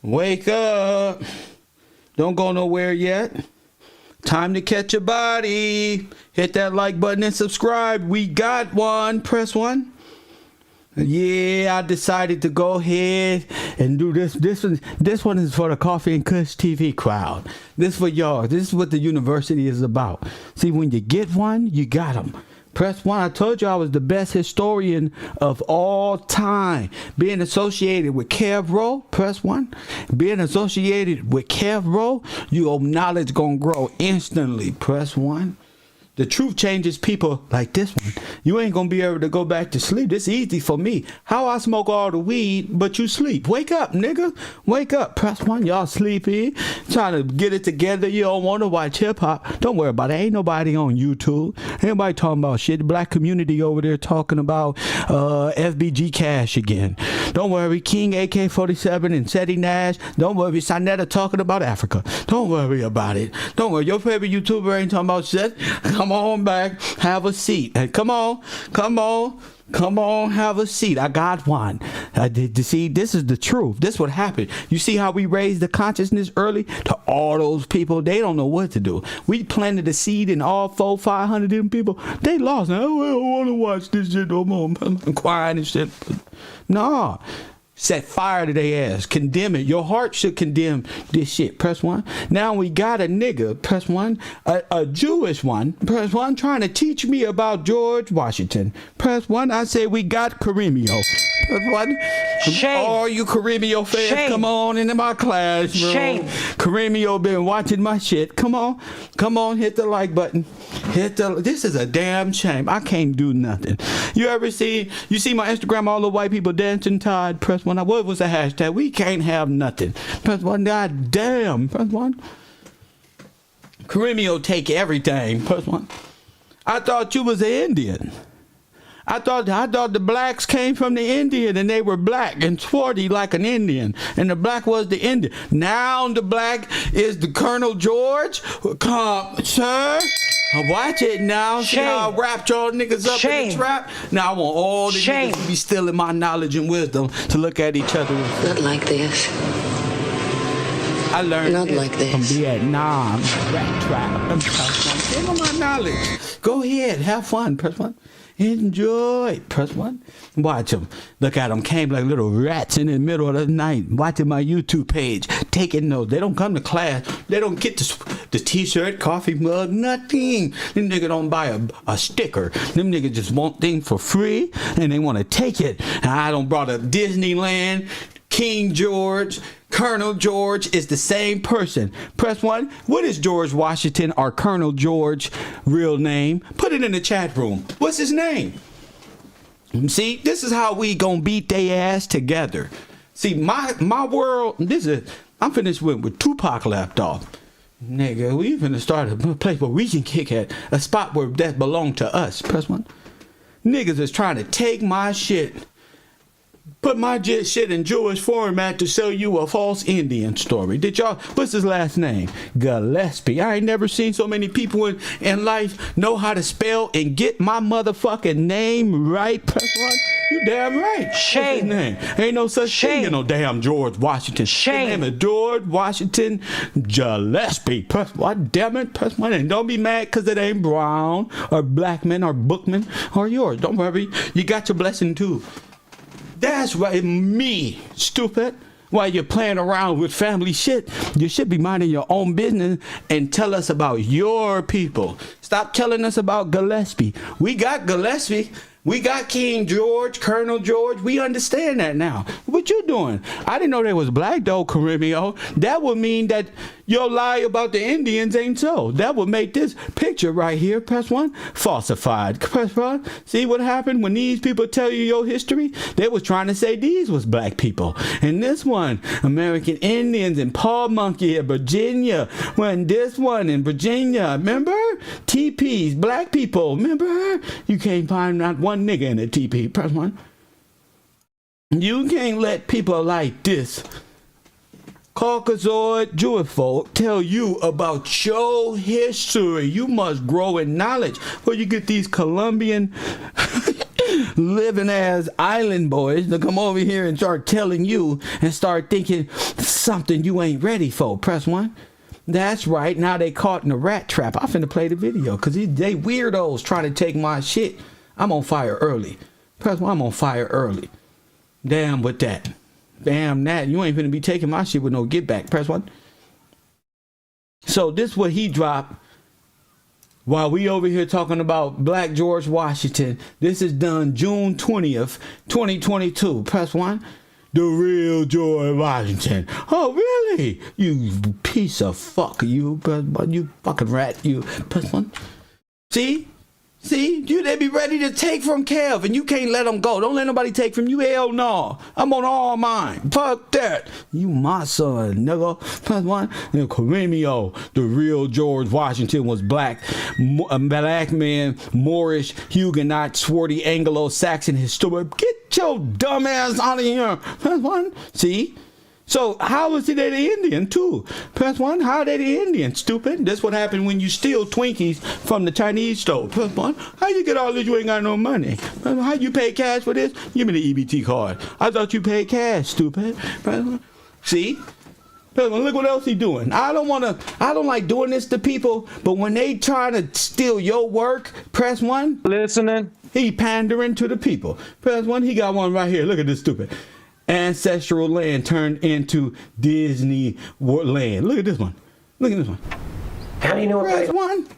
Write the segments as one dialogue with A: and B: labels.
A: Wake up. Don't go nowhere yet. Time to catch a body. Hit that like button and subscribe. We got one. Press 1. Yeah, I decided to go ahead and do this. This one is for the Coffee and Kush TV crowd. This for y'all. This is what the university is about. See, when you get one, you got them. Press 1. I told you I was the best historian of all time. Being associated with Kev Rowe, press 1. Being associated with Kev Rowe, your knowledge gonna grow instantly. Press 1. The truth changes people like this one. You ain't gonna be able to go back to sleep. This easy for me. How I smoke all the weed, but you sleep. Wake up, nigga. Wake up. Press 1. Y'all sleepy. Trying to get it together. You don't want to watch hip hop. Don't worry about it. Ain't nobody on YouTube. Ain't nobody talking about shit. The black community over there talking about FBG Cash again. Don't worry. King AK-47 and Seti Nash. Don't worry. Sinetta talking about Africa. Don't worry about it. Don't worry. Your favorite YouTuber ain't talking about shit. Come on back, have a seat. Hey, come on, have a seat. I got one. See, this is the truth. This what happened. You see how we raised the consciousness early to all those people? They don't know what to do. We planted the seed in all 500 of them people. They lost. Now, I don't want to watch this shit no more. I'm crying and shit. No. Set fire to their ass. Condemn it. Your heart should condemn this shit. Press 1. Now we got a nigga. Press 1. A Jewish one. Press 1. Trying to teach me about George Washington. Press 1. I say we got KURIMEO. Press 1.
B: Shame.
A: All you KURIMEO fans,
B: Shame.
A: come on into my classroom.
B: Shame.
A: KURIMEO been watching my shit. Come on. Come on. Hit the like button. This is a damn shame. I can't do nothing. You see my Instagram, all the white people dancing Todd. Press 1. What was the hashtag? We can't have nothing. Press 1. God damn. Press 1. KURIMEO take everything. Press 1. I thought you was an Indian. I thought the blacks came from the Indian and they were black and sporty like an Indian, and the black was the Indian. Now the black is the Colonel George. Come, sir. Watch it now. See how I wrapped y'all niggas up in the trap? Now I want all the niggas to be stealing my knowledge and wisdom to look at each other.
C: Not like this.
A: I learned
C: Not
A: this
C: like this.
A: from Vietnam. Rat trap. I'm stealing my knowledge. Go ahead. Have fun. Press 1. Enjoy. Press 1. Watch them. Look at them. Came like little rats in the middle of the night. Watching my YouTube page. Taking notes. They don't come to class. They don't get the t-shirt, coffee mug, nothing. Them niggas don't buy a sticker. Them niggas just want things for free and they want to take it. And I don't brought up Disneyland. King George, Colonel George is the same person. Press 1. What is George Washington or Colonel George real name? Put it in the chat room. What's his name? See, this is how we gonna beat they ass together. See, my world, I'm finished with Tupac left off. Nigga, we finna start a place where we can kick at, a spot where that belong to us. Press 1. Niggas is trying to take my shit. Put my shit in Jewish format to sell you a false Indian story. Did y'all, what's his last name? Gillespie. I ain't never seen so many people in life know how to spell and get my motherfucking name right. Press 1. You damn right.
B: Shame.
A: What's his name? Ain't no such thing as no damn George Washington.
B: Shame.
A: His name is George Washington Gillespie. Press 1. Damn it. Press 1. And don't be mad because it ain't Brown or Blackman or Bookman or yours. Don't worry. You got your blessing too. That's right, me, stupid. While you're playing around with family shit, you should be minding your own business and tell us about your people. Stop telling us about Gillespie. We got Gillespie. We got King George, Colonel George. We understand that now. What you doing? I didn't know they was black though, KURIMEO. That would mean that your lie about the Indians ain't so. That would make this picture right here, press 1, falsified. Press 1. See what happened when these people tell you your history? They was trying to say these was black people. And this one, American Indians and Paul Monkey in Virginia. When this one in Virginia, remember? TPs, black people, remember? You can't find not one nigga in a TP. Press 1. You can't let people like this Caucasoid Jewish folk tell you about your history. You must grow in knowledge. Where you get these Colombian living as island boys to come over here and start telling you and start thinking something you ain't ready for. Press 1. That's right. Now they caught in a rat trap. I'm finna play the video because they weirdos trying to take my shit. I'm on fire early. Press 1. I'm on fire early. Damn with that. Damn that. You ain't finna be taking my shit with no get back. Press 1. So this what he dropped while we over here talking about Black George Washington. This is done June 20th, 2022. Press 1. The real George Washington. Oh, really? You piece of fuck. You fucking rat. You. Press 1. See? They be ready to take from Kev, and you can't let them go. Don't let nobody take from you. Hell no. I'm on all mine. Fuck that. You my son, nigga. Press 1. And KURIMEO, the real George Washington, was black. A black man, Moorish, Huguenot, swarthy, Anglo-Saxon historian. Get your dumb ass out of here. Press 1. See? So how is it they Indian too? Press 1. How are they the Indian? Stupid. That's what happened when you steal Twinkies from the Chinese store. Press 1. How you get all this? You ain't got no money. How you pay cash for this? Give me the EBT card. I thought you paid cash. Stupid. Press 1. See? Press 1. Look what else he doing. I don't like doing this to people, but when they try to steal your work, press 1.
B: Listening.
A: He pandering to the people. Press 1. He got one right here. Look at this stupid. Ancestral land turned into Disney land. Look at this one. Look at this one.
B: How do you know what
A: Press 1.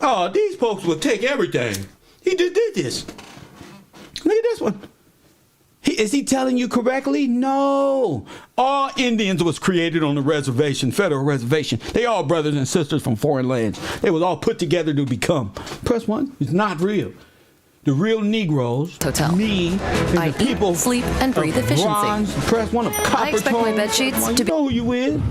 A: Oh, these folks will take everything. He just did this. Look at this one. Is he telling you correctly? No. All Indians was created on the reservation, federal reservation. They all brothers and sisters from foreign lands. They was all put together to become. Press 1. It's not real. The real Negroes, me, and
C: I
A: the people
C: eat, sleep, and breathe efficiency.
A: Bronze, press 1 of copper.
C: I expect my bed sheets to be.
A: You know who you is?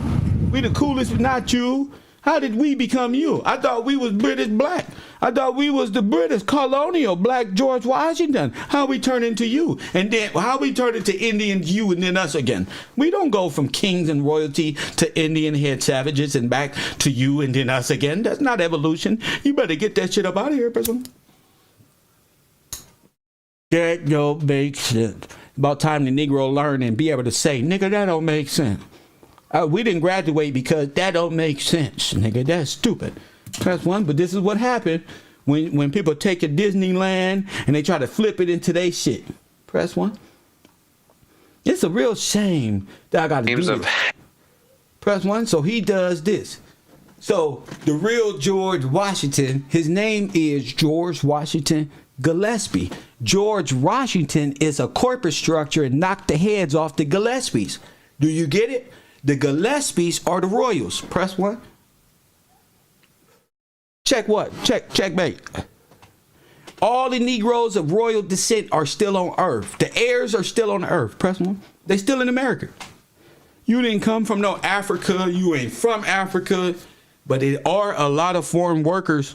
A: We the coolest, but not you. How did we become you? I thought we was British black. I thought we was the British colonial black George Washington. How we turn into you? And then how we turn into Indians, you, and then us again? We don't go from kings and royalty to Indian head savages and back to you and then us again. That's not evolution. You better get that shit up out of here, person. That don't make sense. About time the Negro learn and be able to say, nigga, that don't make sense. We didn't graduate because that don't make sense, nigga. That's stupid. Press 1. But this is what happened when people take a Disneyland and they try to flip it into their shit. Press 1. It's a real shame that I got to do this. Press 1. So he does this. So the real George Washington, his name is George Washington Gillespie. George Washington is a corporate structure and knocked the heads off the Gillespies. Do you get it? The Gillespies are the royals. Press 1. Check what? Checkmate. All the Negroes of royal descent are still on earth. The heirs are still on earth. Press 1. They still in America. You didn't come from no Africa. You ain't from Africa. But there are a lot of foreign workers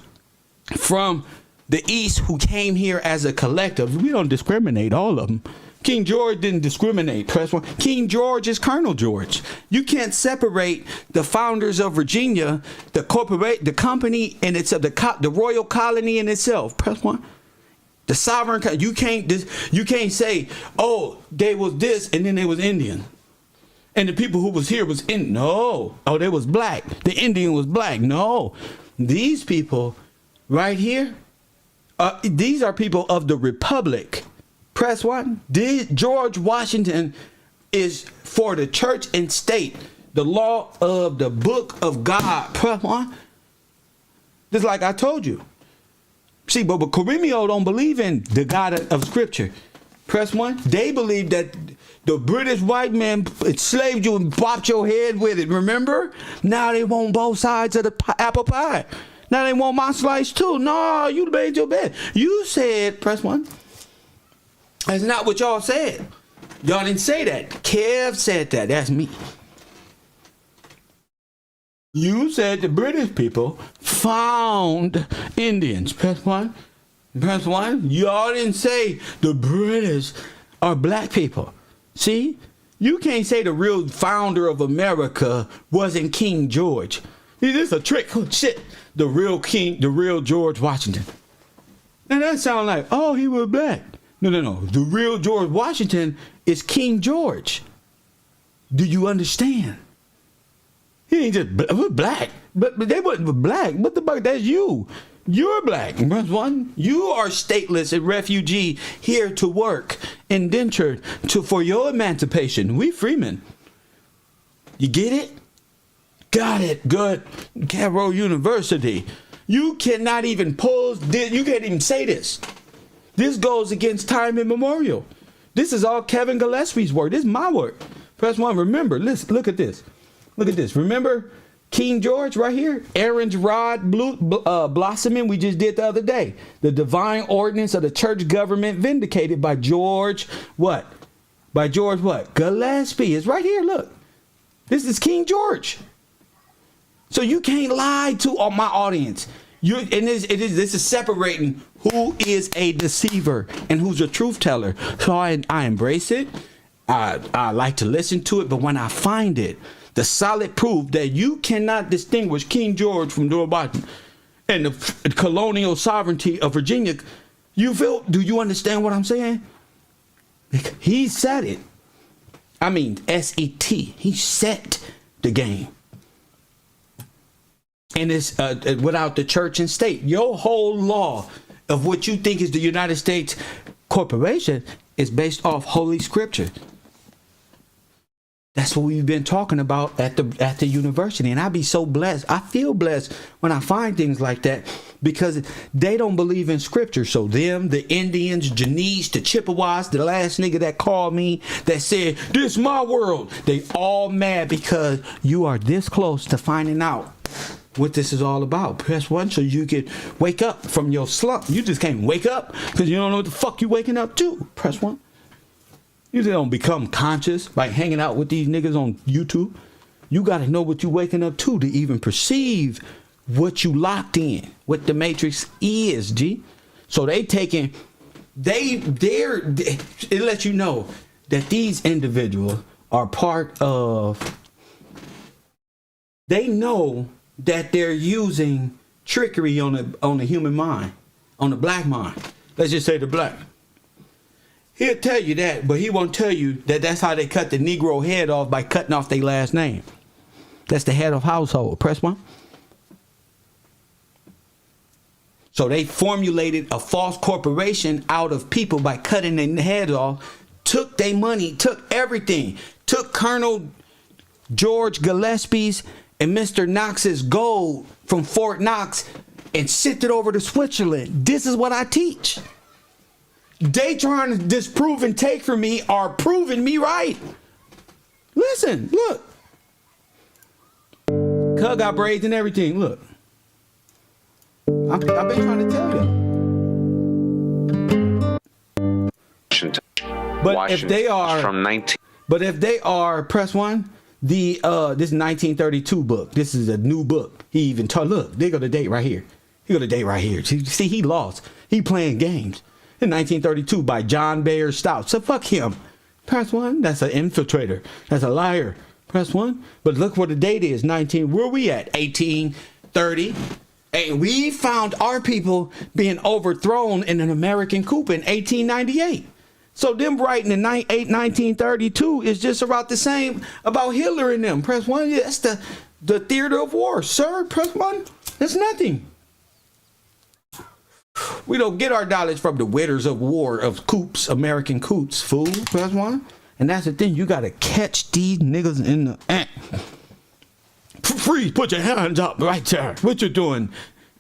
A: from the East who came here as a collective. We don't discriminate, all of them. King George didn't discriminate. Press 1. King George is Colonel George. You can't separate the founders of Virginia, the company in itself, the royal colony in itself. Press 1. The sovereign. You can't say, oh, they was this and then they was Indian, and the people who was here was in. No. Oh, they was black. The Indian was black. No. These people right here. These are people of the Republic. Press 1. George Washington is for the church and state. The law of the book of God. Press 1. Just like I told you. See, but KURIMEO don't believe in the God of Scripture. Press 1. They believe that the British white man enslaved you and bopped your head with it. Remember? Now they want both sides of the apple pie. Now they want my slice too. No, you made your bed. You said, press 1. That's not what y'all said. Y'all didn't say that. Kev said that. That's me. You said the British people found Indians. Press 1. Press 1. Y'all didn't say the British are black people. See? You can't say the real founder of America wasn't King George. This is a trick. Oh, shit. The real king, the real George Washington. Now that sounds like, oh, he was black. No. The real George Washington is King George. Do you understand? He ain't just black, but they wasn't black. What the fuck? That's you. You're black. Press 1. You are stateless and refugee here to work, indentured for your emancipation. We freemen. You get it? Got it. Good. Cairo University. You cannot even pose this. You can't even say this. This goes against time immemorial. This is all Kevin Gillespie's work. This is my work. Press 1. Remember, listen, look at this. Look at this. Remember King George right here? Aaron's rod blossoming we just did the other day. The divine ordinance of the church government vindicated by George what? By George what? Gillespie. It's right here. Look. This is King George. So you can't lie to my audience. This is separating who is a deceiver and who's a truth teller. So I embrace it. I like to listen to it, but when I find it, the solid proof that you cannot distinguish King George from George Washington and the colonial sovereignty of Virginia, do you understand what I'm saying? He said it. I mean, S-E-T. He set the game. And it's without the church and state. Your whole law of what you think is the United States corporation is based off Holy Scripture. That's what we've been talking about at the university. And I be so blessed. I feel blessed when I find things like that because they don't believe in Scripture. So them, the Indians, Janice, the Chippewas, the last nigga that called me that said, this my world. They all mad because you are this close to finding out what this is all about. Press 1 so you can wake up from your slump. You just can't wake up because you don't know what the fuck you waking up to. Press 1. You just don't become conscious by hanging out with these niggas on YouTube. You got to know what you waking up to even perceive what you locked in, what the matrix is, G. So it lets you know that these individuals are part of, they know that they're using trickery on the human mind, on the black mind. Let's just say the black. He'll tell you that, but he won't tell you that that's how they cut the Negro head off by cutting off their last name. That's the head of household. Press 1. So they formulated a false corporation out of people by cutting their heads off, took their money, took everything, took Colonel George Gillespie's and Mr. Knox's gold from Fort Knox and sent it over to Switzerland. This is what I teach. They trying to disprove and take from me are proving me right. Listen, look. Cuz got braids and everything. Look. I've been trying to tell you. But if they are
B: from 19.
A: But if they are, press 1. This is 1932 book. This is a new book. He even told, look, they got the date right here. He got the date right here. See, he lost. He playing games. In 1932 by John Bayer Stout. So fuck him. Press 1. That's an infiltrator. That's a liar. Press 1. But look what the date is. Where we at? 1830. And we found our people being overthrown in an American coup in 1898. So them writing in 1932 is just about the same about Hitler and them. Press 1. Yeah, that's the theater of war. Sir, press 1. That's nothing. We don't get our knowledge from the winners of war, of coups, American coups, fool. Press 1. And that's the thing. You got to catch these niggas in the act. Freeze, put your hands up right there. What you doing?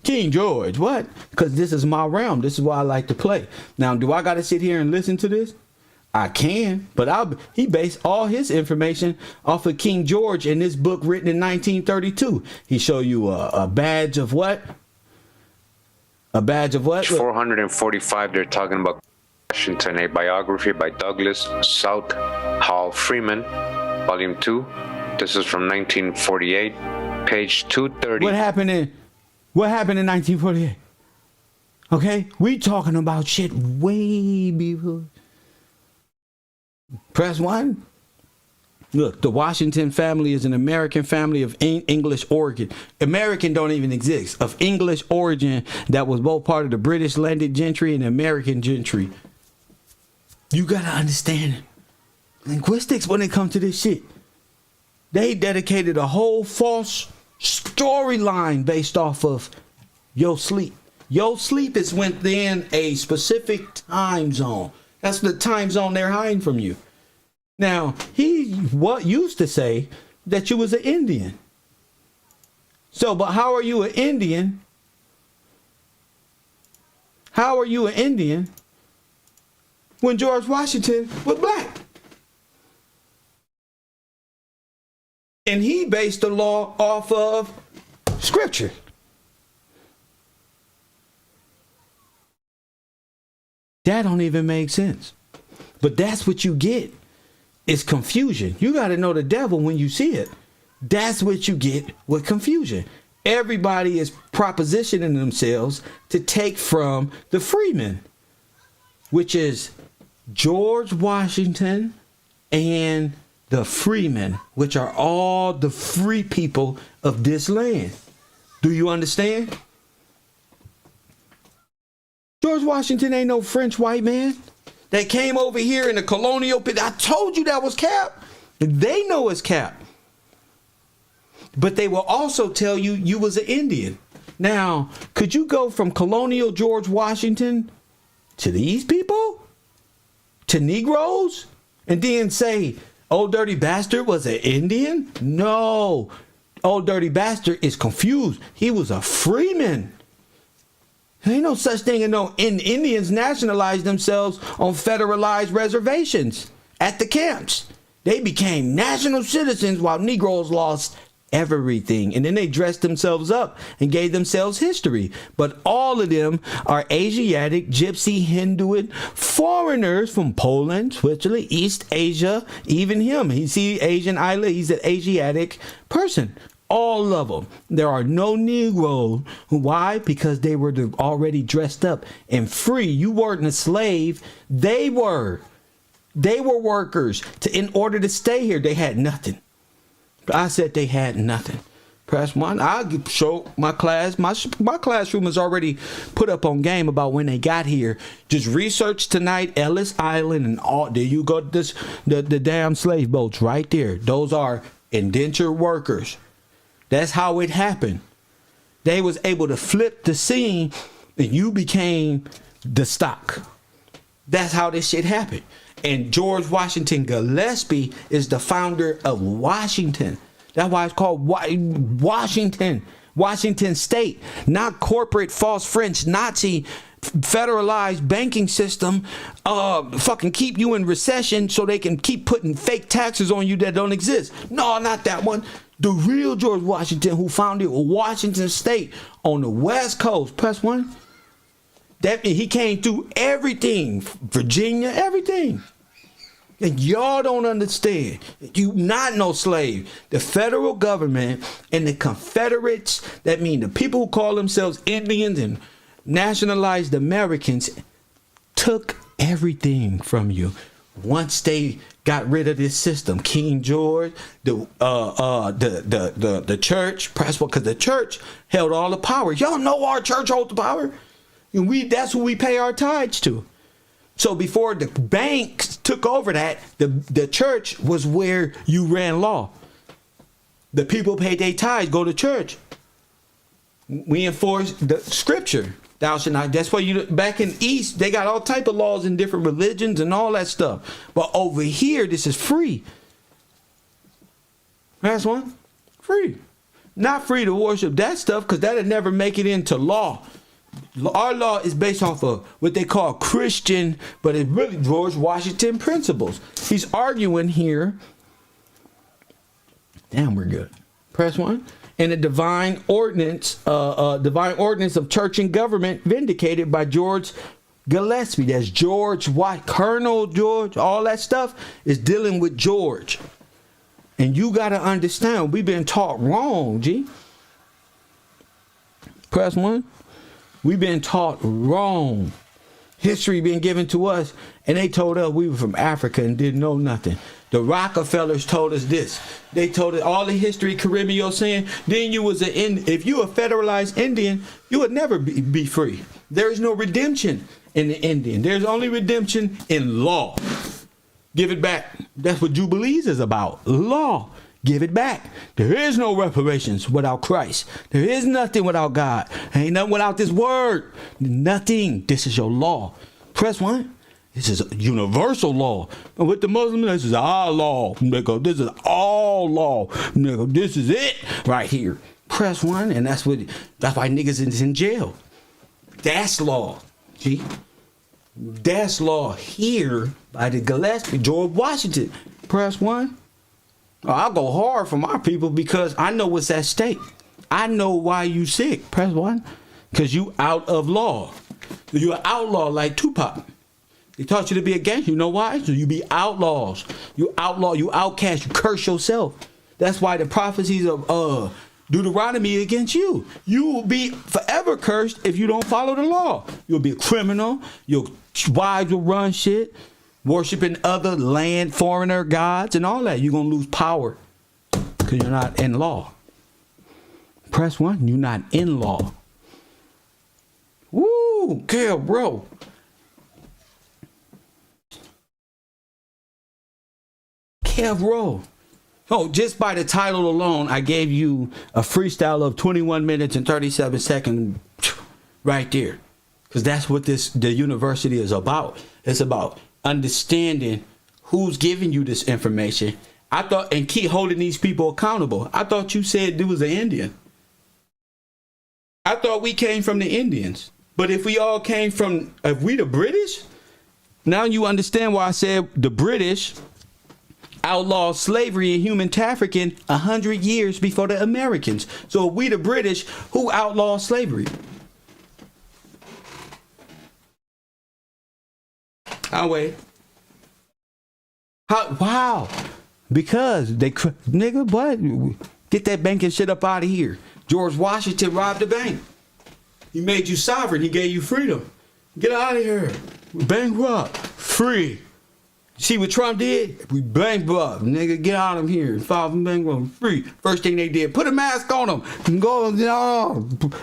A: King George, what? Because this is my realm. This is why I like to play. Now, do I got to sit here and listen to this? I can, but he based all his information off of King George in this book written in 1932. He show you a badge of what? A badge of what?
B: 445, they're talking about Washington, a biography by Douglas South Hall Freeman, Volume 2. This is from 1948, page 230.
A: What happened in 1948? Okay? We talking about shit way before. Press 1. Look, the Washington family is an American family of English origin. American don't even exist. Of English origin that was both part of the British landed gentry and American gentry. You got to understand linguistics when it comes to this shit. They dedicated a whole false storyline based off of your sleep. Your sleep is within a specific time zone. That's the time zone they're hiding from you. Now, he used to say that you was an Indian. So, but how are you an Indian? How are you an Indian when George Washington was black? And he based the law off of scripture. That don't even make sense. But that's what you get. It's confusion. You got to know the devil when you see it. That's what you get with confusion. Everybody is propositioning themselves to take from the freemen, which is George Washington and the freemen, which are all the free people of this land. Do you understand? George Washington ain't no French white man that came over here in the colonial pit. I told you that was cap. They know it's cap. But they will also tell you you was an Indian. Now, could you go from colonial George Washington to these people? To Negroes? And then say, Old Dirty Bastard was an Indian? No. Old Dirty Bastard is confused. He was a freeman. There ain't no such thing as no Indians nationalized themselves on federalized reservations at the camps. They became national citizens while Negroes lost everything. And then they dressed themselves up and gave themselves history. But all of them are Asiatic, Gypsy, Hinduid, foreigners from Poland, Switzerland, East Asia, even him. He's Asian island. He's an Asiatic person. All of them. There are no Negroes. Why? Because they were already dressed up and free. You weren't a slave. They were. They were workers. In order to stay here, they had nothing. I said they had nothing. Press one. I'll show my class. My classroom is already put up on game about when they got here. Just research tonight, Ellis Island and all. There you go. The damn slave boats right there. Those are indentured workers. That's how it happened. They was able to flip the scene and you became the stock. That's how this shit happened. And George Washington Gillespie is the founder of Washington. That's why it's called Washington. Washington State. Not corporate false French Nazi federalized banking system fucking keep you in recession so they can keep putting fake taxes on you that don't exist. No, not that one. The real George Washington who founded Washington State on the West Coast. Press one. That he came through everything, Virginia, everything. And y'all don't understand. You not no slave. The federal government and the Confederates, that mean the people who call themselves Indians and nationalized Americans, took everything from you. Once they got rid of this system, King George, the church, because the church held all the power. Y'all know our church holds the power. And that's who we pay our tithes to. So before the banks took over that, the church was where you ran law. The people paid their tithes, go to church. We enforce the scripture. Thou shalt not. That's why back in the East, they got all type of laws in different religions and all that stuff. But over here, this is free. That's one. Free. Not free to worship that stuff because that'll never make it into law. Our law is based off of what they call Christian, but it's really George Washington principles. He's arguing here. Damn, we're good. Press one. And the divine ordinance of church and government vindicated by George Gillespie. That's George White, Colonel George, all that stuff is dealing with George. And you got to understand, we've been taught wrong, G. Press one. We've been taught wrong. History being given to us, and they told us we were from Africa and didn't know nothing. The Rockefellers told us this. They told us all the history KURMEO saying, then you was if you a federalized Indian, you would never be free. There is no redemption in the Indian. There's only redemption in law. Give it back. That's what Jubilees is about. Law. Give it back. There is no reparations without Christ. There is nothing without God. Ain't nothing without this word. Nothing. This is your law. Press 1. This is a universal law. And with the Muslims, this is our law, nigga. This is all law, nigga. This is it right here. Press 1, and that's why niggas is in jail. That's law. See? That's law here by the Gillespie, George Washington. Press 1. Oh, I'll go hard for my people because I know what's at stake. I know why you sick. Press 1. Because you out of law. You're an outlaw like Tupac. They taught you to be a gangster. You know why? So you be outlaws. You outlaw, you outcast, you curse yourself. That's why the prophecies of Deuteronomy against you. You will be forever cursed if you don't follow the law. You'll be a criminal. Your wives will run shit, worshiping other land, foreigner gods and all that. You're going to lose power because you're not in law. Press 1, you're not in law. Woo, yeah, bro. Bro. Oh, just by the title alone, I gave you a freestyle of 21 minutes and 37 seconds right there. Because that's what the university is about. It's about understanding who's giving you this information. I thought, and keep holding these people accountable. I thought you said there was an Indian. I thought we came from the Indians. But if we all came from, if we the British, now you understand why I said the British outlawed slavery and human trafficking 100 years before the Americans. So we the British, who outlawed slavery? I'll wait. Wow. Because they, nigga, what? Get that banking shit up out of here. George Washington robbed the bank. He made you sovereign. He gave you freedom. Get out of here. Bankrupt. Free. See what Trump did? We bankrupt, nigga. Get out of here. File from bankrupt. Free. First thing they did, put a mask on them. Go,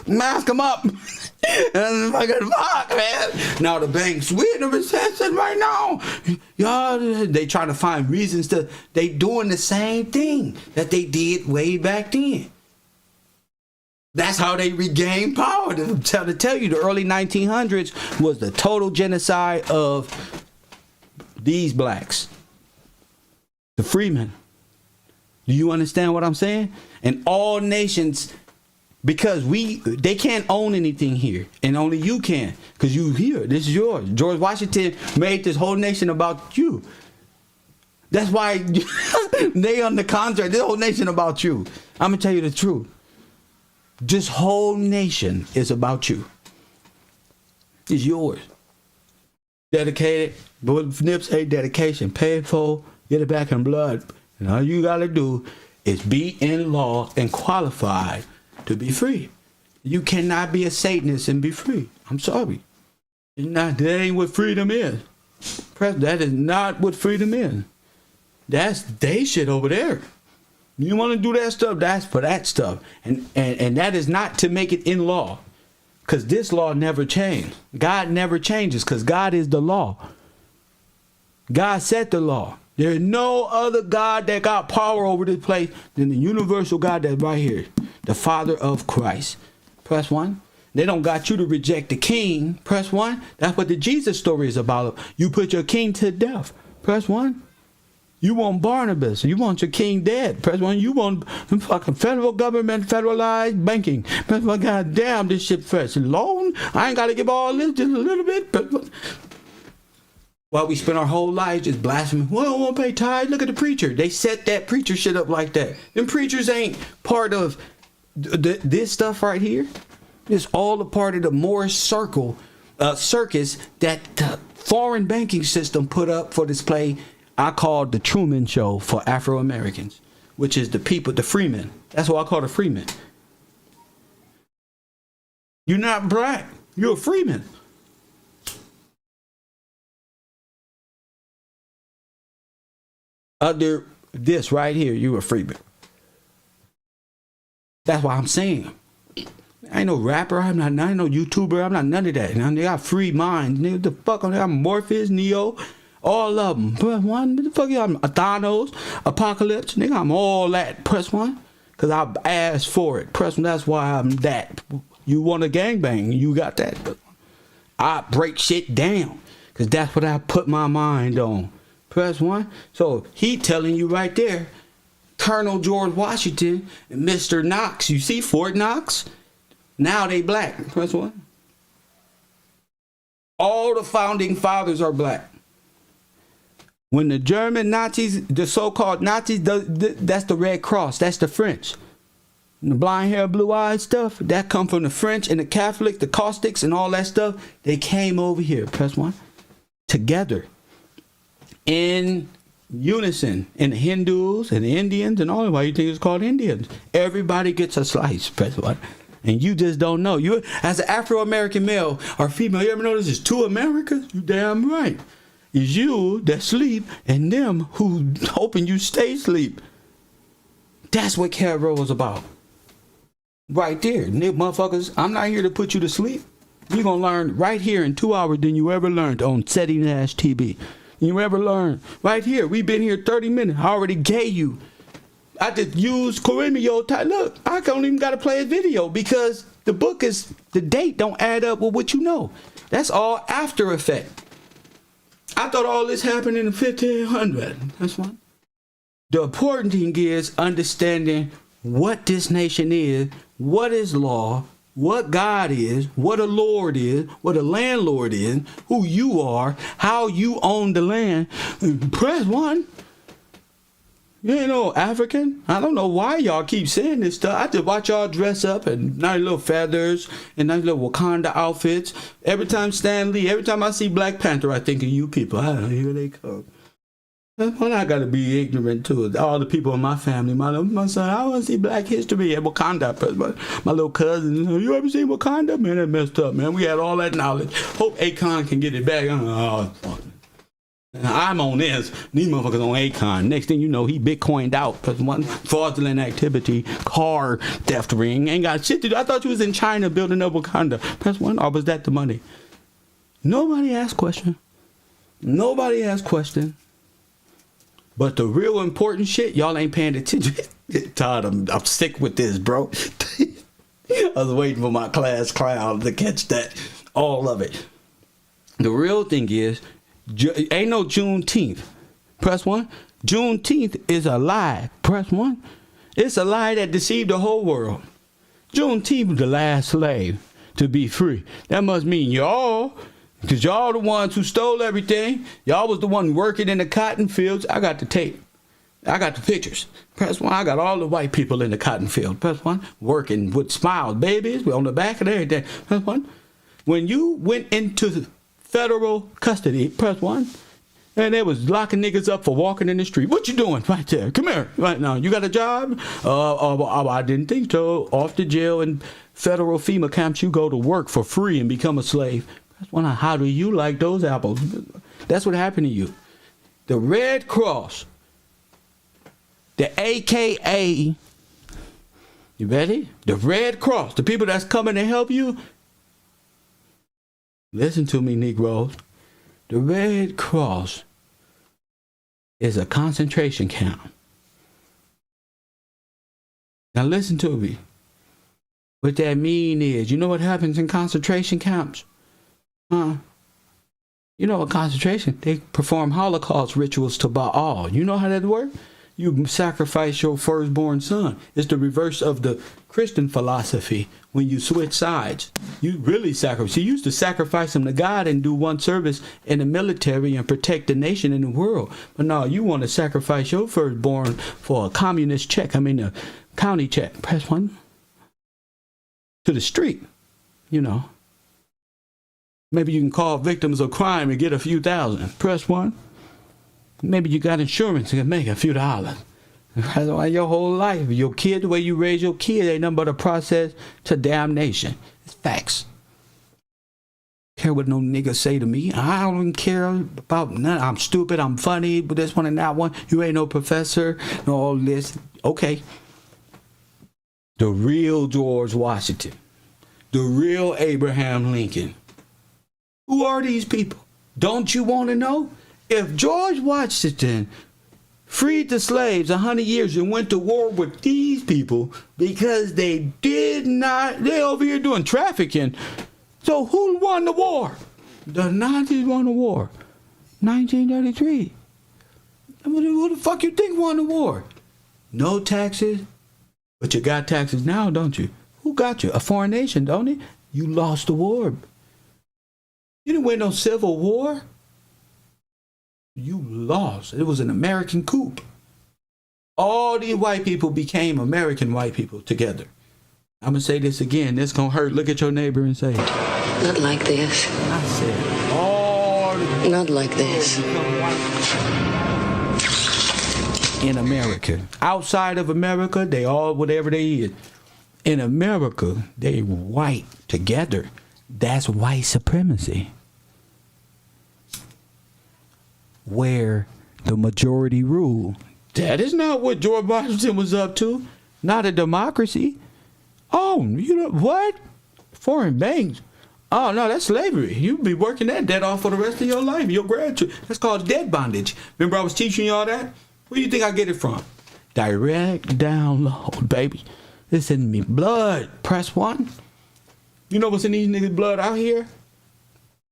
A: mask them up. And fucking fuck, man. Now the bank's in a recession right now. Y'all, they trying to find reasons to. They doing the same thing that they did way back then. That's how they regained power. To tell you, the early 1900s was the total genocide of these blacks, the freemen. Do you understand what I'm saying? And all nations, because they can't own anything here, and only you can, because you here. This is yours. George Washington made this whole nation about you. That's why they on the contract. This whole nation about you. I'm gonna tell you the truth. This whole nation is about you. It's yours. Dedicated. But Nips say dedication, paid for, get it back in blood. And all you gotta do is be in law and qualified to be free. You cannot be a Satanist and be free. I'm sorry. That ain't what freedom is. That is not what freedom is. That's they shit over there. You want to do that stuff, that's for that stuff. And that is not to make it in law. Because this law never changed. God never changes because God is the law. God set the law. There is no other God that got power over this place than the universal God that's right here. The Father of Christ. Press 1. They don't got you to reject the king. Press 1. That's what the Jesus story is about. You put your king to death. Press 1. You want Barnabas. You want your king dead. Press 1. You want the fucking federal government, federalized banking. Press 1. God damn, this shit fresh. Loan? I ain't got to give all this, just a little bit. While we spend our whole lives just blaspheming. Well, I don't want to pay tithes. Look at the preacher. They set that preacher shit up like that. Them preachers ain't part of this stuff right here. It's all a part of the Moorish circus that the foreign banking system put up for display. I call the Truman Show for Afro-Americans, which is the people, the freemen. That's what I call the freemen. You're not black. You're a freeman. Under this right here, you a freeman. That's why I'm saying. I ain't no rapper. I ain't no YouTuber. I'm not none of that. Now they got free mind. Nigga, the fuck on there? Morpheus, Neo, all of them. Press one. What the fuck? I'm Thanos, Apocalypse. Nigga, I'm all that. Press one. Cause I asked for it. Press one. That's why I'm that. You want a gangbang? You got that. I break shit down. Cause that's what I put my mind on. Press one. So he telling you right there, Colonel George Washington and Mr. Knox. You see Fort Knox? Now they black. Press one. All the founding fathers are black. When the German Nazis, the so-called Nazis, that's the Red Cross. That's the French. And the blind hair, blue eyes stuff, that come from the French and the Catholics, the Caustics and all that stuff. They came over here. Press one. Together. In unison. And the Hindus and the Indians and all that. Why you think it's called Indians? Everybody gets a slice. Press one. And you just don't know. You, as an Afro-American male or female, you ever notice there's two Americas? You damn right. It's you that sleep and them who hoping you stay asleep. That's what KURMEO was about. Right there. Motherfuckers, I'm not here to put you to sleep. You're going to learn right here in 2 hours than you ever learned on Setting Nash TV. You ever learn right here. We've been here 30 minutes. I already gave you. I just used KURIMEO. Look, I don't even got to play a video because the book is, the date don't add up with what you know. That's all after effect. I thought all this happened in the 1500. That's one. The important thing is understanding what this nation is, what is law, what God is, what a Lord is, what a landlord is, who you are, how you own the land. Press one. You ain't no African. I don't know why y'all keep saying this stuff. I just watch y'all dress up in nice little feathers and nice little Wakanda outfits. Every time Stan Lee, every time I see Black Panther, I think of you people. Here they come. That's why I gotta be ignorant to it. All the people in my family, my son, I want to see Black History at Wakanda. My little cousin, you ever seen Wakanda? Man, that messed up, man. We had all that knowledge. Hope Akon can get it back. Oh, fuck. I'm on this. These motherfuckers on Akon. Next thing you know, he Bitcoined out because one fraudulent activity, car theft ring, ain't got shit to do. I thought you was in China building up Wakanda. Press one, or was that the money? Nobody asked question. Nobody asked question. But the real important shit, y'all ain't paying attention. Todd, I'm sick with this, bro. I was waiting for my class clown to catch that. All of it. The real thing is, ain't no Juneteenth. Press one. Juneteenth is a lie. Press one. It's a lie that deceived the whole world. Juneteenth was the last slave to be free. That must mean y'all, because y'all the ones who stole everything. Y'all was the one working in the cotton fields. I got the tape. I got the pictures. Press one. I got all the white people in the cotton field. Press one. Working with smiles, babies on the back and everything. Press one. When you went into federal custody, press one, and they was locking niggas up for walking in the street. What you doing right there? Come here right now. You got a job? I didn't think so. Off to jail and federal FEMA camps. You go to work for free and become a slave. Press one. How do you like those apples? That's what happened to you. The Red Cross, the AKA, you ready? The Red Cross, the people that's coming to help you. Listen to me, Negroes. The Red Cross is a concentration camp. Now listen to me. What that mean is, you know what happens in concentration camps? You know what concentration? They perform Holocaust rituals to Baal. You know how that works? You sacrifice your firstborn son. It's the reverse of the Christian philosophy. When you switch sides, you really sacrifice. You used to sacrifice them to God and do one service in the military and protect the nation and the world. But now you want to sacrifice your firstborn for a communist check. A county check. Press one. To the street, you know. Maybe you can call victims of crime and get a few thousand. Press one. Maybe you got insurance and can make a few dollars. That's why your whole life, your kid, the way you raise your kid, ain't nothing but a process to damnation. It's facts. care what no nigga say to me. I don't care about none. I'm stupid. I'm funny. But this one and that one. You ain't no professor. No all this. Okay. The real George Washington. The real Abraham Lincoln. Who are these people? Don't you want to know? If George Washington freed the slaves 100 years and went to war with these people because they over here doing trafficking. So who won the war? The Nazis won the war. 1933. Who the fuck you think won the war? No taxes. But you got taxes now, don't you? Who got you? A foreign nation, don't it? You lost the war. You didn't win no civil war. You lost. It was an American coup. All these white people became American white people together. I'm going to say this again. This going to hurt. Look at your neighbor and say,
D: not like this.
A: I said, all
D: not like this.
A: In America. Outside of America, they all whatever they is. In America, they white together. That's white supremacy. Where the majority rule. That is not what George Washington was up to. Not a democracy. Oh, you know what? Foreign banks. Oh, no, that's slavery. You'll be working that debt off for the rest of your life. Your grandchildren. That's called debt bondage. Remember I was teaching you all that? Where do you think I get it from? Direct download, baby. It's in me blood. Press 1. You know what's in these niggas' blood out here?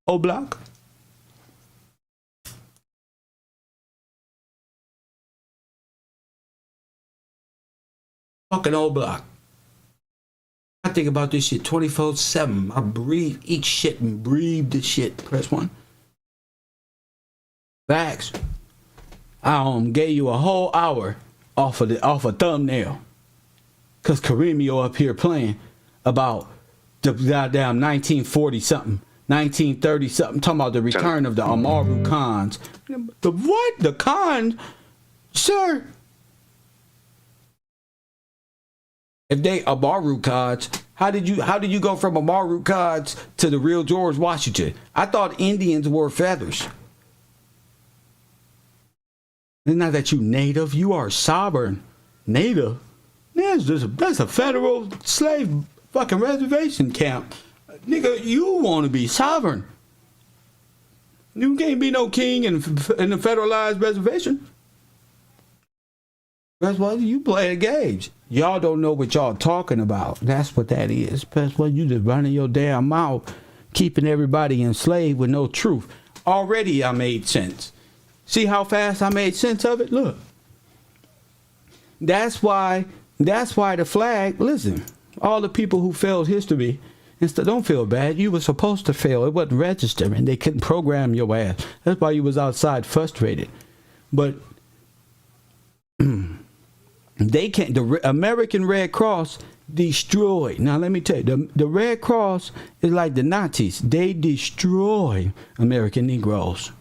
A: O Block. Fucking O Block. I think about this shit 24/7. I breathe, eat shit, and breathe this shit. Press 1. Facts. I gave you a whole hour off a thumbnail. Cause KURIMEO up here playing about the goddamn 1940 something, 1930 something, talking about the return of the Amaru Khans. The what? The Khans? Sir. If they Amaru Khans, how did you go from Amaru Khans to the real George Washington? I thought Indians wore feathers. It's not that you native, you are sovereign. Native? That's a federal slave fucking reservation camp. Nigga, you want to be sovereign. You can't be no king in a federalized reservation. That's why you play the games. Y'all don't know what y'all talking about. That's what that is. That's why you just running your damn mouth, keeping everybody enslaved with no truth. Already I made sense. See how fast I made sense of it? Look. That's why the flag, listen, all the people who failed history, don't feel bad. You were supposed to fail. It wasn't registering. They couldn't program your ass. That's why you was outside frustrated. But they can't. The American Red Cross destroyed. Now let me tell you, the Red Cross is like the Nazis. They destroy American Negroes.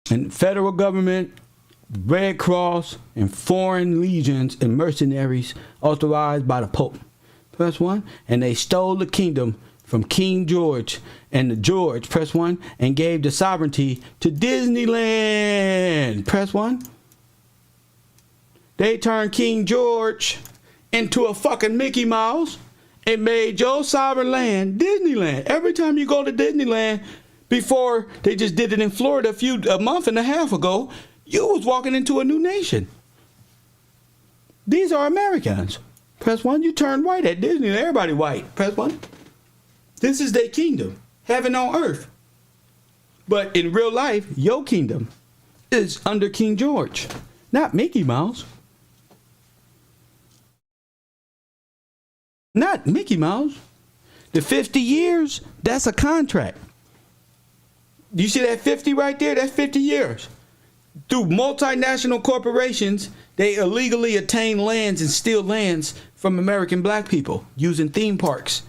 A: And federal government, Red Cross, and foreign legions and mercenaries authorized by the Pope. Press 1. And they stole the kingdom from King George and the George, press 1, and gave the sovereignty to Disneyland. Press 1. They turned King George into a fucking Mickey Mouse and made your sovereign land Disneyland. Every time you go to Disneyland, before they just did it in Florida a month and a half ago, you was walking into a new nation. These are Americans. Press 1. You turn white at Disney. Everybody white. Press 1. This is their kingdom. Heaven on earth. But in real life, your kingdom is under King George. Not Mickey Mouse. Not Mickey Mouse. The 50 years, that's a contract. You see that 50 right there? That's 50 years. Through multinational corporations, they illegally attain lands and steal lands from American black people using theme parks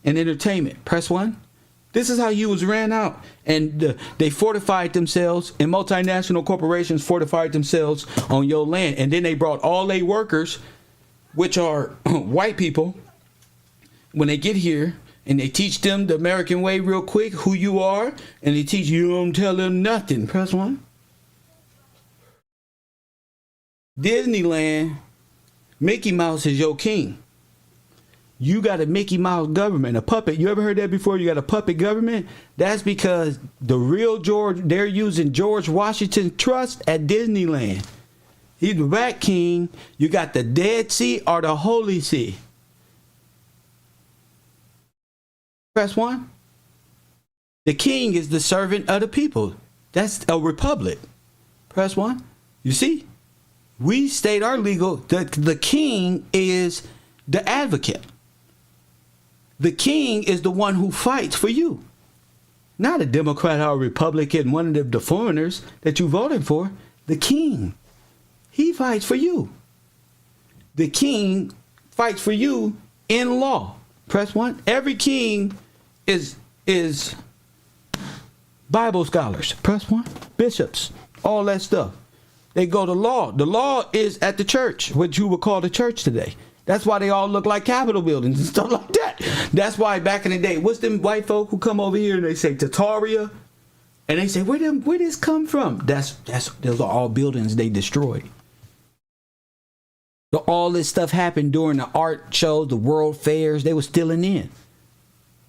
A: and entertainment. Press 1. This is how you was ran out. And they fortified themselves, and multinational corporations fortified themselves on your land. And then they brought all their workers, which are white people, when they get here, And they teach them the American way real quick, who you are, and they teach you don't tell them nothing. Press 1. Disneyland, Mickey Mouse is your king. You got a Mickey Mouse government, a puppet. You ever heard that before? You got a puppet government? That's because the real George, they're using George Washington Trust at Disneyland. He's the Rat King. You got the Dead Sea or the Holy See. Press 1. The king is the servant of the people. That's a republic. Press 1. You see? We state our legal. The king is the advocate. The king is the one who fights for you. Not a Democrat or a Republican, one of the foreigners that you voted for. The king. He fights for you. The king fights for you in law. Press 1. Every king is Bible scholars. Press 1. Bishops. All that stuff. They go to law. The law is at the church, what you would call the church today. That's why they all look like Capitol buildings and stuff like that. That's why back in the day, what's them white folk who come over here and they say Tataria? And they say, where this come from? Those are all buildings they destroyed. So all this stuff happened during the art shows, the world fairs. They were stealing in.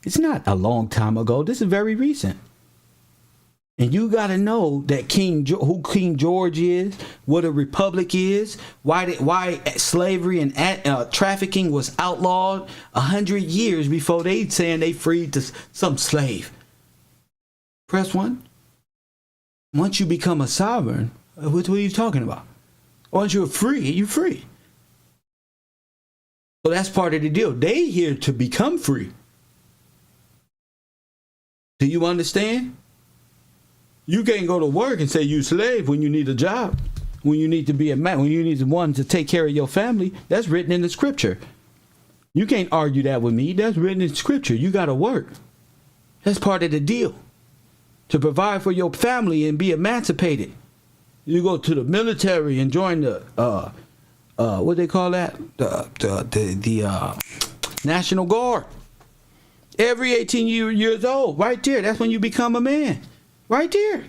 A: It's not a long time ago. This is very recent. And you got to know that who King George is, what a republic is, why slavery and trafficking was outlawed 100 years before they saying they freed some slave. Press 1. Once you become a sovereign, what are you talking about? Once you're free, you're free. So that's part of the deal. They here to become free. Do you understand? You can't go to work and say you slave when you need a job, when you need to be a man, when you need one to take care of your family. That's written in the scripture. You can't argue that with me. That's written in scripture. You got to work. That's part of the deal. To provide for your family and be emancipated. You go to the military and join the what they call that? The National Guard. Every 18 years old, right there. That's when you become a man. Right there.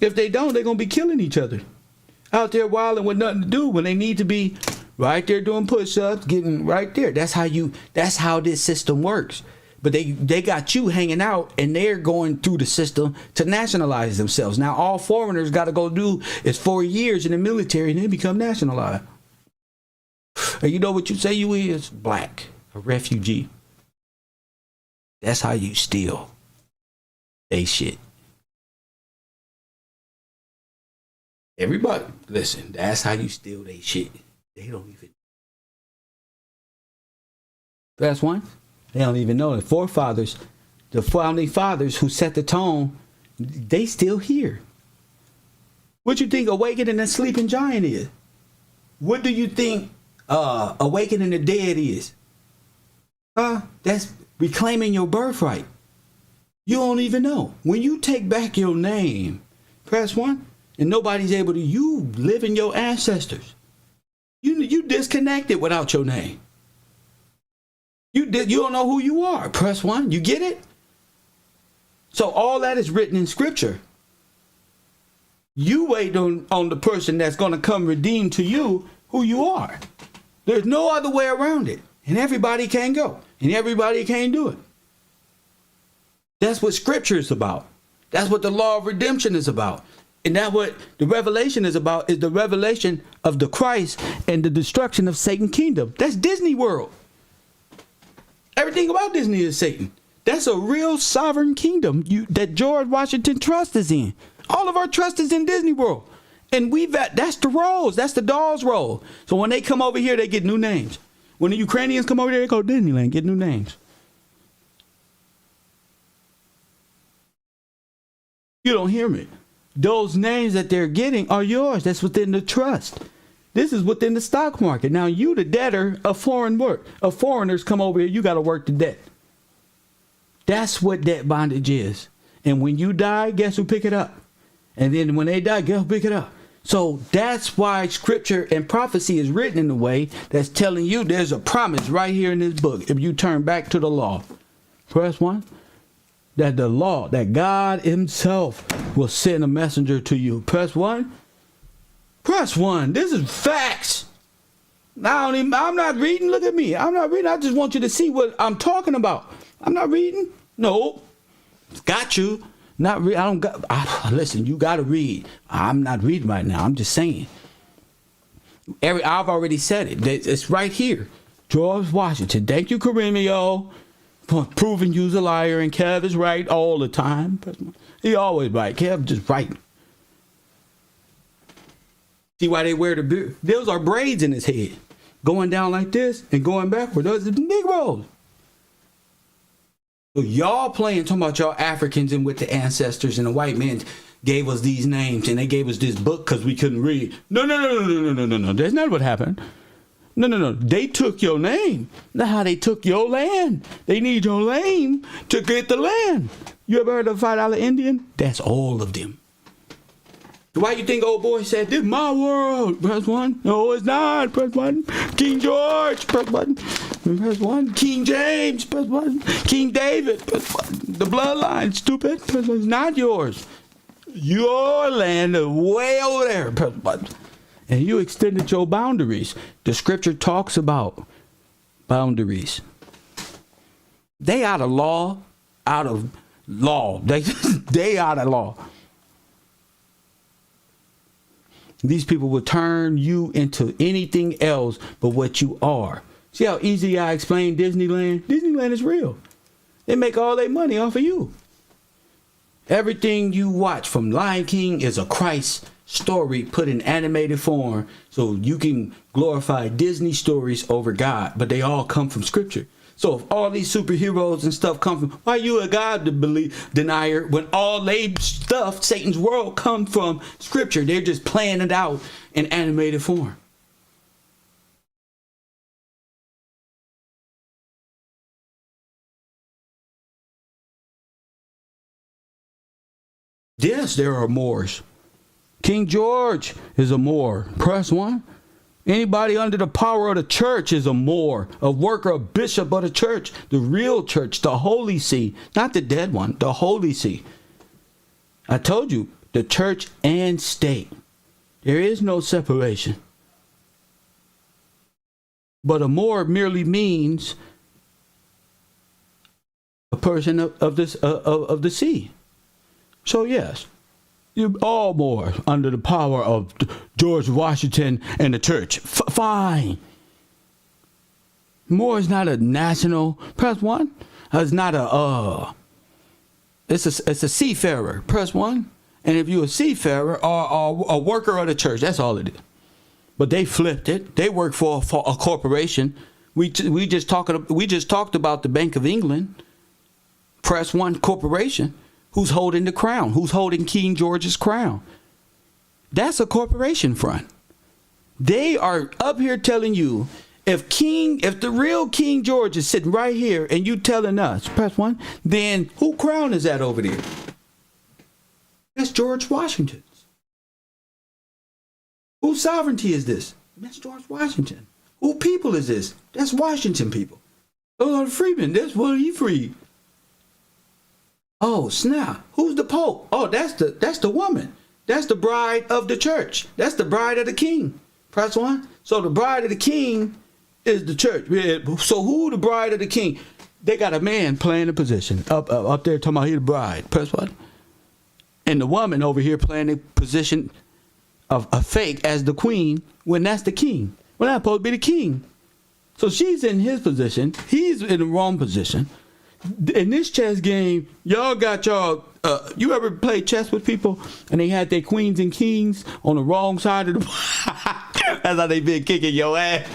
A: If they don't, they're going to be killing each other. Out there wilding with nothing to do when they need to be right there doing push-ups, getting right there. That's how this system works. But they got you hanging out and they're going through the system to nationalize themselves. Now all foreigners got to go do is 4 years in the military and then become nationalized. And you know what you say you is? Black. A refugee. That's how you steal they shit. Everybody, listen, that's how you steal they shit. They don't even. That's 1. They don't even know. The forefathers, the founding fathers who set the tone, they still here. What you think Awakening the Sleeping Giant is? What do you think Awakening the Dead is? That's reclaiming your birthright. You don't even know. When you take back your name, press 1. And nobody's able to, you live in your ancestors. You disconnected without your name. You don't know who you are. Press 1. You get it? So all that is written in scripture. You wait on the person that's going to come redeem to you who you are. There's no other way around it. And everybody can go. And everybody can do it. That's what scripture is about. That's what the law of redemption is about. And that's what the revelation is about, is the revelation of the Christ and the destruction of Satan's kingdom. That's Disney World. Everything about Disney is Satan. That's a real sovereign kingdom that George Washington Trust is in. All of our trust is in Disney World. And that's the roles. That's the doll's role. So when they come over here, they get new names. When the Ukrainians come over here, they go to Disneyland, get new names. You don't hear me. Those names that they're getting are yours. That's within the trust. This is within the stock market. Now you, the debtor of foreign work, of foreigners come over here, you got to work the debt. That's what debt bondage is. And when you die, guess who pick it up? And then when they die, guess who pick it up? So that's why scripture and prophecy is written in a way that's telling you there's a promise right here in this book if you turn back to the law. Press 1. That the law, that God himself will send a messenger to you. Press 1. Press 1. This is facts. I'm not reading. Look at me. I'm not reading. I just want you to see what I'm talking about. I'm not reading. No. Got you. Not read. I don't got. Listen, you got to read. I'm not reading right now. I'm just saying. I've already said it. It's right here. George Washington. Thank you, KURIMEO, for proving you's a liar. And Kev is right all the time. He always right. Kev just right. See why they wear the beard? Those are braids in his head. Going down like this and going backward. Those are the Negroes. So y'all talking about y'all Africans and with the ancestors, and the white men gave us these names and they gave us this book because we couldn't read. No. That's not what happened. No. They took your name. That's how they took your land. They need your name to get the land. You ever heard of $5 Indian? That's all of them. Why you think old boy said, this is my world? Press 1. No, it's not. Press 1. King George. Press 1. Press 1. King James. Press 1. King David. Press 1. The bloodline, stupid. Press 1. It's not yours. Your land is way over there. Press 1. And you extended your boundaries. The scripture talks about boundaries. They out of law. Out of law. They out of law. These people will turn you into anything else but what you are. See how easy I explain Disneyland? Disneyland is real. They make all their money off of you. Everything you watch from Lion King is a Christ story put in animated form so you can glorify Disney stories over God. But they all come from scripture. So if all these superheroes and stuff come from, why you a God denier when all they stuff, Satan's world, come from scripture? They're just playing it out in animated form. Yes, there are Moors. King George is a Moor. Press 1. Anybody under the power of the church is a Moor, a worker, a bishop of the church, the real church, the Holy See, not the dead one, the Holy See. I told you, the church and state. There is no separation. But a Moor merely means a person of the sea. So yes, you all Moors under the power of George Washington and the church. Fine. Moor is not a national. Press 1. It's not a it's a seafarer. Press 1. And if you're a seafarer or a worker of the church, that's all it is. But they flipped it. They work for a corporation. We just talked about the Bank of England. Press 1 corporation. Who's holding the crown? Who's holding King George's crown? That's a corporation front. They are up here telling you, if the real King George is sitting right here and you telling us, press 1, then who crown is that over there? That's George Washington's. Whose sovereignty is this? That's George Washington. Who people is this? That's Washington people. Those are the freemen. That's what he freed. Oh, snap. Who's the Pope? Oh, that's the woman. That's the bride of the church. That's the bride of the king. Press 1. So the bride of the king is the church. So who the bride of the king? They got a man playing the position. Up there talking about he the bride. Press 1. And the woman over here playing the position of a fake as the queen when that's the king. Well, that's supposed to be the king. So she's in his position. He's in the wrong position. In this chess game, y'all got y'all, you ever play chess with people and they had their queens and kings on the wrong side of the board? That's how they been kicking your ass.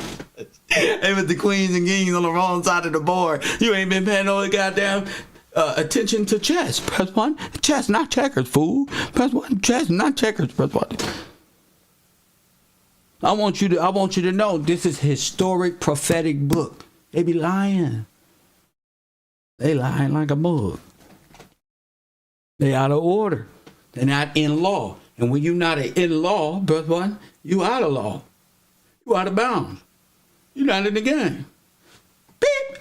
A: They was the queens and kings on the wrong side of the board. You ain't been paying no goddamn attention to chess. Press 1. Chess, not checkers, fool. Press 1. Chess, not checkers. Press 1. I want you to know this is historic prophetic book. They be lying. They lying like a mug. They out of order. They're not in law. And when you're not in law, press 1, you out of law. You out of bounds. You're not in the game. Beep.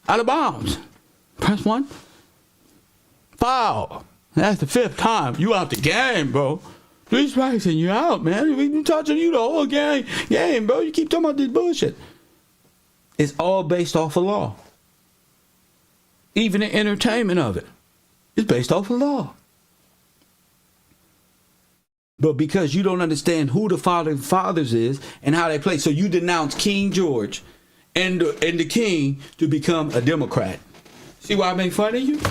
A: Out of bounds. Press 1. Foul. That's the 5th time. You out the game, bro. 3 strikes and you're out, man. We been touching you the whole game, bro. You keep talking about this bullshit. It's all based off of law. Even the entertainment of it is based off of law. But because you don't understand who the fathers is and how they play, so you denounce King George and the king to become a Democrat. See why I make fun of you?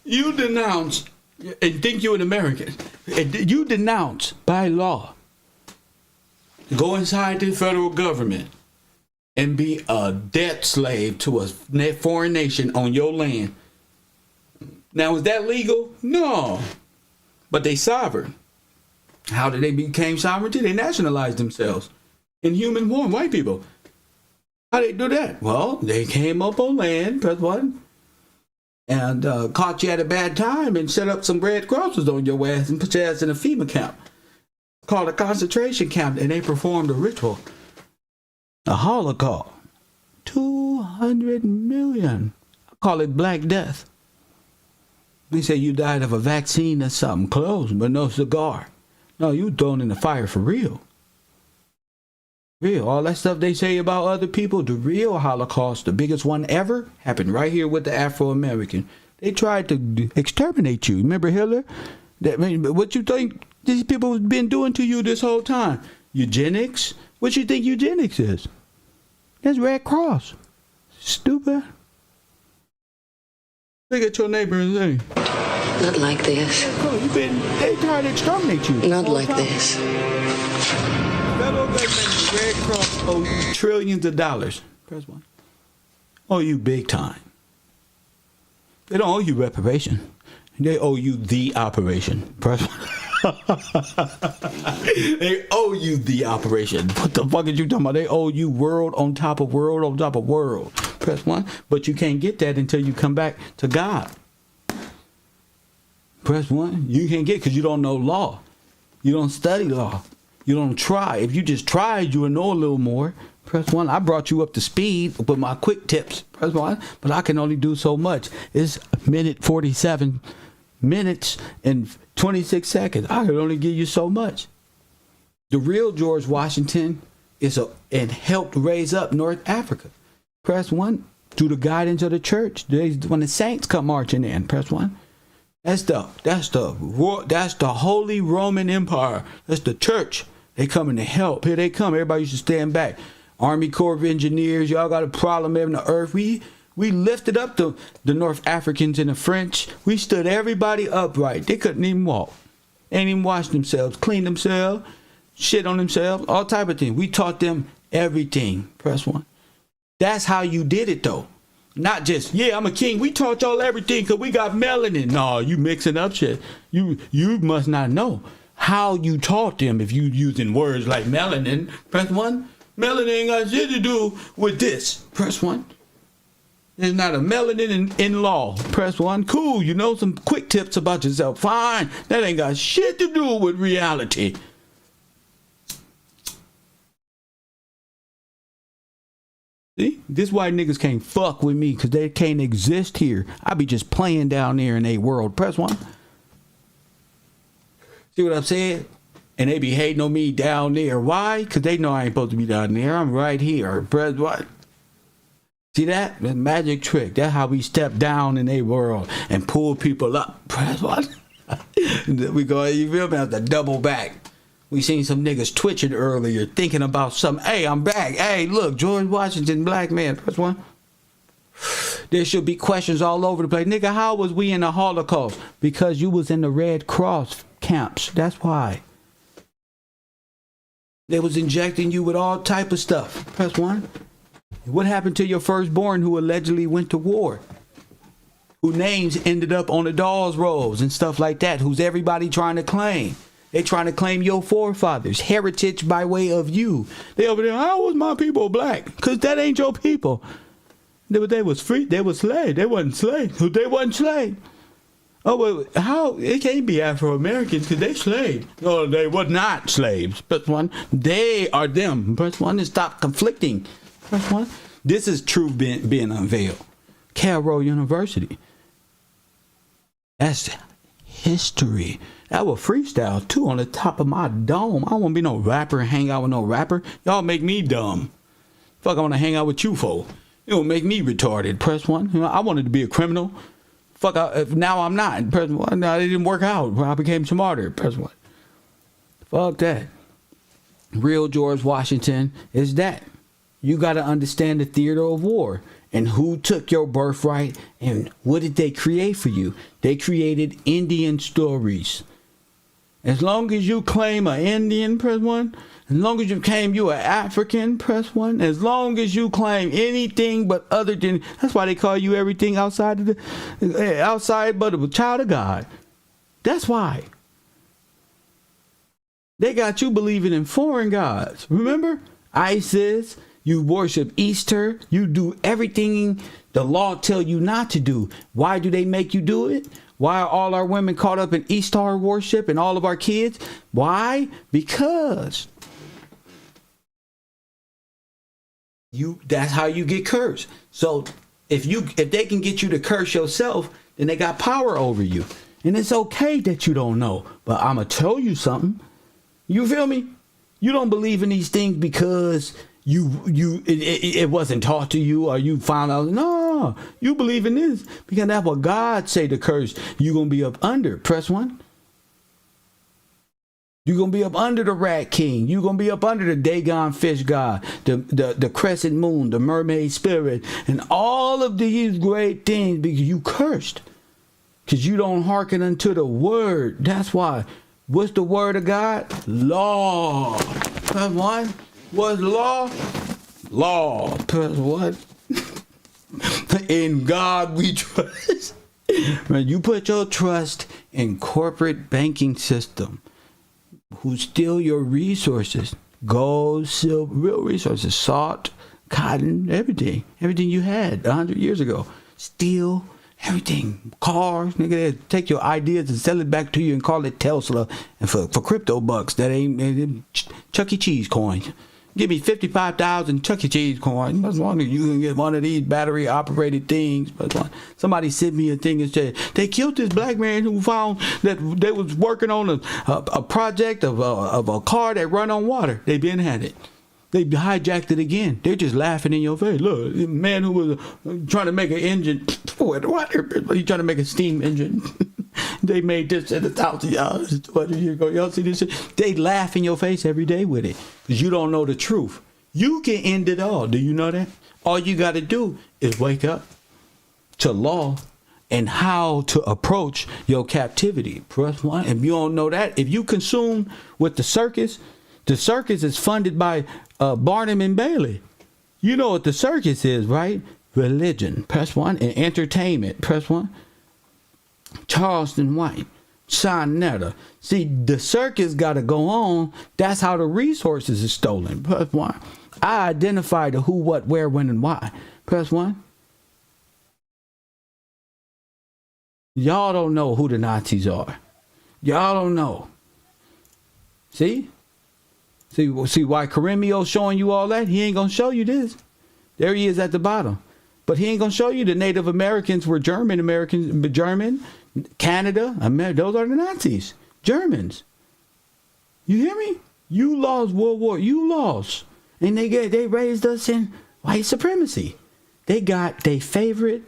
A: You denounce and think you're an American. And you denounce by law. Go inside the federal government and be a debt slave to a foreign nation on your land. Now, is that legal? No. But they sovereign. How did they become sovereignty? They nationalized themselves in human form, white people. How they do that? Well, they came up on land, press 1, and caught you at a bad time and set up some red crosses on your ass and put your ass in a FEMA camp called a concentration camp, and they performed a ritual, a Holocaust. 200 million. I call it Black Death. They say you died of a vaccine or something close, but no cigar. No, you thrown in the fire for real. Real. All that stuff they say about other people, the real Holocaust, the biggest one ever, happened right here with the Afro-American. They tried to exterminate you. Remember Hitler? What you think these people have been doing to you this whole time? Eugenics? What you think eugenics is? That's Red Cross. Stupid. Look at your neighbor and say,
D: Not like this.
A: they tried to exterminate you.
D: Not like this.
A: Federal government, the Red Cross owe you trillions of dollars. Press 1. Owe you big time. They don't owe you reparation. They owe you the operation. Press 1. They owe you the operation. What the fuck is you talking about? They owe you world on top of world on top of world. Press 1. But you can't get that until you come back to God. Press 1. You can't get it because you don't know law. You don't study law. You don't try. If you just tried, you would know a little more. Press 1. I brought you up to speed with my quick tips. Press 1. But I can only do so much. It's minute 47 minutes and 26 seconds. I can only give you so much. The real George Washington and helped raise up North Africa. Press 1. Through the guidance of the church. When the saints come marching in. Press 1. That's the Holy Roman Empire. That's the church. They coming to help. Here they come. Everybody used to stand back. Army Corps of Engineers. Y'all got a problem in the earth. We lifted up the North Africans and the French. We stood everybody upright. They couldn't even walk. They ain't even wash themselves, clean themselves, shit on themselves, all type of things. We taught them everything. Press 1. That's how you did it, though. Not just, I'm a king. We taught y'all everything because we got melanin. No, you mixing up shit. You must not know how you taught them if you using words like melanin. Press 1. Melanin ain't got shit to do with this. Press 1. There's not a melanin in law. Press 1. Cool. You know some quick tips about yourself. Fine. That ain't got shit to do with reality. See? This white niggas can't fuck with me because they can't exist here. I be just playing down there in a world. Press 1. See what I'm saying? And they be hating on me down there. Why? Because they know I ain't supposed to be down there. I'm right here. Press 1. See that? That magic trick. That's how we step down in a world and pull people up. Press 1. We go, you feel me? Have to double back. We seen some niggas twitching earlier, thinking about something. Hey, I'm back. Hey, look, George Washington, black man. Press 1. There should be questions all over the place. Nigga, how was we in the Holocaust? Because you was in the Red Cross camps. That's why. They was injecting you with all type of stuff. Press 1. What happened to your firstborn who allegedly went to war? Whose names ended up on the dolls' rolls and stuff like that? Who's everybody trying to claim? They trying to claim your forefathers, heritage by way of you. They over there, how was my people black? Because that ain't your people. They was free. They was slaves. They wasn't slaves. They wasn't slaves. Oh, well, how? It can't be Afro-Americans because they slaves. No, they were not slaves. Press 1. They are them. Press 1 and stop conflicting. Press 1. This is truth being unveiled. Cairo University. That's history. That was freestyle too on the top of my dome. I don't want to be no rapper and hang out with no rapper. Y'all make me dumb. Fuck, I want to hang out with you for. It will make me retarded. Press 1. You know, I wanted to be a criminal. Fuck, now I'm not. Press 1. No, it didn't work out. I became smarter. Press 1. Fuck that. Real George Washington is that. You got to understand the theater of war and who took your birthright and what did they create for you. They created Indian stories. As long as you claim an Indian, press 1. As long as you claim you an African, press 1. As long as you claim anything but other than, that's why they call you everything outside of outside but a child of God. That's why. They got you believing in foreign gods. Remember? ISIS. You worship Easter. You do everything the law tell you not to do. Why do they make you do it? Why are all our women caught up in Easter worship and all of our kids? Why? Because that's how you get cursed. So if they can get you to curse yourself, then they got power over you. And it's okay that you don't know. But I'm going to tell you something. You feel me? You don't believe in these things because it wasn't taught to you or you found out. No, you believe in this because that's what God say to curse. You're going to be up under. Press 1. You're going to be up under the Rat King. You're going to be up under the Dagon fish god, the crescent moon, the mermaid spirit, and all of these great things because you cursed. Because you don't hearken unto the word. That's why. What's the word of God? Law. Press 1. What's law? Law. Press 1. In God we trust. When you put your trust in corporate banking system, who steal your resources, gold, silver, real resources, salt, cotton, everything you had 100 years ago, steal everything, cars, nigga, they take your ideas and sell it back to you and call it Tesla, and for crypto bucks that ain't Chuck E. Cheese coins. Give me 55,000 Chuck E. Cheese coins. As long as you can get one of these battery operated things. But somebody sent me a thing and said they killed this black man who found that they was working on a project of a car that run on water. They been had it. They hijacked it again. They're just laughing in your face. Look, the man who was trying to make an engine with water, he's trying to make a steam engine. They made this at $1,000 200 years ago. Y'all see this shit? They laugh in your face every day with it because you don't know the truth. You can end it all. Do you know that? All you got to do is wake up to law and how to approach your captivity. Press 1. If you don't know that, if you consume with the circus is funded by Barnum and Bailey. You know what the circus is, right? Religion. Press 1. And entertainment. Press 1. Charleston White. Sonetta. See, the circus got to go on. That's how the resources is stolen. Press 1. I identify the who, what, where, when, and why. Press 1. Y'all don't know who the Nazis are. Y'all don't know. See why KURMEO showing you all that? He ain't gonna show you this. There he is at the bottom. But he ain't gonna show you the Native Americans were German, Canada, those are the Nazis. Germans. You hear me? You lost World War. You lost. And they raised us in white supremacy. They got their favorite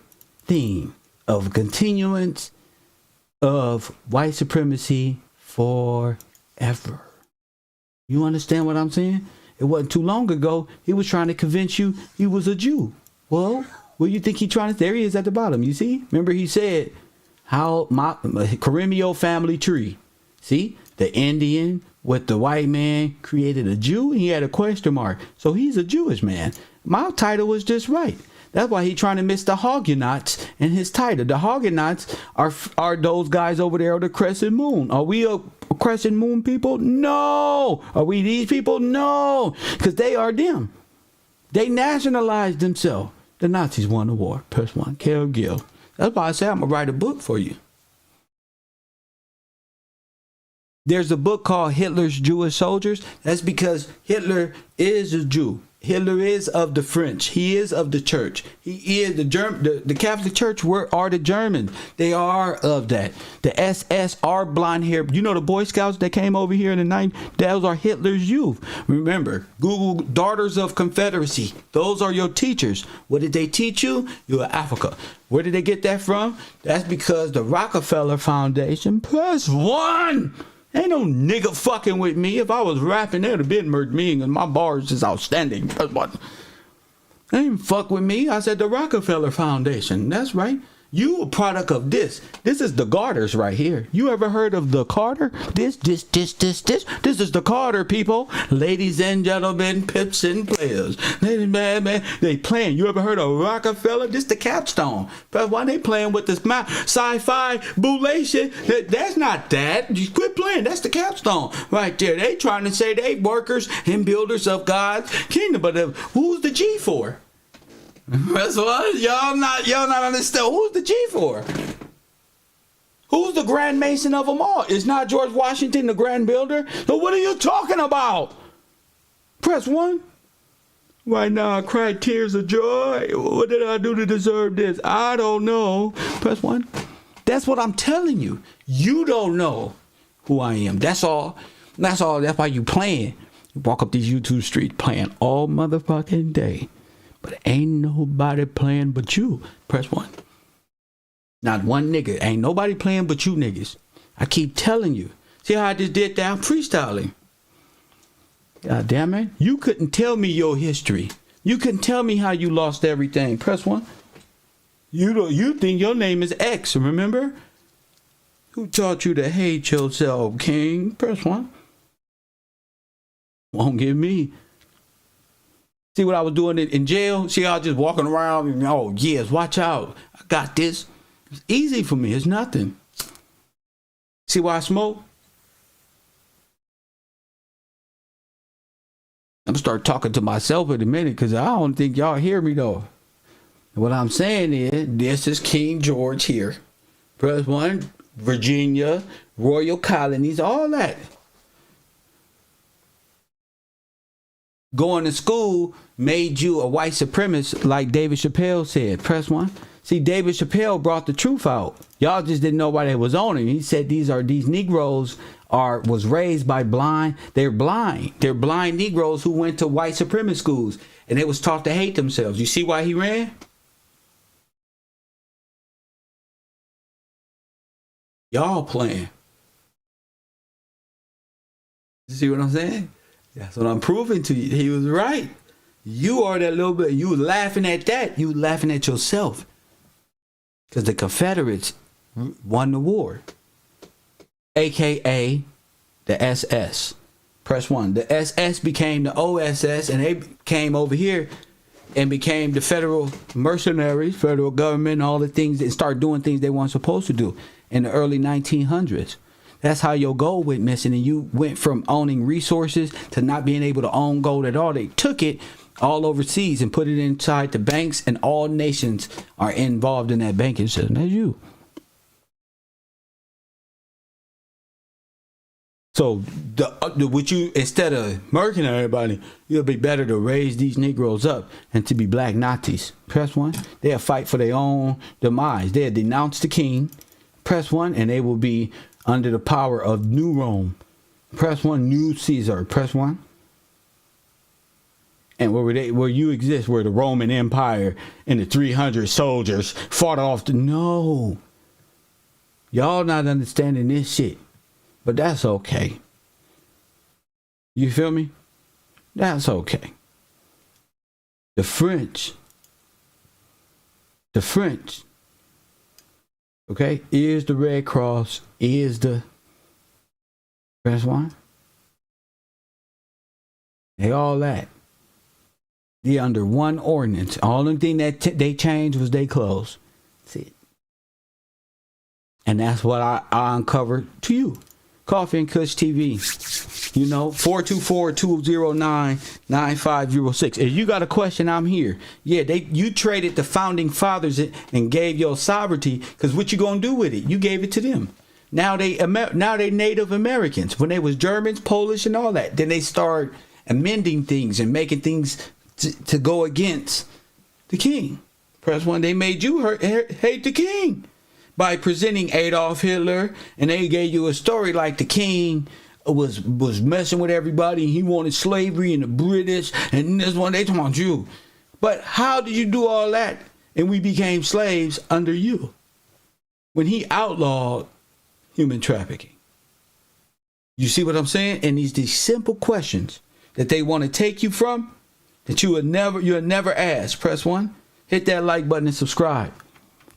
A: theme of continuance of white supremacy forever. You understand what I'm saying? It wasn't too long ago. He was trying to convince you he was a Jew. Well, what do you think he trying to? There he is at the bottom. You see? Remember he said, how my KURMEO family tree. See? The Indian with the white man created a Jew. And he had a question mark. So he's a Jewish man. My title was just right. That's why he trying to miss the Huguenots in his title. The Huguenots are those guys over there on the crescent moon. Are we a crescent moon people? No. Are we these people? No. Because they are them. They nationalized themselves. The Nazis won the war. Press 1. Carol Gill. That's why I say I'm going to write a book for you. There's a book called Hitler's Jewish Soldiers. That's because Hitler is a Jew. Hitler is of the French. He is of the church. He is the Catholic Church are the Germans. They are of that. The SS are blonde hair. You know the Boy Scouts that came over here in the 90s? Those are Hitler's youth. Remember, Google Daughters of Confederacy. Those are your teachers. What did they teach you? You're Africa. Where did they get that from? That's because the Rockefeller Foundation. Press 1. Ain't no nigga fucking with me. If I was rapping, they'd have been murdered me, and my bars is outstanding. Press 1. They ain't fuck with me. I said the Rockefeller Foundation. That's right. You a product of this. This is the Garters right here. You ever heard of the Carter? This is the Carter, people. Ladies and gentlemen, pips and players. Man, they playing. You ever heard of Rockefeller? This the capstone. But why they playing with this sci-fi boulation? That's not that. You quit playing. That's the capstone right there. They trying to say they workers and builders of God's kingdom. But who's the G for? That's what y'all not understand. Who's the G for? Who's the Grand Mason of them all? Is not George Washington the Grand Builder? So what are you talking about? Press 1. Right now I cry tears of joy. What did I do to deserve this? I don't know. Press 1. That's what I'm telling you. You don't know who I am. That's all. That's all. That's why you playing. You walk up these YouTube streets playing all motherfucking day. But ain't nobody playing but you. Press 1. Not one nigga. Ain't nobody playing but you niggas. I keep telling you. See how I just did that? I'm freestyling. God damn it. You couldn't tell me your history. You couldn't tell me how you lost everything. Press 1. You think your name is X, remember? Who taught you to hate yourself, King? Press 1. Won't get me. See what I was doing in jail? See how I was just walking around and, oh, yes, watch out. I got this. It's easy for me. It's nothing. See why I smoke? I'm going to start talking to myself in a minute because I don't think y'all hear me, though. What I'm saying is, this is King George here. Press 1, Virginia, Royal Colonies, all that. Going to school made you a white supremacist, like David Chappelle said. Press 1. See, David Chappelle brought the truth out. Y'all just didn't know why they was on him. He said these Negroes was raised by blind. They're blind. They're blind Negroes who went to white supremacist schools, and they was taught to hate themselves. You see why he ran? Y'all playing. You see what I'm saying? That's what I'm proving to you. He was right. You are that little bit. You was laughing at that. You was laughing at yourself. Because the Confederates won the war. AKA the SS. Press 1. The SS became the OSS, and they came over here and became the federal mercenaries, federal government, all the things, and started doing things they weren't supposed to do in the early 1900s. That's how your gold went missing, and you went from owning resources to not being able to own gold at all. They took it all overseas and put it inside the banks, and all nations are involved in that banking system. That's you. So, what you, instead of murking everybody, it'll be better to raise these Negroes up and to be black Nazis. Press 1. They'll fight for their own demise. They'll denounce the king. Press 1, and they will be under the power of New Rome. Press 1, New Caesar. Press 1. And where you exist, where the Roman Empire and the 300 soldiers fought off the... No. Y'all not understanding this shit. But that's okay. You feel me? That's okay. The French, okay, is the Red Cross, is the... Press 1. They all that. They under one ordinance. All the thing that they changed was they clothes. That's it. And that's what I uncovered to you. Coffee and Kush TV. You know, 424-209-9506. If you got a question, I'm here. Yeah, you traded the founding fathers and gave your sovereignty, because what you gonna do with it? You gave it to them. Now they Native Americans. When they was Germans, Polish, and all that, then they start amending things and making things to go against the king. Press 1. They made you hate the king by presenting Adolf Hitler, and they gave you a story like the king was messing with everybody. He wanted slavery and the British, and this one they talking about you. But how did you do all that and we became slaves under you when he outlawed human trafficking? You see what I'm saying? And these simple questions that they want to take you from, that you'll never ask. Press 1. Hit that like button and subscribe.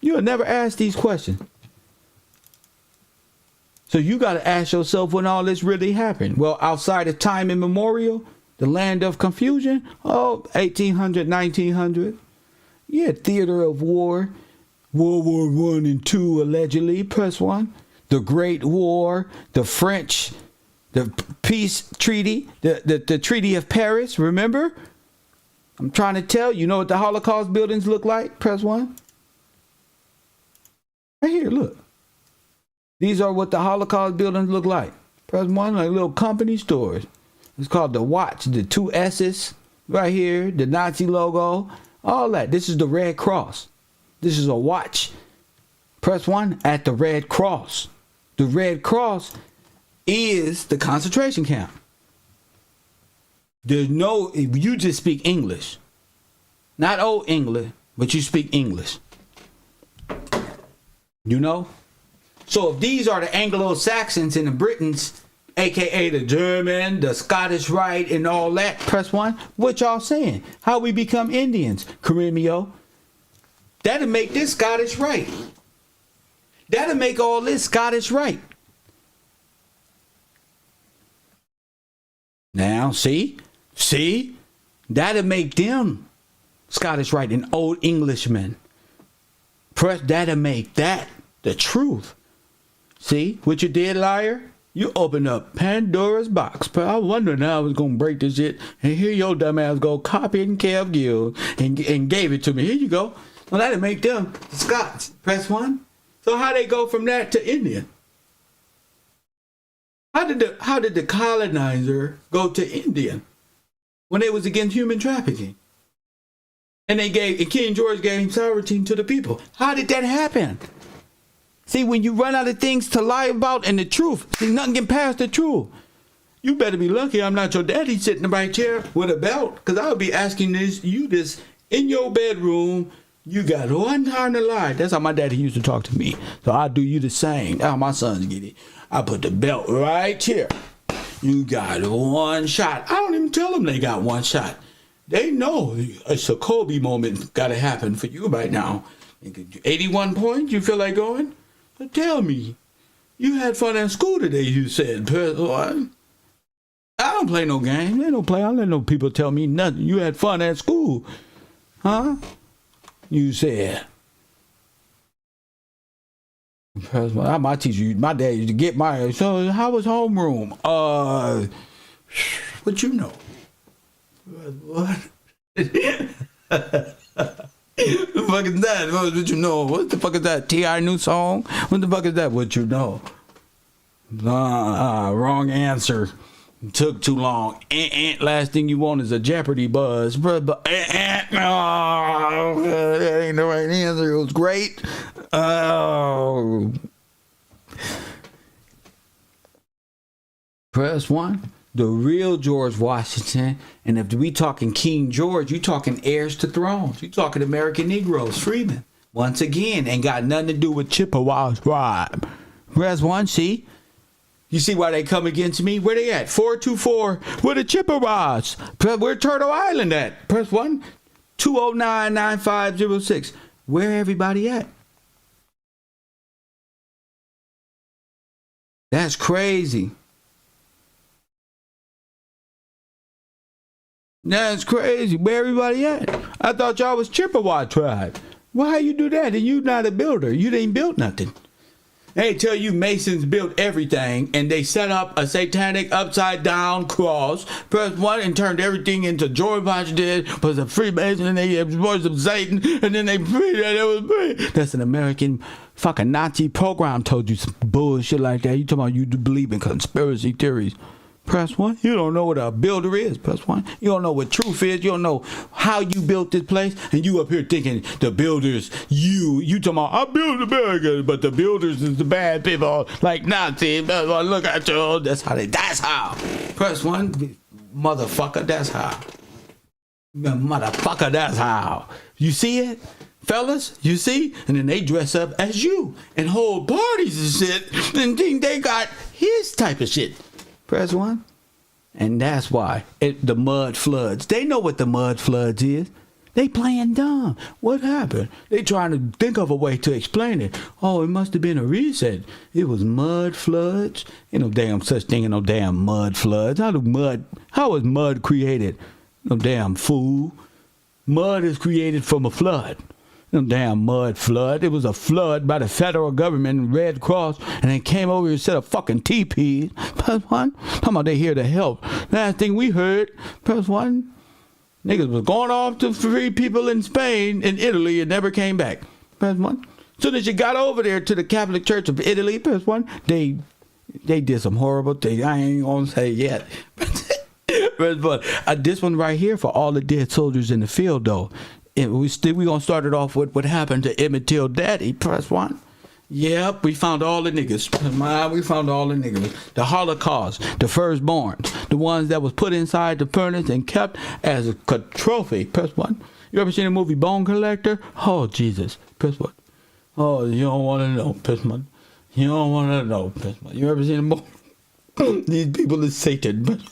A: You'll never ask these questions. So you got to ask yourself when all this really happened. Well, outside of time immemorial, the land of confusion, 1800, 1900. Yeah, theater of war, World War I and II allegedly. Press 1. The Great War, the French, the peace treaty, the Treaty of Paris, remember? I'm trying to tell you, know what the Holocaust buildings look like? Press 1. Right here, look. These are what the Holocaust buildings look like. Press 1, like little company stores. It's called the Watch, the 2 S's right here, the Nazi logo, all that. This is the Red Cross. This is a watch. Press 1 at the Red Cross. The Red Cross is the concentration camp. You just speak English. Not old English, but you speak English. You know? So if these are the Anglo-Saxons and the Britons, aka the German, the Scottish Rite, and all that, press 1, what y'all saying? How we become Indians, KURMEO? That'll make this Scottish Rite. That'll make all this Scottish Rite. Now, see? That'll make them Scottish Rite and old Englishmen. That'll make that the truth. See what you did, liar? You opened up Pandora's box. I was wondering how I was going to break this shit. And here your dumb ass go copy it and Kev Gill and gave it to me. Here you go. Well, that'll make them the Scots. Press 1. So how they go from that to Indian? How did the colonizer go to Indian when they was against human trafficking? And King George gave sovereignty to the people. How did that happen? See, when you run out of things to lie about and the truth, see, nothing can pass the truth. You better be lucky I'm not your daddy sitting in the right chair with a belt, because I'll be asking you this in your bedroom. You got one time to lie. That's how my daddy used to talk to me. So I'll do you the same. That's how my sons get it. I put the belt right here. You got one shot. I don't even tell them they got one shot. They know it's a Kobe moment got to happen for you right now. 81 points, you feel like going? But tell me, you had fun at school today, you said. I don't play no game. I don't let no people tell me nothing. You had fun at school. Huh? You said. My teacher, my dad used to get my, so how was homeroom? What you know? What? What the fuck is that? What you know? What the fuck is that? T.I. new song? What the fuck is that? What you know? Wrong answer. Took too long. Last thing you want is a Jeopardy buzz. That ain't the right answer. It was great. Oh. Press 1. The real George Washington. And if we talking King George, you talking heirs to thrones. You talking American Negroes, freemen. Once again, ain't got nothing to do with Chippewa's tribe. Press 1, see? You see why they come against me? Where they at? 424. Where the Chippewas? Where Turtle Island at? Press 1. 209-9506. Where everybody at? That's crazy. That's crazy. Where everybody at? I thought y'all was Chippewa tribe. Why you do that? And you not a builder. You didn't build nothing. They tell you Masons built everything, and they set up a satanic upside down cross, press 1, and turned everything into George Washington was a Freemason, and they worshiped Satan, and then they prayed that it was free. That's an American fucking Nazi program told you some bullshit like that. You talking about you believe in conspiracy theories. Press 1. You don't know what a builder is. Press 1. You don't know what truth is. You don't know how you built this place. And you up here thinking the builders, you talking about, I built the building, but the builders is the bad people, like Nazis. Look at you. That's how. Press 1. Motherfucker, that's how. Motherfucker, that's how. You see it? Fellas, you see? And then they dress up as you and hold parties and shit and think they got his type of shit. Press 1. And that's why the mud floods. They know what the mud floods is. They playing dumb. What happened? They trying to think of a way to explain it. Oh, it must have been a reset. It was mud floods. Ain't no damn such thing as no damn mud floods. How was mud created? No damn fool. Mud is created from a flood. No damn mud flood. It was a flood by the federal government and Red Cross, and they came over here and set up fucking teepees. Press 1. Talking about they here to help. Last thing we heard, press 1. Niggas was going off to free people in Spain and Italy and never came back. Press 1. Soon as you got over there to the Catholic Church of Italy, press 1, they did some horrible things. I ain't gonna say yet. But this one right here for all the dead soldiers in the field, though. We gonna start it off with what happened to Emmett Till Daddy. Press 1. Yep, we found all the niggas. We found all the niggas. The Holocaust, the firstborns, the ones that was put inside the furnace and kept as a trophy. Press 1. You ever seen the movie Bone Collector? Oh, Jesus. Press 1. Oh, you don't want to know. Press 1. You don't want to know. Press 1. You ever seen the movie? These people is Satan.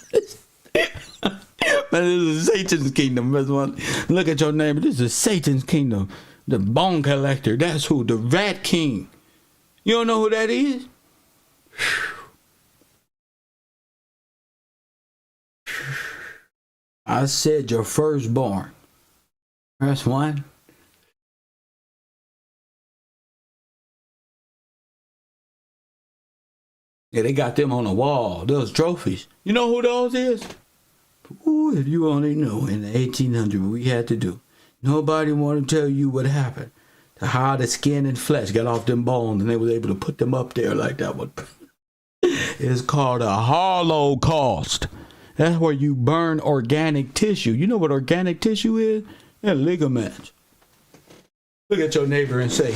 A: Man, this is Satan's kingdom. Press 1. Look at your neighbor. This is Satan's kingdom. The Bone Collector. That's who. The Rat King. You don't know who that is? I said your firstborn. Press 1. Yeah, they got them on the wall. Those trophies. You know who those is? Ooh, if you only knew in the 1800s what we had to do. Nobody want to tell you what happened. To how the skin and flesh got off them bones and they was able to put them up there like that one. It's called a holocaust. That's where you burn organic tissue. You know what organic tissue is? They're ligaments. Look at your neighbor and say,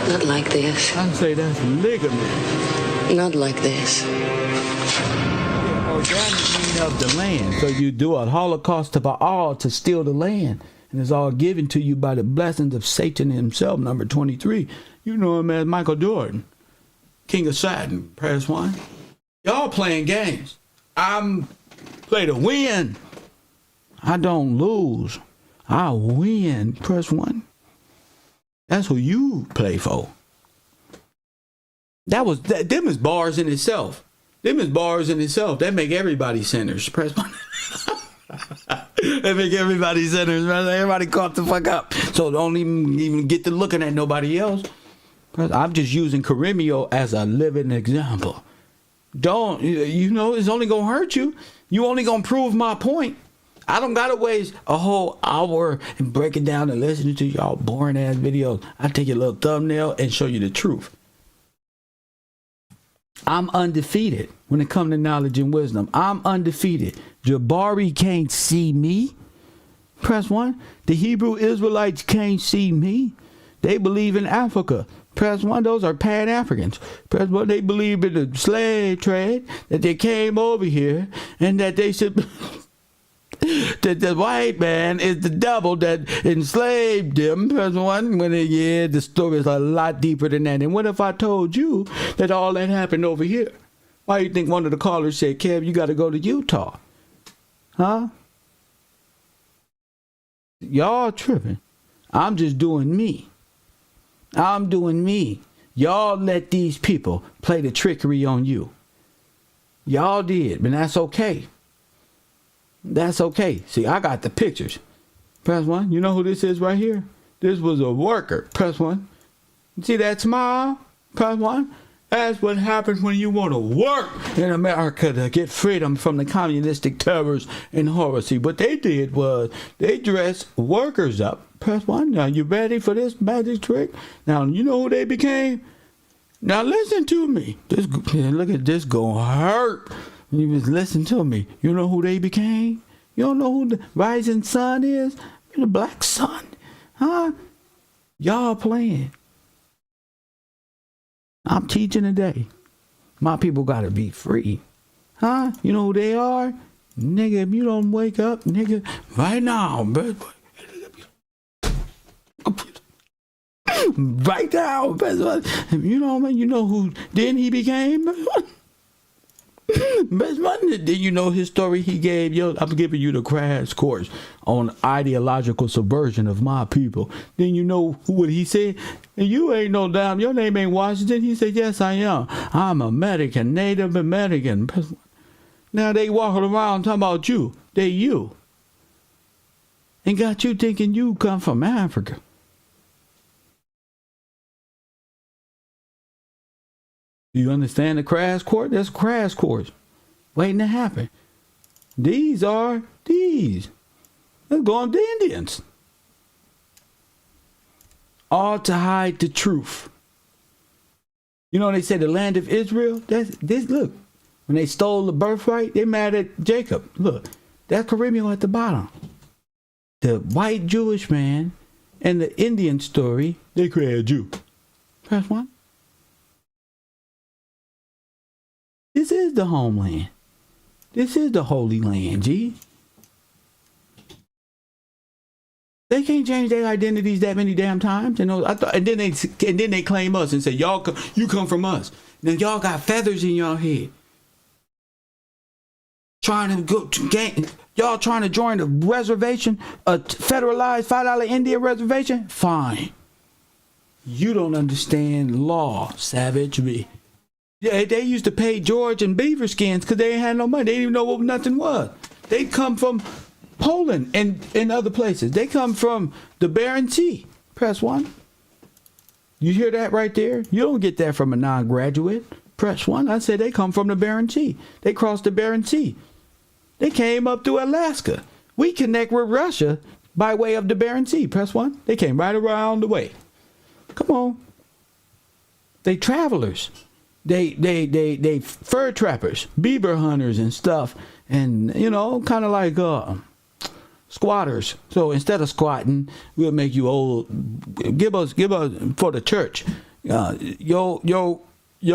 D: Not like this.
A: I say that's ligaments.
D: Not like this.
A: Organic meaning of the land. So you do a holocaust of all to steal the land. And it's all given to you by the blessings of Satan himself. Number 23. You know him as Michael Jordan. King of Saturn. Press 1. Y'all playing games. I'm play to win. I don't lose. I win. Press 1. That's who you play for. Them is bars in itself. Them is bars in itself. That make everybody sinners. Press 1. They make everybody sinners. Everybody caught the fuck up. So don't even get to looking at nobody else. I'm just using KURIMEO as a living example. Don't, it's only going to hurt you. You only going to prove my point. I don't got to waste a whole hour and break it down and listen to y'all boring ass videos. I take your little thumbnail and show you the truth. I'm undefeated when it comes to knowledge and wisdom. I'm undefeated. Jabari can't see me. Press 1. The Hebrew Israelites can't see me. They believe in Africa. Press 1. Those are Pan-Africans. Press 1. They believe in the slave trade, that they came over here and that they should... that the white man is the devil that enslaved them. Press 1. The story is a lot deeper than that. And what if I told you that all that happened over here? Why do you think one of the callers said, Kev, you got to go to Utah? Huh? Y'all tripping. I'm just doing me. I'm doing me. Y'all let these people play the trickery on you. Y'all did, but that's okay. That's okay. See, I got the pictures. Press 1. You know who this is right here? This was a worker. Press 1. See that smile? Press 1. That's what happens when you want to work in America to get freedom from the communistic terrors and horror. See, what they did was they dressed workers up. Press 1. Now, you ready for this magic trick? Now, you know who they became? Now, listen to me. Look at this gonna hurt. You just listen to me. You know who they became? You don't know who the rising sun is? The black sun. Huh? Y'all playing. I'm teaching today. My people gotta be free. Huh? You know who they are? Nigga, if you don't wake up, nigga, right now, bro. Right now, you know what I mean? You know who then he became? Then you know his story he gave. Yo, I'm giving you the crash course on ideological subversion of my people. Then you know what he said? You ain't no damn, your name ain't Washington. He said, yes, I am. I'm American, Native American. Now they walking around talking about you. They you. And got you thinking you come from Africa. Do you understand the crash course? That's a crash course waiting to happen. These. Let's go on the Indians. All to hide the truth. You know, they say the land of Israel. That's this. Look, when they stole the birthright, they mad at Jacob. Look, that's KURIMEO at the bottom. The white Jewish man and the Indian story. They created you. Press 1. This is the homeland. This is the Holy Land, G. They can't change their identities that many damn times. You know, and then they claim us and say, you come from us. Now y'all got feathers in your head. Y'all trying to join the reservation, a federalized $5 Indian reservation? Fine. You don't understand law, savage me. Yeah, they used to pay George in beaver skins because they ain't had no money. They didn't even know what nothing was. They come from Poland and other places. They come from the Barren Sea. Press 1. You hear that right there? You don't get that from a non-graduate. Press 1. I said they come from the Barren Sea. They crossed the Barren Sea. They came up through Alaska. We connect with Russia by way of the Barren Sea. Press 1. They came right around the way. Come on. They travelers. They fur trappers, beaver hunters and stuff, and you know, kind of like squatters. So instead of squatting, we'll make you old. Give us for the church. Your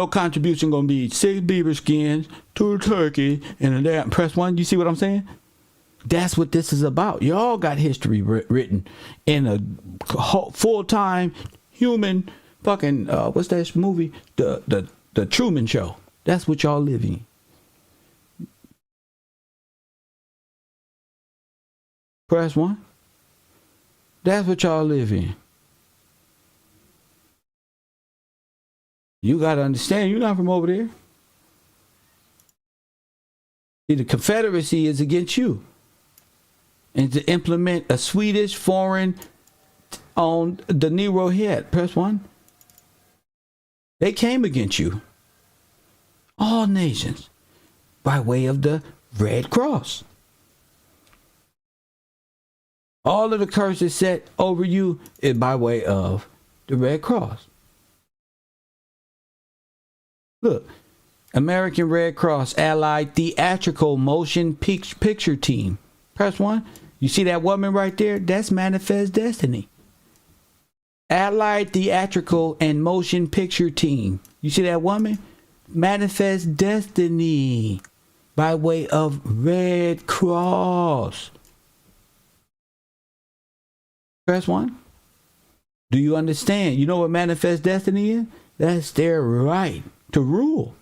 A: contribution gonna be 6 beaver skins, 2 turkeys, and a damn. Press 1. You see what I'm saying? That's what this is about. Y'all got history written in a full-time human fucking what's that movie? The Truman Show. That's what y'all live in. Press 1. That's what y'all live in. You got to understand, you're not from over there. See, the Confederacy is against you. And to implement a Swedish foreign on the Nero head. Press 1. They came against you. All nations. By way of the Red Cross. All of the curses set over you is by way of the Red Cross. Look. American Red Cross Allied Theatrical Motion Picture Team. Press 1. You see that woman right there? That's Manifest Destiny. Allied Theatrical and Motion Picture Team. You see that woman? Manifest Destiny by way of Red Cross. Press 1. Do you understand? You know what Manifest Destiny is? That's their right to rule.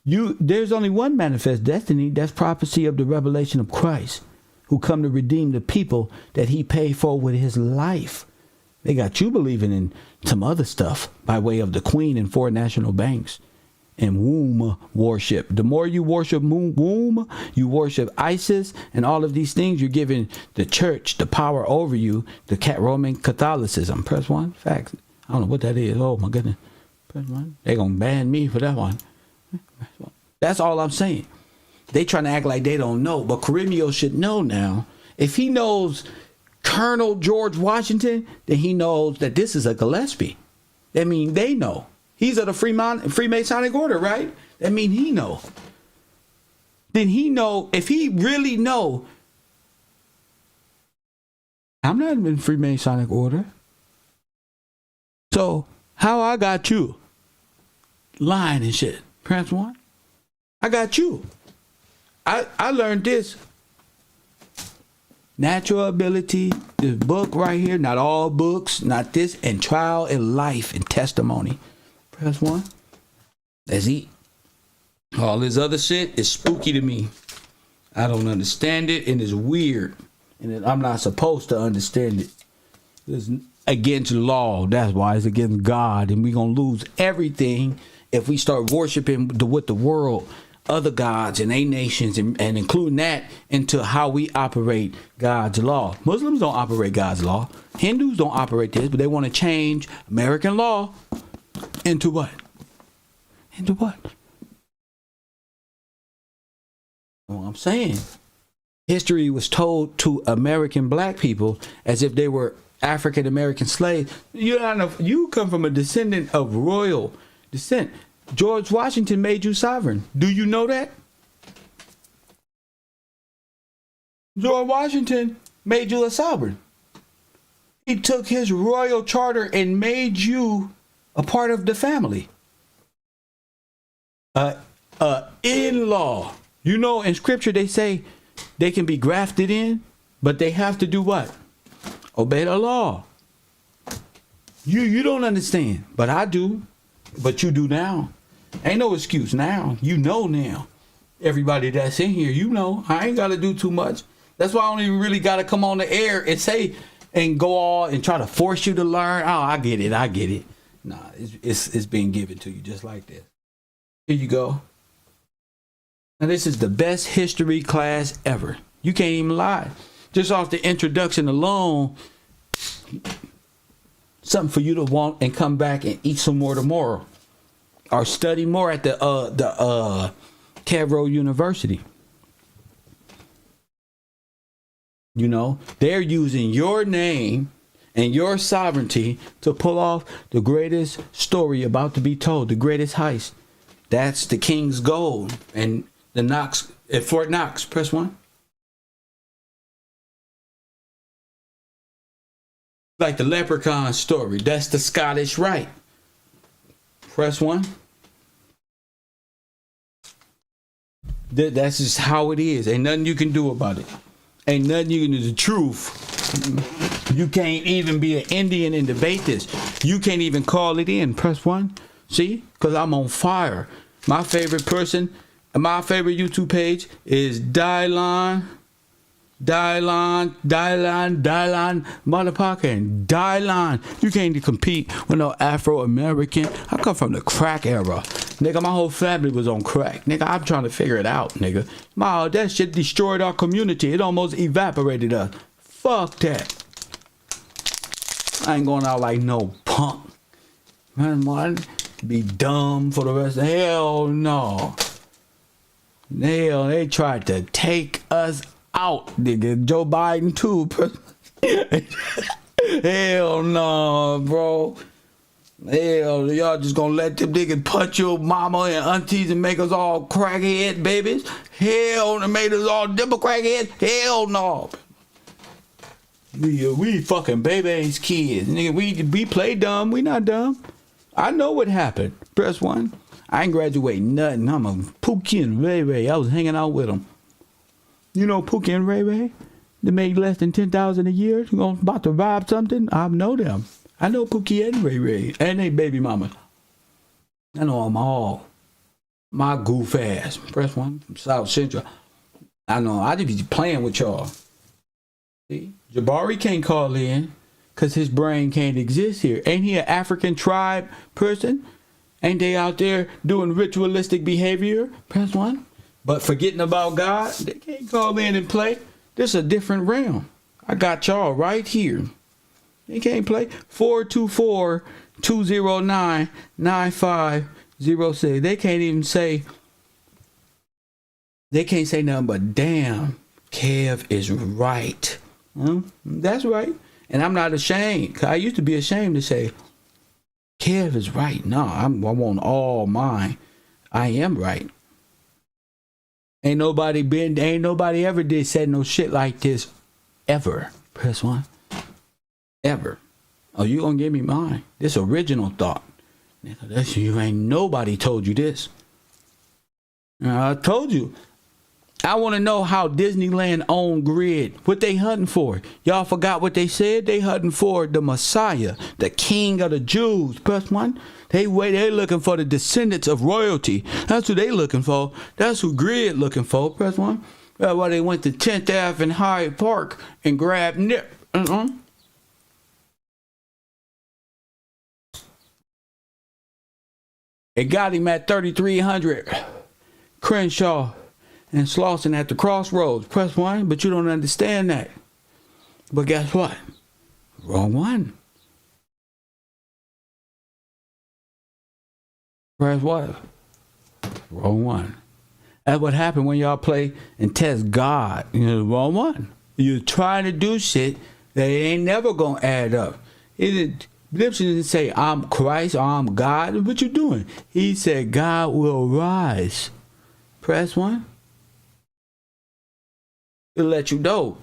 A: There's only one Manifest Destiny. That's prophecy of the revelation of Christ, who come to redeem the people that he paid for with his life. They got you believing in some other stuff by way of the Queen and 4 national banks and womb worship. The more you worship womb, you worship ISIS and all of these things, you're giving the church the power over you, the Roman Catholicism. Press 1. Facts. I don't know what that is. Oh my goodness. Press 1. They're going to ban me for that one. That's all I'm saying. They trying to act like they don't know, but KURIMEO should know now. If he knows Colonel George Washington, then he knows that this is a Gillespie. That means they know. He's of the Freemasonic order, right? That means he know. then he know, if he really know, I'm not in Freemasonic order. So how I got you lying and shit, Prince One? I got you. I learned this. Natural ability, this book right here, not all books, not this, and trial and life and testimony. Press one. Let's eat. All this other shit is spooky to me. I don't understand it, and it's weird. And I'm not supposed to understand it. It's against law. That's why it's against God. And we're going to lose everything if we start worshiping with the world, other gods and nations, and including that into how we operate God's law. Muslims don't operate God's law. Hindus don't operate this, but they want to change American law into what? Into what? Well, I'm saying history was told to American black people as if they were African American slaves. You come from a descendant of royal descent. George Washington made you sovereign. Do you know that? George Washington made you a sovereign. He took his royal charter and made you a part of the family. In-law. You know, in scripture they say they can be grafted in, but they have to do what? Obey the law. You don't understand, but I do. But you do now. Ain't no excuse now. You know now. Everybody that's in here, you know. I ain't got to do too much. That's why I don't even really got to come on the air and say and go all and try to force you to learn. Oh, I get it. Nah, it's being given to you just like this. Here you go. Now this is the best history class ever. You can't even lie. Just off the introduction alone, something for you to want and come back and eat some more tomorrow. Or study more at the Cairo University. You know, they're using your name and your sovereignty to pull off the greatest story about to be told, the greatest heist. That's the King's Gold and the Knox at Fort Knox. Press one. Like the leprechaun story. That's the Scottish Rite. Press one. That's just how it is. Ain't nothing you can do about it. Ain't nothing you can do. The truth. You can't even be an Indian and debate this. You can't even call it in. Press one. See? Because I'm on fire. My favorite person, my favorite YouTube page is Dylan motherfucking Dylan. You can't compete with no Afro-American. I come from the crack era. Nigga, my whole family was on crack. Nigga, I'm trying to figure it out, nigga. Wow, that shit destroyed our community. It almost evaporated us. Fuck that. I ain't going out like no punk. Man, be dumb for the rest of hell no. Hell, they tried to take us out, nigga. Joe Biden too. Hell no, bro. Hell, y'all just gonna let them niggas punch your mama and aunties and make us all crackhead babies? Hell, they made us all Democrat heads? Hell no. We fucking babies, kids. Nigga, we play dumb. We not dumb. I know what happened. Press one. I ain't graduate nothing. I'm a Pookie and Ray Ray. I was hanging out with them. You know Pookie and Ray Ray? They made less than $10,000 a year. You know, about to rob something? I know them. I know Pookie and Ray Ray. And they baby mama. I know them all. My goof ass. Press one. From South Central. I know. I just be playing with y'all. See? Jabari can't call in because his brain can't exist here. Ain't he an African tribe person? Ain't they out there doing ritualistic behavior? Press one. But forgetting about God, they can't call in and play. This is a different realm. I got y'all right here. They can't play. 424-209-9506. They can't even say. They can't say nothing but damn, Kev is right. That's right. And I'm not ashamed. 'Cause I used to be ashamed to say, Kev is right. No, I want all mine. I am right. Ain't nobody ever did said no shit like this ever. Press 1. Ever. Oh, you gonna give me mine? This original thought. That's you. Ain't nobody told you this. I told you. I want to know how Disneyland owned Grid. What they hunting for? Y'all forgot what they said? They hunting for the Messiah, the King of the Jews. Press 1. They looking for the descendants of royalty. That's who they looking for. That's who Grid looking for. Press 1. That's why they went to 10th Ave and Hyde Park and grabbed Nip. They got him at 3300 Crenshaw and Slauson at the crossroads. Press 1, but you don't understand that. But guess what? Wrong one. Press what? Wrong one. That's what happened when y'all play and test God. You know, the wrong one. You're trying to do shit that ain't never gonna add up. Nipsey didn't say, I'm Christ or I'm God. What you doing? He said, God will rise. Press 1. It'll let you know.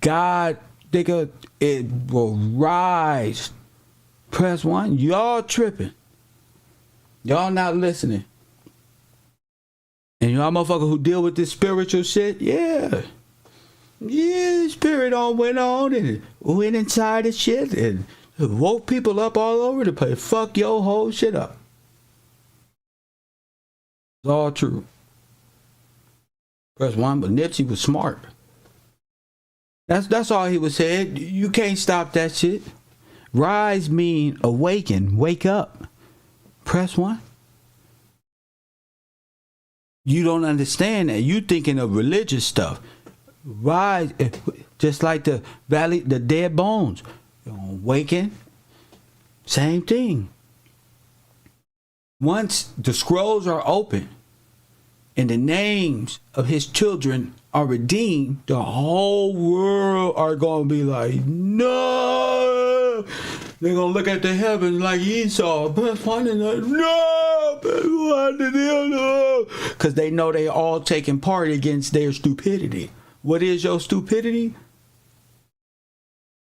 A: God, it will rise. Press 1. Y'all tripping. Y'all not listening. And y'all motherfuckers who deal with this spiritual shit, yeah, spirit went on and went inside the shit and woke people up all over the place. Fuck your whole shit up. It's all true. Press 1, but Nipsey was smart. That's all he was saying. You can't stop that shit. Rise mean awaken, wake up. Press 1. You don't understand that. You thinking of religious stuff. Rise, just like the valley, the dead bones. Awaken, same thing. Once the scrolls are open and the names of his children are redeemed, the whole world are going to be like, no. They're going to look at the heavens like Esau. But one and no. Because they know they all taking part against their stupidity. What is your stupidity?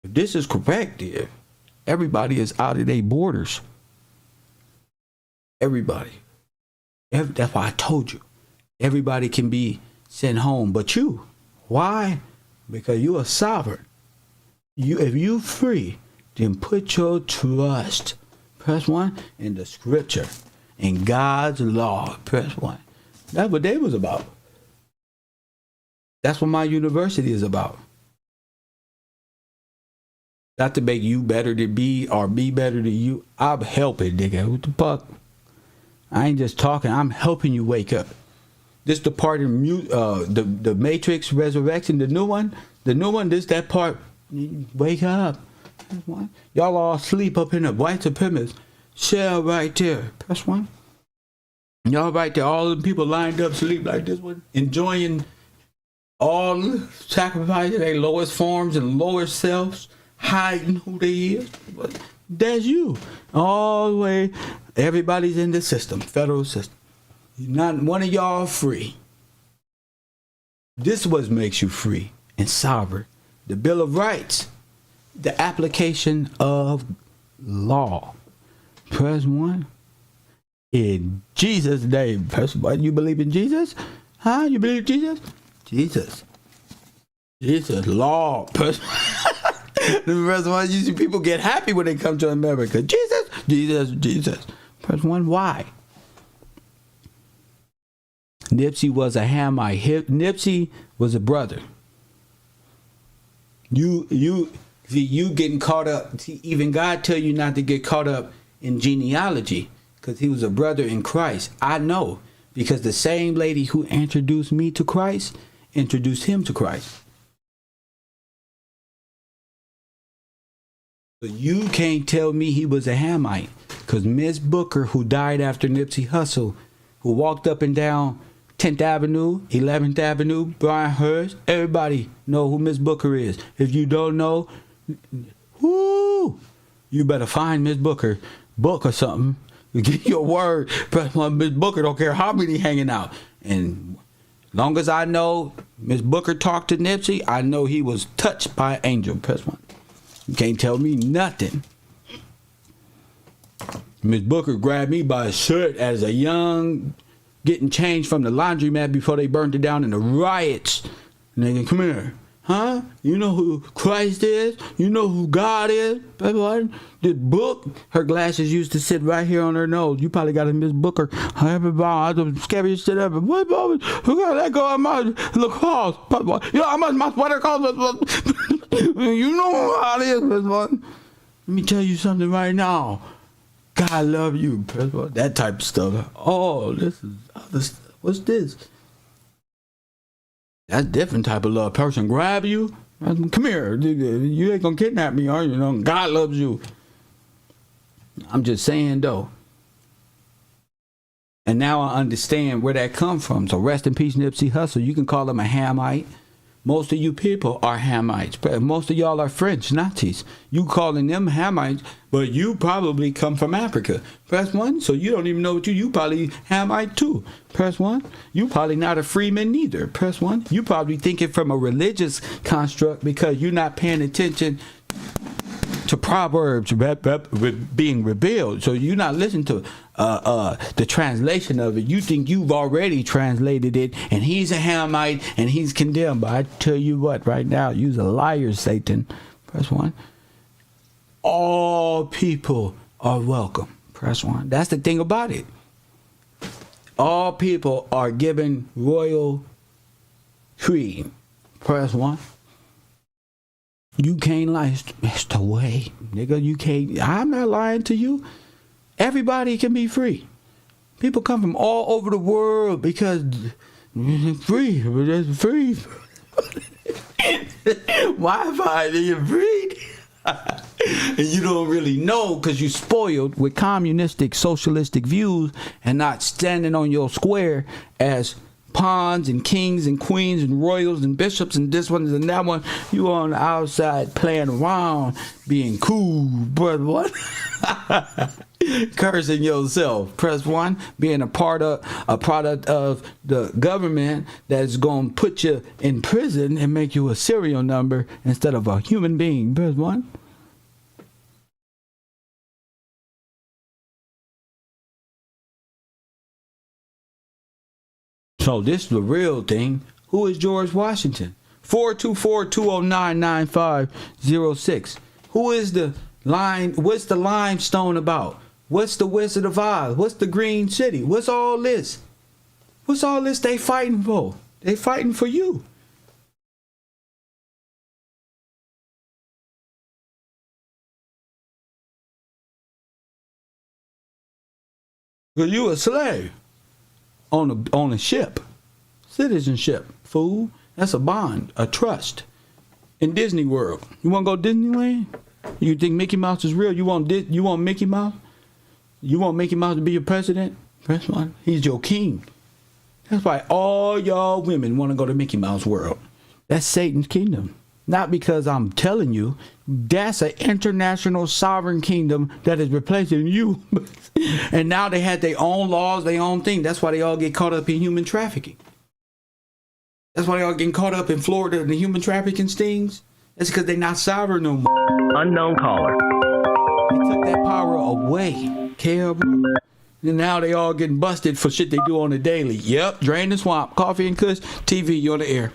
A: If this is correct, dear, everybody is out of their borders. Everybody. That's why I told you. Everybody can be sent home, but you. Why? Because you are sovereign. If you free, then put your trust, press 1, in the scripture, in God's law, press 1. That's what they was about. That's what my university is about. Not to make you better than me or me better than you. I'm helping, nigga. What the fuck? I ain't just talking. I'm helping you wake up. This the part in the Matrix Resurrection, the new one. This that part. Wake up. Y'all all sleep up in the white supremacist shell right there. Press 1. Y'all right there. All the people lined up sleep like this one, enjoying all sacrificing their lowest forms and lower selves, hiding who they is. That's you. All the way. Everybody's in the system, federal system. Not one of y'all free. This is what makes you free and sovereign. The Bill of Rights. The application of law. Press 1. In Jesus' name. Press 1. You believe in Jesus? Huh? You believe in Jesus? Jesus. Law. Press 1. You see people get happy when they come to America. Jesus. Press 1. Why? Nipsey was a Hamite. Nipsey was a brother. You getting caught up. See, even God tell you not to get caught up in genealogy because he was a brother in Christ. I know because the same lady who introduced me to Christ introduced him to Christ. So you can't tell me he was a Hamite because Miss Booker, who died after Nipsey Hussle, who walked up and down 10th Avenue, 11th Avenue, Brian Hurst, everybody know who Miss Booker is. If you don't know, whoo, you better find Miss Booker, book or something. Give your word. Miss Booker don't care how many hanging out. And Long as I know Miss Booker talked to Nipsey, I know he was touched by an angel. Press 1. You can't tell me nothing. Miss Booker grabbed me by a shirt as a young, getting changed from the laundromat before they burned it down in the riots. Nigga, come here. Huh? You know who Christ is? You know who God is? This book, her glasses used to sit right here on her nose. You probably got a Miss Booker. Everybody, the scariest shit ever. What? Who got that go in my lacrosse? You know how much my sweater costs? You know how it is, Miss Booker. Let me tell you something right now. God love you, that type of stuff. Oh, this is other stuff. What's this? That's different type of love. Person grab you, come here. You ain't gonna kidnap me, are you? God loves you. I'm just saying though. And now I understand where that come from. So rest in peace, Nipsey Hussle. You can call him a Hamite. Most of you people are Hamites. Most of y'all are French Nazis. You calling them Hamites, but you probably come from Africa. Press 1. So you don't even know what you probably Hamite too. Press 1. You probably not a Freeman neither. Press 1. You probably thinking from a religious construct because you're not paying attention to Proverbs being revealed. So you're not listening to the translation of it. You think you've already translated it, and he's a Hamite and he's condemned. But I tell you what, right now, you're a liar, Satan. Press 1. All people are welcome. Press 1. That's the thing about it. All people are given royal treatment. Press 1. You can't lie. It's the way, nigga. You can't. I'm not lying to you. Everybody can be free. People come from all over the world because free. It's free. Wi-Fi, you're free. And you don't really know because you spoiled with communistic, socialistic views and not standing on your square as pawns and kings and queens and royals and bishops and this one and that one. You on the outside playing around, being cool, but what? Cursing yourself. Press 1. Being a product of the government that's gonna put you in prison and make you a serial number instead of a human being. Press 1. So this is the real thing. Who is George Washington? 424-209-9506. Who is the line? What's the limestone about? What's the Wizard of Oz? What's the Green City? What's all this? What's all this they fighting for? They fighting for you. Because you a slave. On a ship. Citizenship, fool. That's a bond, a trust. In Disney World. You want to go to Disneyland? You think Mickey Mouse is real? You want Mickey Mouse? You want Mickey Mouse to be your president? Press 1. He's your king. That's why all y'all women want to go to Mickey Mouse World. That's Satan's kingdom. Not because I'm telling you. That's an international sovereign kingdom that is replacing you. And now they had their own laws, their own thing. That's why they all get caught up in human trafficking. That's why they all getting caught up in Florida in the human trafficking stings. That's because they're not sovereign no more.
E: Unknown caller.
A: They took that power away. Care. And now they all getting busted for shit they do on the daily. Yep, Drain the Swamp, Coffee and Kush, TV, you on the air.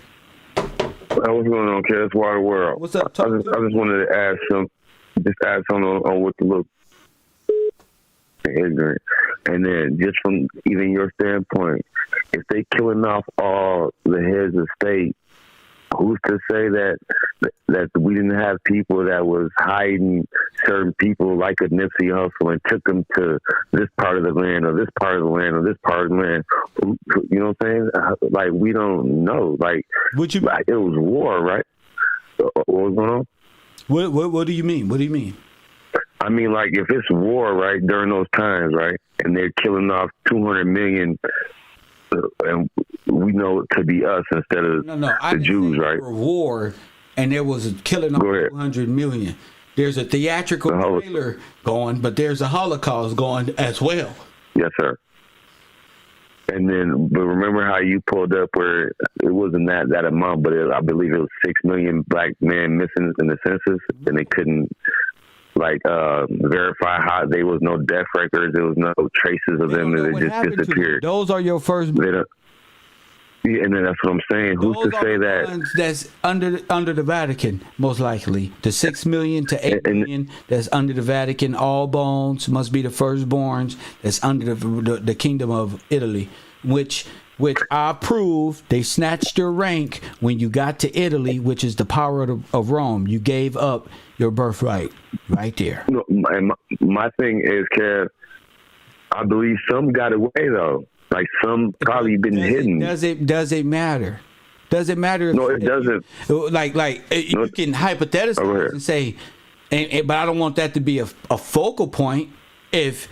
F: What's going on, kid? It's Water World.
A: What's up?
F: I just wanted to ask something on what to look ignorant. And then just from even your standpoint, if they killing off all the heads of state, who's to say that we didn't have people that was hiding certain people like a Nipsey Hussle and took them to this part of the land or this part of the land or this part of the land? You know what I'm saying? Like, we don't know. Like, like it was war, right? What was going on?
A: What do you mean? What do you mean?
F: I mean, like, if it's war, right, during those times, right, and they're killing off 200 million, and we know it to be us instead of the Jews, right?
A: War, and there was a killing of 200 million. There's a theatrical trailer going, but there's a Holocaust going as well.
F: Yes, sir. And then, but remember how you pulled up where it wasn't that amount, but I believe it was 6 million black men missing in the census, and they couldn't verify how there was no death records, there was no traces of them, and they just disappeared.
A: Those are your first.
F: Yeah, and then that's what I'm saying. Who's
A: Those
F: to say that?
A: Ones that's under the Vatican, most likely. The 6 million to 8 million that's under the Vatican. All bones must be the firstborns that's under the Kingdom of Italy, which I proved they snatched your rank when you got to Italy, which is the power of Rome. You gave up your birthright right there.
F: No, my thing is, Kev, I believe some got away though. Like some probably been hidden.
A: Does it matter? Does it matter?
F: No, it doesn't.
A: You can hypothesize and say, but I don't want that to be a focal point. If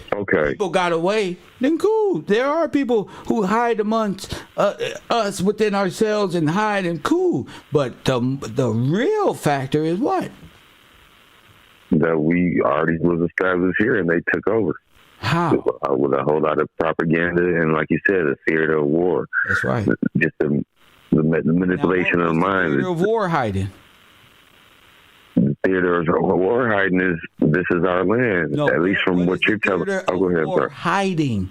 A: people got away, then cool. There are people who hide amongst us within ourselves and hide, and cool. But the real factor is what?
F: That we already was established here and they took over.
A: How?
F: With a whole lot of propaganda and, like you said, the theater of war.
A: That's right.
F: Just the manipulation of the mind.
A: The theater of war hiding.
F: The theater of war hiding is this is our land.
A: No,
F: at least from what you're telling.
A: Oh, go ahead, bro. Hiding.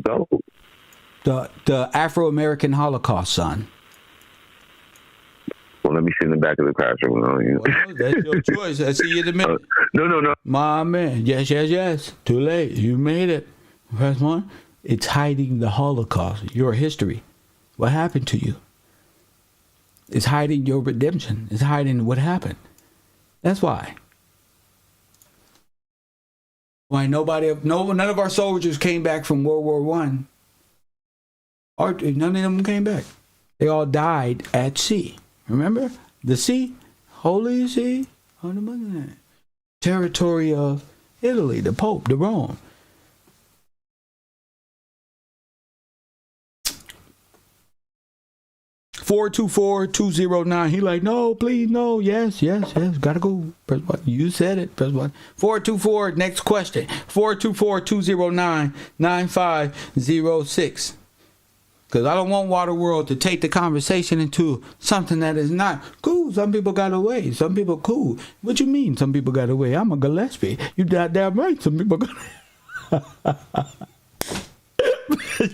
F: Go.
A: The Afro-American Holocaust, son.
F: Well, let me see in the back of the classroom.
A: Well, that's your choice. I see you in a minute.
F: No.
A: My man. Yes. Too late. You made it. Press one. It's hiding the Holocaust, your history. What happened to you? It's hiding your redemption. It's hiding what happened. That's why. Why none of our soldiers came back from World War I. None of them came back. They all died at sea. Remember? The sea, Holy Sea, on the motherland. Territory of Italy, the Pope, the Rome. (424-209). He like, no, please, no, yes, gotta go. Press one. You said it. Press one. 424. Next question. 424-209-9506. Because I don't want Waterworld to take the conversation into something that is not cool. Some people got away. Some people cool. What you mean some people got away? I'm a Gillespie. You damn right. Some people got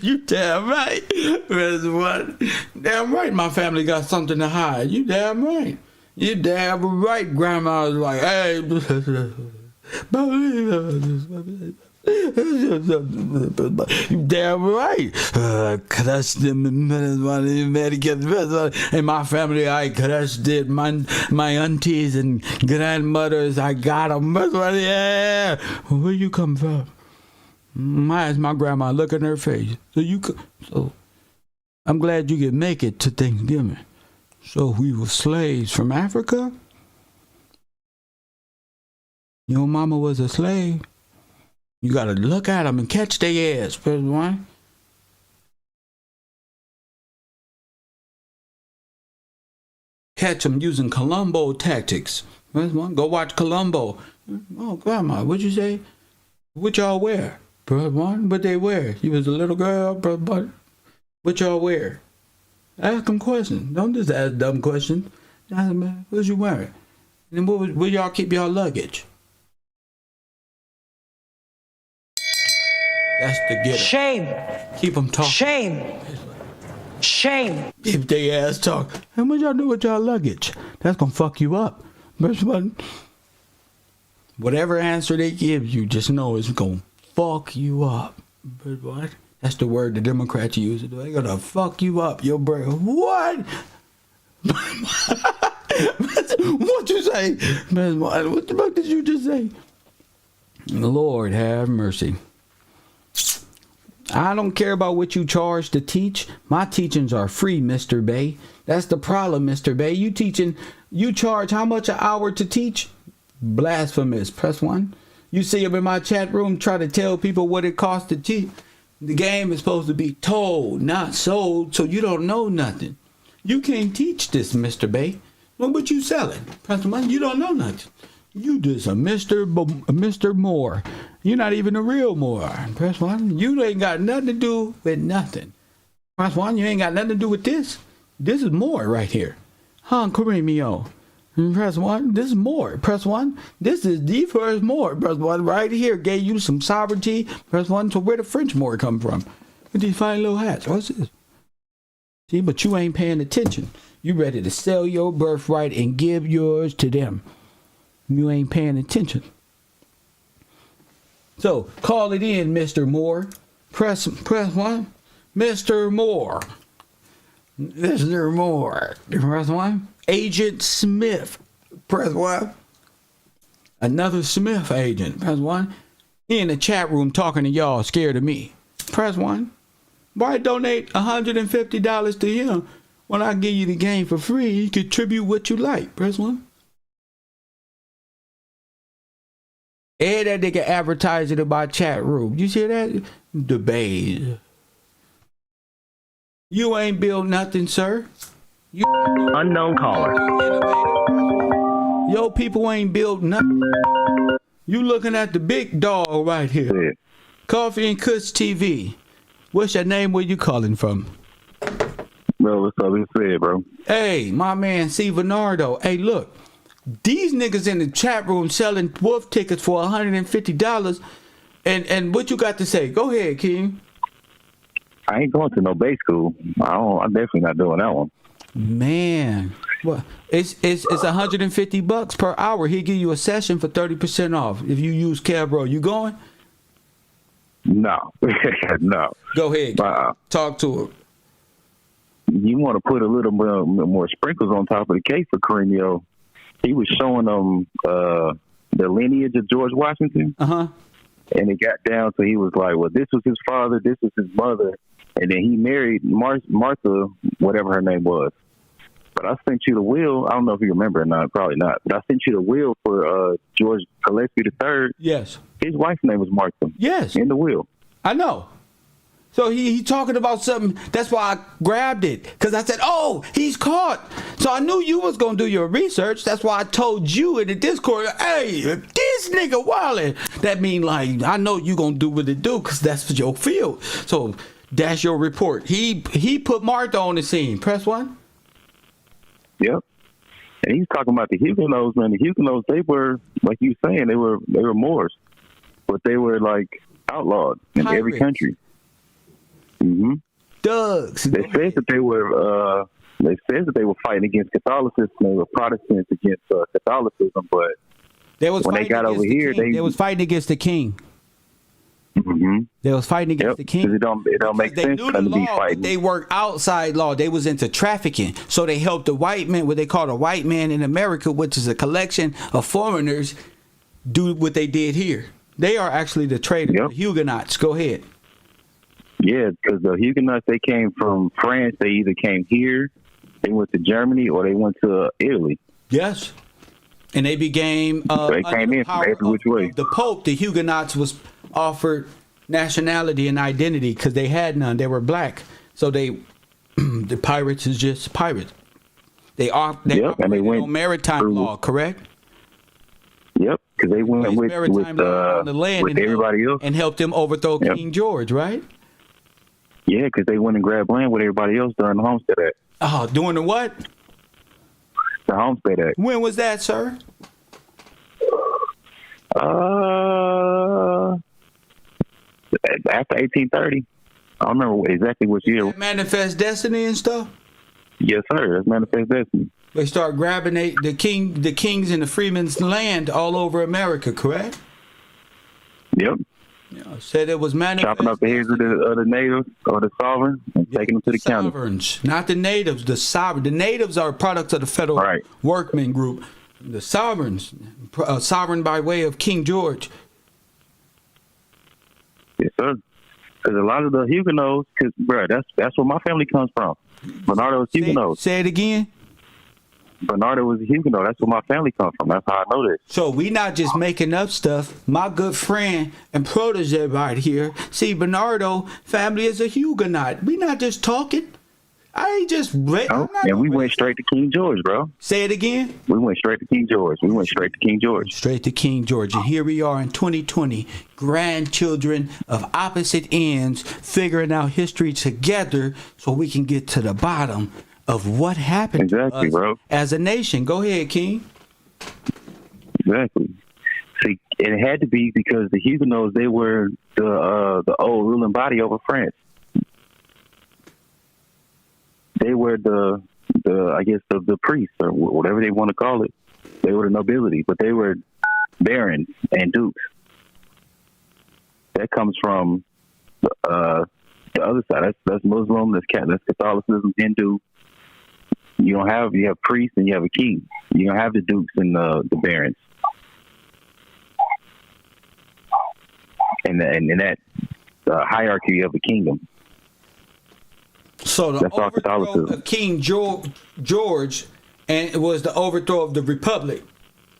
A: You damn right. There's one. Damn right my family got something to hide. You damn right. You damn right. Grandma was like, hey. You damn right. Crush them in my family. I crushed it. My aunties and grandmothers. I got them. Yeah. Where you come from? I asked my grandma. Look in her face. So I'm glad you could make it to Thanksgiving. So we were slaves from Africa. Your mama was a slave. You gotta look at them and catch their ass. Press one. Catch them using Columbo tactics. Press one. Go watch Columbo. Oh, grandma, what'd you say? What y'all wear? Press one. What they wear? You was a little girl. Press one. What y'all wear? Ask them questions. Don't just ask dumb questions. Ask them, what you wearing? And then where y'all keep y'all luggage? That's the getter.
E: Shame.
A: Keep them talking.
E: Shame.
A: If they ass talk, and what y'all do with y'all luggage? That's gonna fuck you up. Whatever answer they give you, just know it's gonna fuck you up. But what? That's the word the Democrats use. They're gonna fuck you up. Your brain. What? What you say? What the fuck did you just say? Lord have mercy. I don't care about what you charge to teach. My teachings are free, Mr. Bay. That's the problem, Mr. Bay. You charge how much an hour to teach? Blasphemous. Press one. You see him in my chat room try to tell people what it costs to teach. The game is supposed to be told, not sold, so you don't know nothing. You can't teach this, Mr. Bay. Well, what you selling? Press one. You don't know nothing. You just a Mr. Moore. You're not even a real Moore. Press 1. You ain't got nothing to do with nothing. Press 1. You ain't got nothing to do with this. This is Moore right here. KURIMEO. Press 1. This is Moore. Press 1. This is the first Moore. Press 1 right here. Gave you some sovereignty. Press 1. So where the French Moore come from? With these fine little hats. What's this? See, but you ain't paying attention. You ready to sell your birthright and give yours to them. You ain't paying attention. So call it in, Mr. Moore. Press 1. Mr. Moore. Mr. Moore. Press 1. Agent Smith. Press 1. Another Smith agent. Press 1. He in the chat room talking to y'all, scared of me. Press 1. Why donate $150 to him when I give you the game for free? You contribute what you like. Press 1. And that nigga advertising in my chat room. You see that? Debate. You ain't built nothing, sir. You
E: Unknown caller.
A: Yo, people ain't built nothing. You looking at the big dog right here.
F: Yeah.
A: Coffee and Kush TV. What's your name? Where you calling from?
F: Bro, what's up? It's Fred, bro.
A: Hey, my man C. Bernardo. Hey, look. These niggas in the chat room selling wolf tickets for $150. And what you got to say? Go ahead, King.
F: I ain't going to no bay school. I'm definitely not doing that one.
A: Man, well, it's $150 per hour. He'll give you a session for 30% off if you use Cabro. You going?
F: No. No.
A: Go ahead. Talk to him.
F: You want to put a little more sprinkles on top of the cake for KURMEO. He was showing them the lineage of George Washington.
A: Uh-huh.
F: And it got down to he was like, well, this was his father, this was his mother. And then he married Martha, whatever her name was. But I sent you the will. I don't know if you remember or not. Probably not. But I sent you the will for George Gillespie III.
A: Yes.
F: His wife's name was Martha.
A: Yes.
F: In the will.
A: I know. So he talking about something. That's why I grabbed it. Because I said, oh, he's caught. So I knew you was going to do your research. That's why I told you in the Discord, hey, this nigga wildin'. That mean like, I know you going to do what it do because that's your field. So that's your report. He put Martha on the scene. Press 1.
F: Yep. And he's talking about the Huguenots, man. The Huguenots, they were, like you saying, they were Moors. But they were like outlawed in every country. Mm-hmm.
A: Thugs.
F: They said that they were fighting against Catholicism. They were Protestants against Catholicism, but when they got over here,
A: they was fighting against the king.
F: Mm-hmm.
A: They was fighting against the king.
F: It don't make sense.
A: They knew the law, but they worked outside law. They was into trafficking, so they helped the white man, what they call a white man in America, which is a collection of foreigners, do what they did here. They are actually the traitors, the Huguenots. Go ahead.
F: Yeah, because the Huguenots, they came from France. They either came here, they went to Germany, or they went to Italy.
A: Yes. And they became
F: they came in from every which way.
A: The Pope, the Huguenots, was offered nationality and identity because they had none. They were black. So the pirates is just pirates. They went on maritime law, correct?
F: Yep, because they went with
A: the land
F: with everybody else
A: and helped them overthrow King George, right?
F: Yeah, because they went and grabbed land with everybody else during the Homestead Act.
A: Oh, during the what?
F: The Homestead Act.
A: When was that, sir?
F: After 1830. I don't remember exactly which year.
A: Manifest Destiny and stuff?
F: Yes, sir. That's Manifest Destiny. They
A: start grabbing the kings and the freemen's land all over America, correct?
F: Yep.
A: Said it was manifest.
F: Chopping up the heads of the natives or the sovereign and taking them to the county.
A: Sovereigns, not the natives, the sovereign. The natives are products of the Federal Workmen Group. The sovereigns, sovereign by way of King George.
F: Yes, sir. Because a lot of the Huguenots, bro, that's where my family comes from. Bernardo was Huguenot.
A: Say it again.
F: Bernardo was a Huguenot. That's where my family comes from. That's how I know this.
A: So we not just making up stuff. My good friend and protege right here, see, Bernardo family is a Huguenot. We not just talking. I ain't just.
F: And we went straight to King George, bro.
A: Say it again.
F: We went straight to King George.
A: Straight to King George. And here we are in 2020, grandchildren of opposite ends, figuring out history together so we can get to the bottom of what happened to us
F: bro.
A: as a nation. Go ahead, King.
F: Exactly. See, it had to be because the Huguenots, they were the old ruling body over France. They were the I guess the priests or whatever they want to call it. They were the nobility, but they were barons and dukes. That comes from the other side. That's Muslim. That's Catholicism, Hindu. You have priests and you have a king. You don't have the dukes and the barons. And that hierarchy of the kingdom.
A: So the
F: That's all
A: overthrow
F: Catholicism.
A: of King George, and it was the overthrow of the republic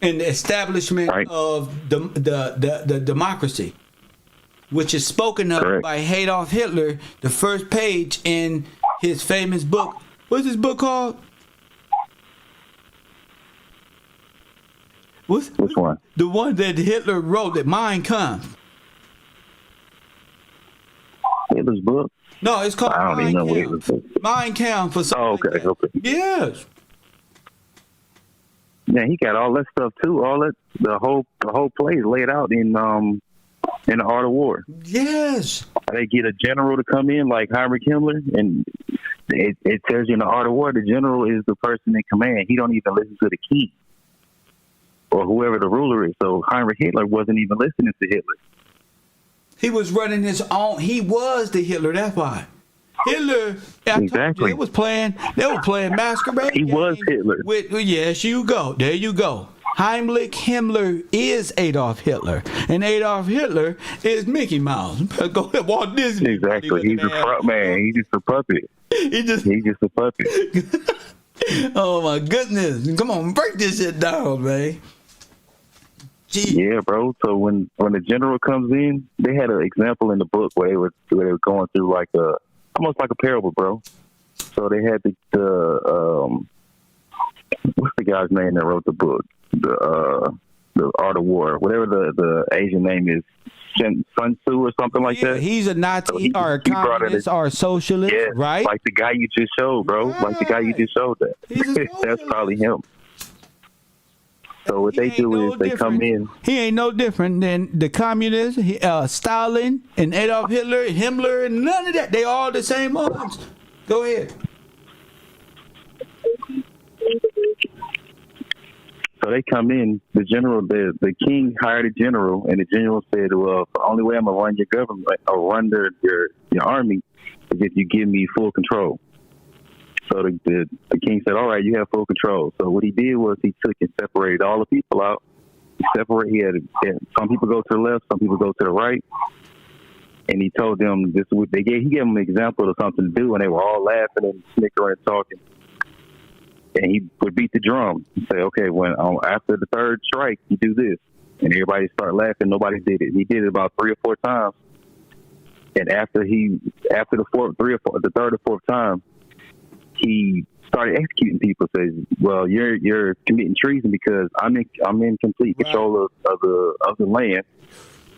A: and the establishment of the democracy, which is spoken of by Adolf Hitler. The first page in his famous book. What's his book called? Which
F: one?
A: The one that Hitler wrote, that Mein Kampf.
F: Hitler's book?
A: No, it's called
F: I don't even know what it was.
A: Mein Kampf or something like that.
F: Okay.
A: Yes.
F: Yeah, he got all that stuff too. All that, the whole play is laid out in the Art of War.
A: Yes.
F: They get a general to come in like Heinrich Himmler, and it tells you in the Art of War the general is the person in command. He don't even listen to the king or whoever the ruler is. So Heinrich Hitler wasn't even listening to Hitler.
A: He was running his own. He was the Hitler. That's why. Hitler.
F: Exactly.
A: They were playing masquerade.
F: He was Hitler.
A: Yes, you go. There you go. Heinrich Himmler is Adolf Hitler, and Adolf Hitler is Mickey Mouse. Go ahead, Walt Disney.
F: Exactly. He's the front man. He's just a puppet. He's just a puppet.
A: Oh my goodness! Come on, break this shit down, man. Jeez.
F: Yeah, bro. So when the general comes in, they had an example in the book where they were going through like almost like a parable, bro. So they had the what's the guy's name that wrote the book? The Art of War, whatever the Asian name is, Sun Tzu or something like that.
A: He's a Nazi
F: So
A: or a communist or a socialist, right?
F: Like the guy you just showed, bro.
A: Right.
F: Like the guy you just showed that. That's probably him. So what they do is they come in.
A: He ain't no different than the communists, Stalin and Adolf Hitler, Himmler, and none of that. They all the same ones. Go ahead.
F: So they come in. The general, the king hired a general, and the general said, "Well, the only way I'm gonna run your government or run your army is if you give me full control." So the king said, "All right, you have full control." So what he did was he took and separated all the people out. He had some people go to the left, some people go to the right, and he told them this. He gave them an example of something to do, and they were all laughing and snickering and talking. And he would beat the drum and say, "Okay, when after the third strike, you do this," and everybody started laughing. Nobody did it. He did it about 3 or 4 times, and after the third or fourth time, he started executing people. Says, "Well, you're committing treason because I'm in complete control of the land.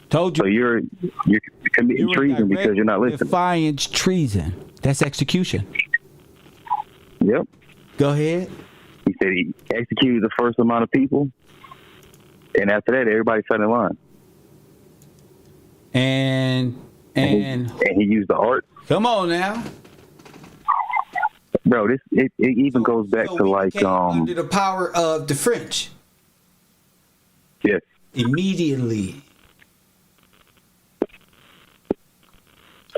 A: Told you.
F: So you're committing treason because you're not listening."
A: Defiance treason. That's execution.
F: Yep.
A: Go ahead.
F: He said he executed the first amount of people, and after that, everybody sat in line.
A: And
F: he used the art.
A: Come on now.
F: Bro, it even goes back to like
A: under the power of the French.
F: Yes.
A: Immediately.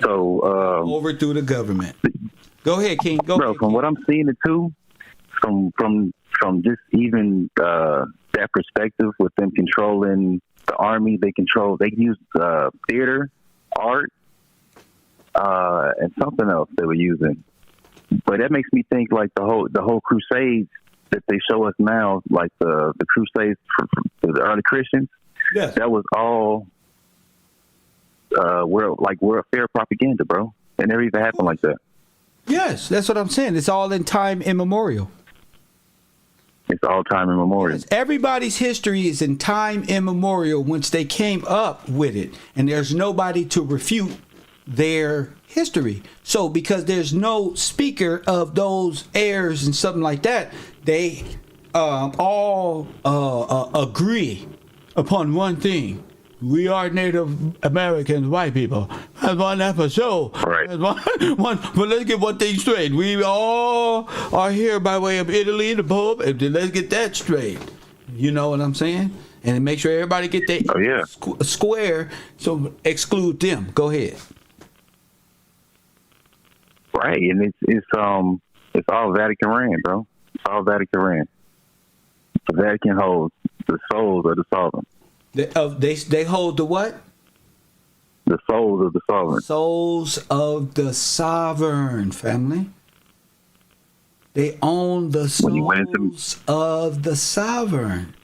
F: So
A: overthrew the government. Go ahead, King. Go ahead,
F: from
A: King.
F: what I'm seeing it too, from just even that perspective with them controlling the army, they use theater, art, and something else they were using. But that makes me think like the whole Crusades that they show us now, like the Crusades for the early Christians.
A: Yes.
F: That was all world fair propaganda, bro. It never even happened like that.
A: Yes, that's what I'm saying. It's all in time immemorial.
F: It's all time immemorial.
A: Yes, everybody's history is in time immemorial once they came up with it, and there's nobody to refute their history. So because there's no speaker of those heirs and something like that, they all agree upon one thing. We are Native Americans, white people. That's one episode.
F: Right.
A: But let's get one thing straight. We all are here by way of Italy, the Pope, and let's get that straight. You know what I'm saying? And make sure everybody get their square, so exclude them. Go ahead.
F: Right, and it's all Vatican ran, bro. It's all Vatican ran. The Vatican holds the souls of the sovereign.
A: They hold the what?
F: The souls of the sovereign.
A: Souls of the sovereign, family. They own the souls of the sovereign.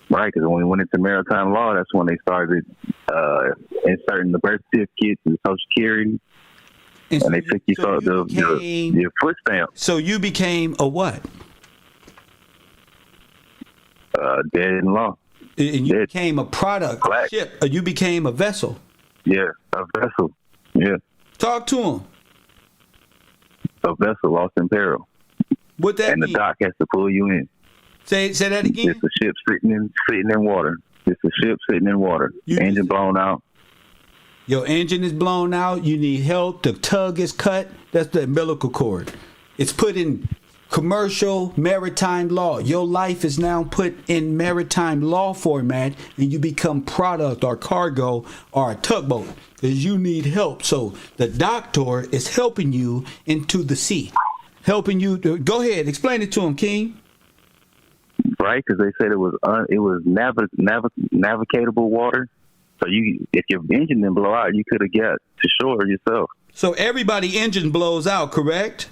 F: Right, because when we went into maritime law, that's when they started inserting the birth certificates and Social Security, and they took your foot stamp.
A: So you became a what?
F: Dead in law.
A: And you became a product, a ship. You became a vessel.
F: Yeah, a vessel. Yeah.
A: Talk to him.
F: A vessel lost in peril.
A: What that
F: mean? And the dock has to pull you in.
A: Say that again.
F: It's a ship sitting in water. It's a ship sitting in water. Engine blown out.
A: Your engine is blown out. You need help. The tug is cut. That's the umbilical cord. It's put in commercial maritime law. Your life is now put in maritime law format, and you become product or cargo or a tugboat because you need help. So the doctor is helping you into the sea, helping you. Go ahead, explain it to him, King.
F: Right, because they said it was navigatable water. So if your engine didn't blow out, you could have got to shore yourself.
A: So everybody engine blows out, correct?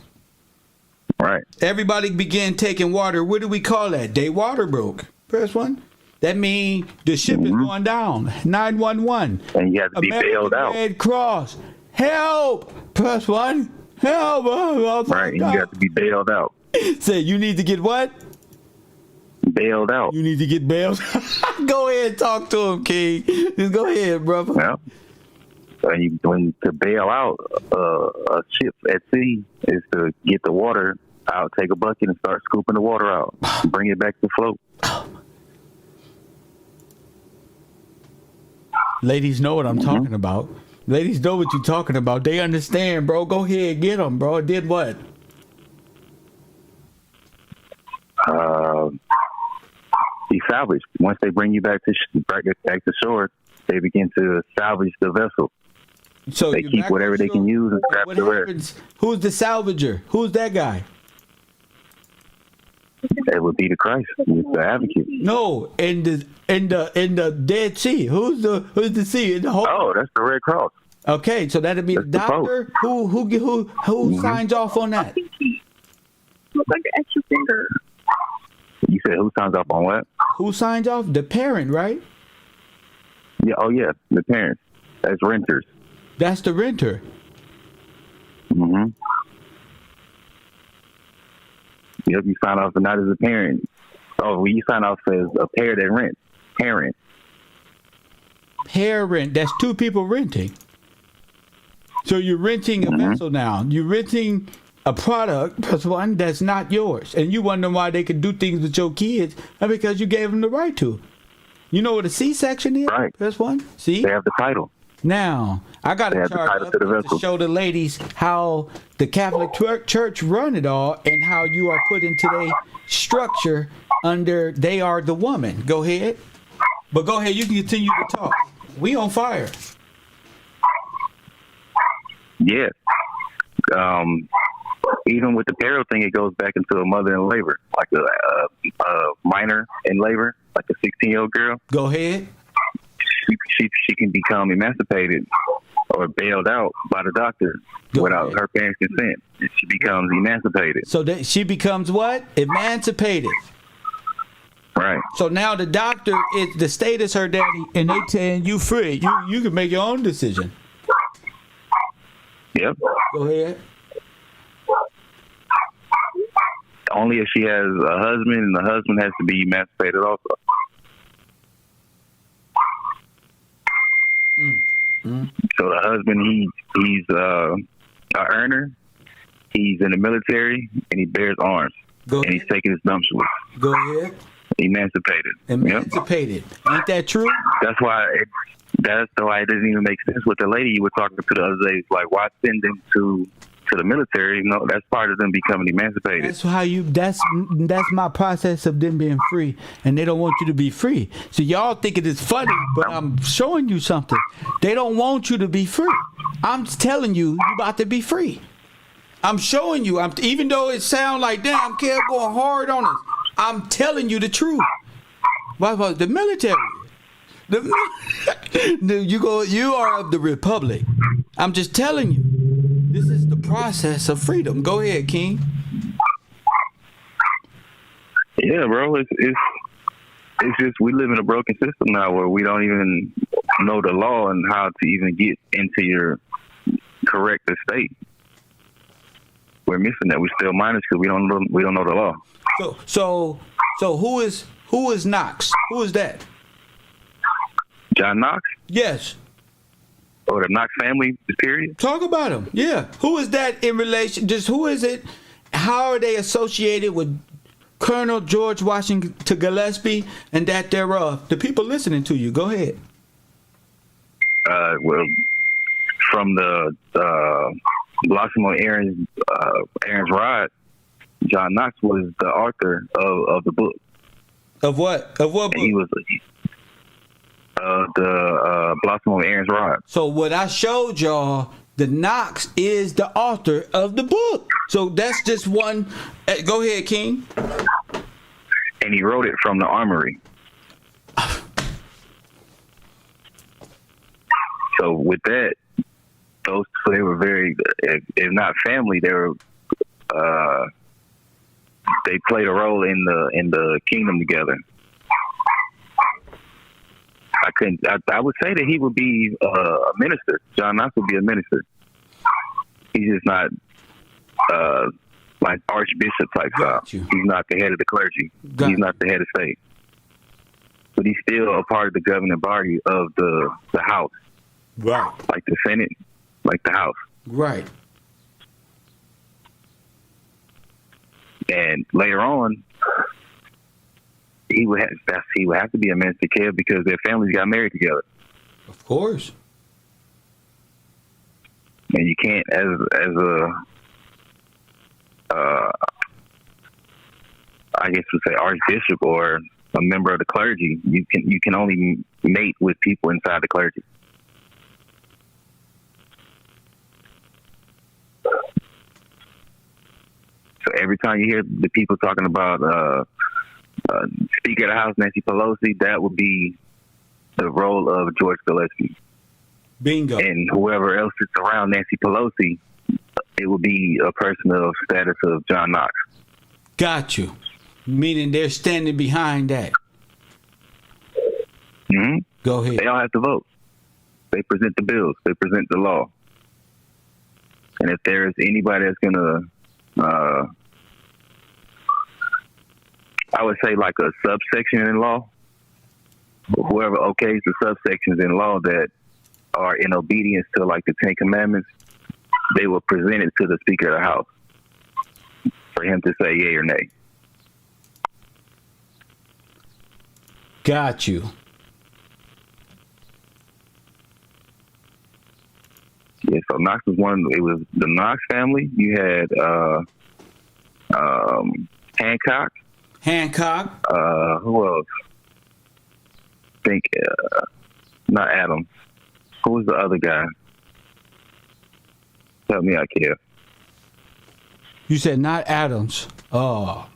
F: Right.
A: Everybody began taking water. What do we call that? They water broke. Press 1. That means the ship is going down. 911.
F: And you have to be bailed out.
A: Red Cross. Help. Press 1. Help.
F: Right, and you have to be bailed out.
A: Say, you need to get what?
F: Bailed out.
A: You need to get bailed. Go ahead, talk to him, King. Just go ahead, brother.
F: Yeah. When to bail out a ship at sea is to get the water out, take a bucket and start scooping the water out, bring it back to float.
A: Ladies know what I'm talking about. Ladies know what you're talking about. They understand, bro. Go ahead, get them, bro. Did what?
F: Be salvaged. Once they bring you back to shore, they begin to salvage the vessel.
A: So
F: they keep whatever they can use and scrap the rest.
A: Who's the salvager? Who's that guy?
F: It would be the Christ. He's the advocate.
A: No, in the Dead Sea. Who's the sea? In the whole...
F: Oh, that's the Red Cross.
A: Okay, so that'd be the doctor. Who signs off on that?
E: Looks like an extra finger.
F: You said who signs off on what?
A: Who signs off? The parent, right?
F: Yeah. Oh, yeah. The parents. That's renters.
A: That's the renter.
F: Mm-hmm. Yep, you sign off not as a parent. Oh, well, you sign off as a pair that rents. Parent.
A: Parent. That's two people renting. So you're renting a vessel now. You're renting a product, plus one, that's not yours. And you wonder why they can do things with your kids. Because you gave them the right to. You know what a C-section is?
F: Right.
A: That's one. See?
F: They have the title.
A: Now, I got a chart up to show the ladies how the Catholic Church run it all and how you are put into their structure under they are the woman. Go ahead. But go ahead, you can continue to talk. We on fire.
F: Yeah. Even with the peril thing, it goes back into a mother in labor, like a minor in labor, like a 16-year-old girl.
A: Go ahead.
F: She can become emancipated or bailed out by the doctor without her parents' consent. She becomes emancipated.
A: So that she becomes what? Emancipated.
F: Right.
A: So now the doctor is the state is her daddy, and they saying you free. You can make your own decision.
G: Yep.
A: Go ahead.
G: Only if she has a husband, and the husband has to be emancipated also. So the husband, he's an earner. He's in the military, and he bears arms.
A: Go
G: and he's
A: ahead.
G: taking his nuptials.
A: Go ahead.
G: Emancipated.
A: Emancipated. Yep. Ain't that true?
G: That's why it doesn't even make sense with the lady you were talking to the other day. It's like, why send them to the military? No, that's part of them becoming emancipated.
A: That's how that's my process of them being free, and they don't want you to be free. So y'all think it is funny, but I'm showing you something. They don't want you to be free. I'm telling you, you about to be free. I'm showing you. Even though it sounds like, damn, Kev going hard on us. I'm telling you the truth. What about the military? You are of the republic. I'm just telling you. This is the process of freedom. Go ahead, King.
G: Yeah, bro. It's just we live in a broken system now where we don't even know the law and how to even get into your correct estate. We're missing that. We're still minors because we don't know the law.
A: So who is Knox? Who is that?
G: John Knox?
A: Yes.
G: Or the Knox family, period?
A: Talk about him. Yeah. Who is that in relation? Just who is it? How are they associated with Colonel George Washington Gillespie and that thereof? The people listening to you. Go ahead.
G: Well, from the Blossom on Aaron's Rod, John Knox was the author of the book.
A: Of what? Of what book?
G: And he was the Blossom on Aaron's Rod.
A: So what I showed y'all, the Knox is the author of the book. So that's just one. Go ahead, King.
G: And he wrote it from the armory. So with that, they were very, if not family, they were. They played a role in the kingdom together. I would say that he would be a minister. John Knox would be a minister. He's just not like archbishop type style. He's not the head of the clergy. He's not the head of state. But he's still a part of the governing body of the House.
A: Right.
G: Like the Senate, like the House.
A: Right.
G: And later on, he would have to be a minister, Kev, because their families got married together.
A: Of course.
G: And you can't, as I guess we'd say archbishop or a member of the clergy, you can only mate with people inside the clergy. So every time you hear the people talking about Speaker of the House Nancy Pelosi, that would be the role of George Gillespie.
A: Bingo.
G: And whoever else sits around Nancy Pelosi, it would be a person of status of John Knox.
A: Got you. Meaning they're standing behind that.
G: Mm-hmm.
A: Go ahead.
G: They all have to vote. They present the bills. They present the law. And if there's anybody that's going to, I would say like a subsection in law, whoever okays the subsections in law that are in obedience to like the Ten Commandments, they will present it to the Speaker of the House for him to say yay or nay.
A: Got you.
G: Yeah, so Knox was it was the Knox family. You had Hancock. Who else? I think not Adams. Who was the other guy? Help me out, Kev.
A: You said not Adams. Oh.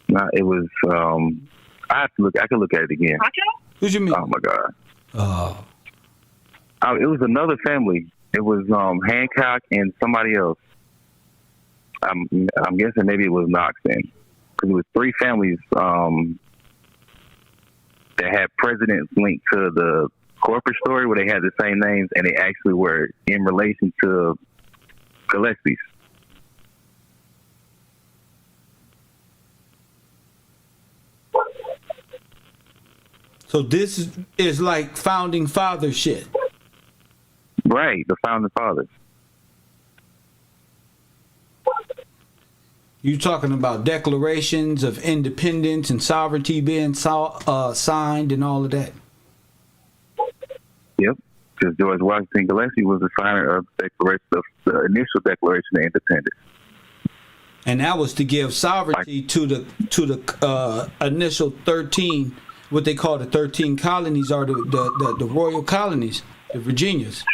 G: No, it was. I have to look. I can look at it again.
A: Who'd you mean?
G: Oh my God.
A: Oh.
G: It was another family. It was Hancock and somebody else. I'm guessing maybe it was Knox then, because it was three families. that had presidents linked to the corporate story where they had the same names and they actually were in relation to Gillespie's.
A: So this is like founding father shit.
G: Right, the founding fathers.
A: You talking about declarations of independence and sovereignty being signed and all of that?
G: Yep, because George Washington Gillespie was the signer of the initial Declaration of Independence.
A: And that was to give sovereignty to the initial 13, what they call the 13 colonies, or the royal colonies, the Virginias.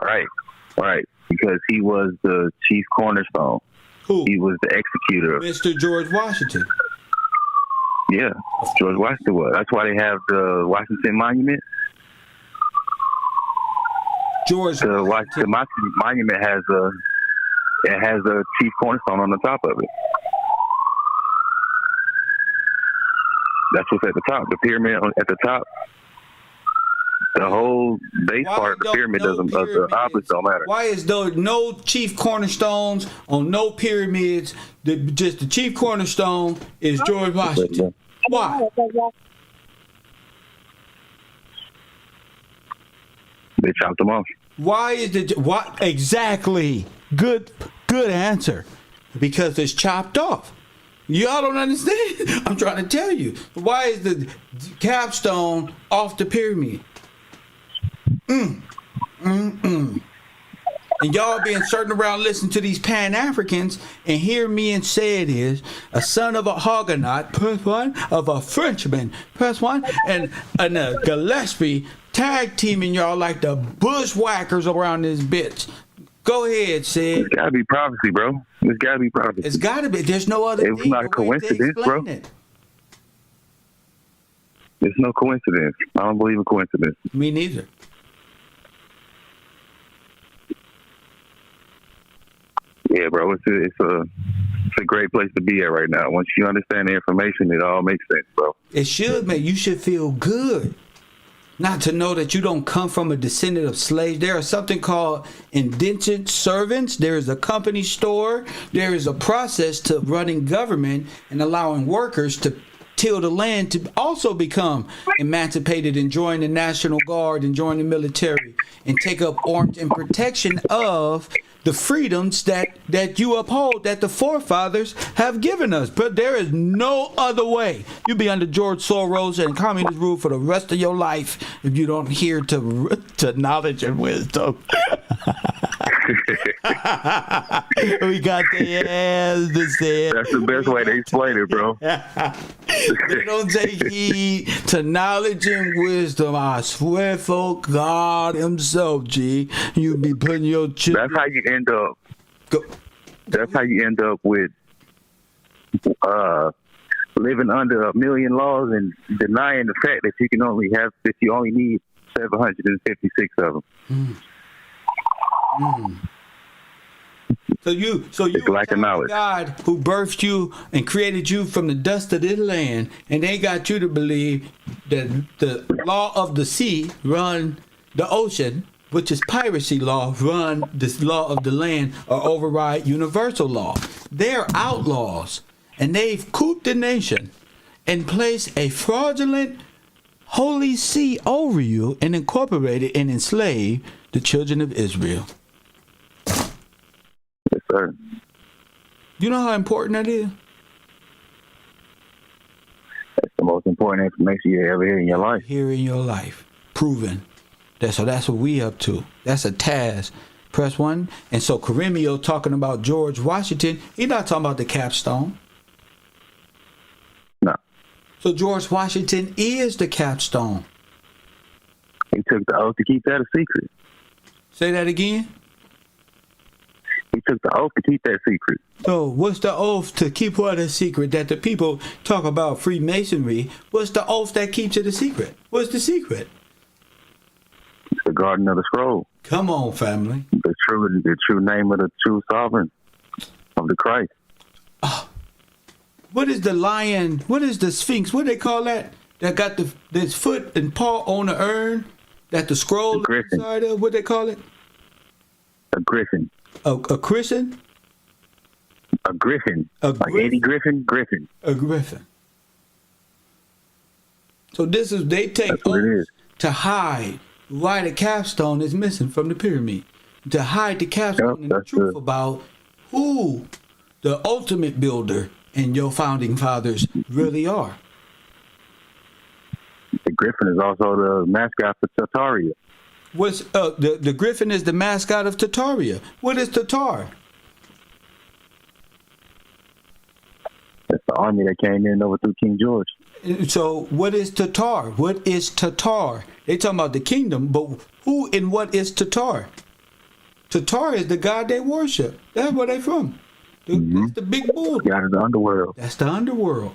G: Right, because he was the chief cornerstone.
A: Who?
G: He was the executor.
A: Mr. George Washington.
G: Yeah, George Washington was. That's why they have the Washington Monument. The Washington Monument has a chief cornerstone on the top of it. That's what's at the top. The pyramid at the top. The whole base part of the pyramid of the obelisk don't matter.
A: Why is there no chief cornerstones on no pyramids? Just the chief cornerstone is George Washington. Why?
G: They chopped them off.
A: Why is it? What exactly? Good answer. Because it's chopped off. Y'all don't understand. I'm trying to tell you. Why is the capstone off the pyramid? And y'all been certain around listening to these Pan-Africans and hear me and say it is a son of a Huguenot, press one, of a Frenchman, press one, and a Gillespie tag teaming y'all like the bushwhackers around this bitch. Go ahead, Sid.
G: It's gotta be prophecy, bro. It's gotta be prophecy.
A: It's gotta be. There's no other.
G: It's not a coincidence, bro.
A: It.
G: It's no coincidence. I don't believe in coincidence.
A: Me neither.
G: Yeah, bro. It's a great place to be at right now. Once you understand the information, it all makes sense, bro.
A: It should, man. You should feel good. Not to know that you don't come from a descendant of slaves. There is something called indentured servants. There is a company store. There is a process to running government and allowing workers to till the land to also become emancipated and join the National Guard and join the military and take up arms in protection of the freedoms that you uphold, that the forefathers have given us. But there is no other way. You'll be under George Soros and communist rule for the rest of your life if you don't hear to knowledge and wisdom. We got the ass to say it.
G: That's the best way to explain it, bro.
A: They don't take heed to knowledge and wisdom. I swear for God himself, G. You be putting your children.
G: That's how you end up. That's how you end up with living under a million laws and denying the fact that you only need 756 of them.
A: So you
G: lack of knowledge.
A: God who birthed you and created you from the dust of this land, and they got you to believe that the law of the sea run the ocean, which is piracy law, run this law of the land or override universal law. They're outlaws, and they've cooped the nation and placed a fraudulent holy see over you and incorporated and enslaved the children of Israel.
G: Yes, sir.
A: You know how important that is?
G: That's the most important information you ever hear in your life.
A: Here in your life. Proven. That's what we up to. That's a task. Press one. And so KURIMEO talking about George Washington, he's not talking about the capstone.
G: No.
A: So George Washington is the capstone.
G: He took the oath to keep that a secret.
A: Say that again?
G: He took the oath to keep that secret.
A: So what's the oath to keep what a secret? That the people talk about Freemasonry. What's the oath that keeps it a secret? What's the secret?
G: The Garden of the Scroll.
A: Come on, family.
G: The true name of the true sovereign of the Christ.
A: What is the lion? What is the Sphinx? What do they call that? that got this foot and paw on the urn that the scroll inside of? What they call it?
G: A griffin.
A: A Christian?
G: A griffin. Like
A: griffin?
G: Eddie Griffin? Griffin.
A: A griffin. So they take oaths to hide why the capstone is missing from the pyramid. To hide the capstone and the truth about who the ultimate builder and your founding fathers really are.
G: The griffin is also the mascot for Tartaria.
A: What's the griffin is the mascot of Tartaria. What is Tatar?
G: That's the army that came in over through King George.
A: So what is Tatar? What is Tatar? They talking about the kingdom, but who and what is Tatar? Tatar is the god they worship. That's where they from. That's the big bull.
G: God of the underworld.
A: That's the underworld.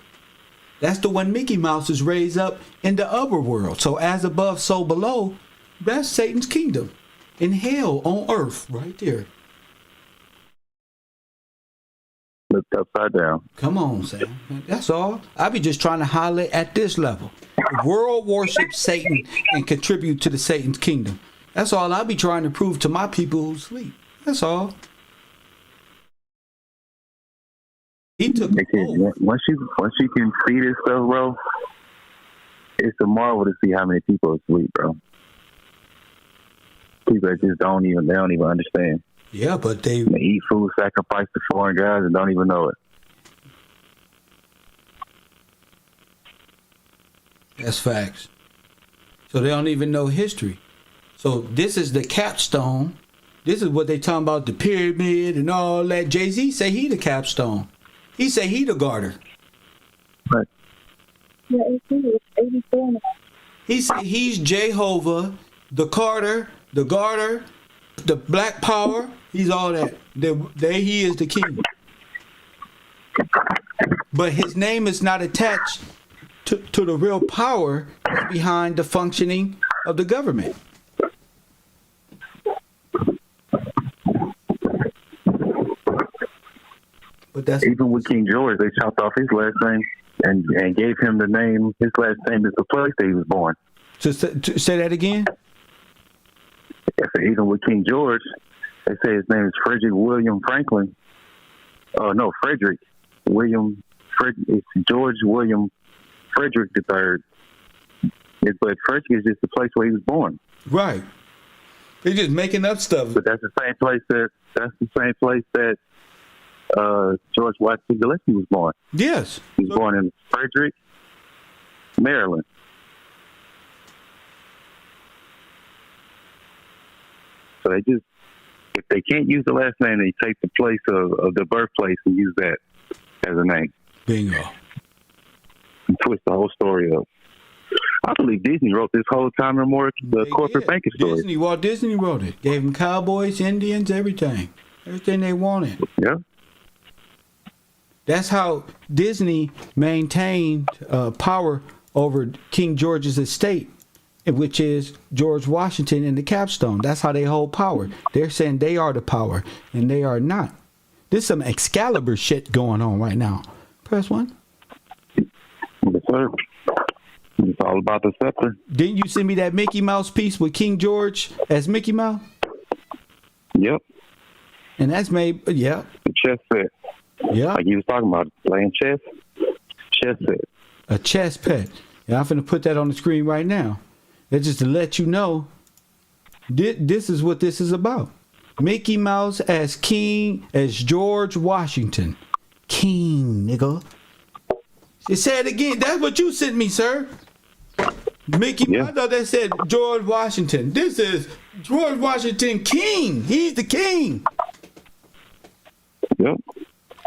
A: That's the one Mickey Mouse is raised up in the upper world. So as above, so below. That's Satan's kingdom. In hell on earth, right there.
G: Looked upside down.
A: Come on, Sam. That's all. I be just trying to highlight at this level. The world worships Satan and contribute to the Satan's kingdom. That's all I be trying to prove to my people who sleep. That's all. He took
G: once you can see this stuff, bro, it's a marvel to see how many people are asleep, bro. People that just don't even understand.
A: Yeah, but they
G: eat food sacrificed to foreign gods and don't even know it.
A: That's facts. So they don't even know history. So this is the capstone. This is what they talking about, the pyramid and all that. Jay-Z say he the capstone. He say he the garter.
G: Right.
E: Yeah, it's 84 now.
A: He say he's Jehovah, the Carter, the garter, the black power. He's all that. He is the king. But his name is not attached to the real power behind the functioning of the government. But that's
G: even with King George, they chopped off his last name and gave him the name. His last name is the place that he was born.
A: To say that again?
G: So even with King George, they say his name is Frederick William Franklin. No, Frederick William. It's George William Frederick III. But Frederick is just the place where he was born.
A: Right. They're just making up stuff.
G: But that's the same place that George Washington Gillespie was born.
A: Yes.
G: He was born in Frederick, Maryland. So they just, if they can't use the last name, they take the place of the birthplace and use that as a name.
A: Bingo.
G: And twist the whole story up. I believe Disney wrote this whole time memorial, the corporate banking story.
A: Walt Disney wrote it. Gave them cowboys, Indians, everything. Everything they wanted.
G: Yeah.
A: That's how Disney maintained power over King George's estate, which is George Washington and the capstone. That's how they hold power. They're saying they are the power, and they are not. There's some Excalibur shit going on right now. Press one.
G: Yes, sir. It's all about the scepter.
A: Didn't you send me that Mickey Mouse piece with King George as Mickey Mouse?
G: Yep.
A: And that's made, yeah.
G: The chess set.
A: Yeah.
G: Like you was talking about, playing chess. Chess set.
A: A chess pet. Yeah, I'm finna put that on the screen right now. That's just to let you know, this is what this is about. Mickey Mouse as king, as George Washington. King, nigga. Say it again. That's what you sent me, sir. Mickey, I thought that said George Washington. This is George Washington King. He's the king.
G: Yep.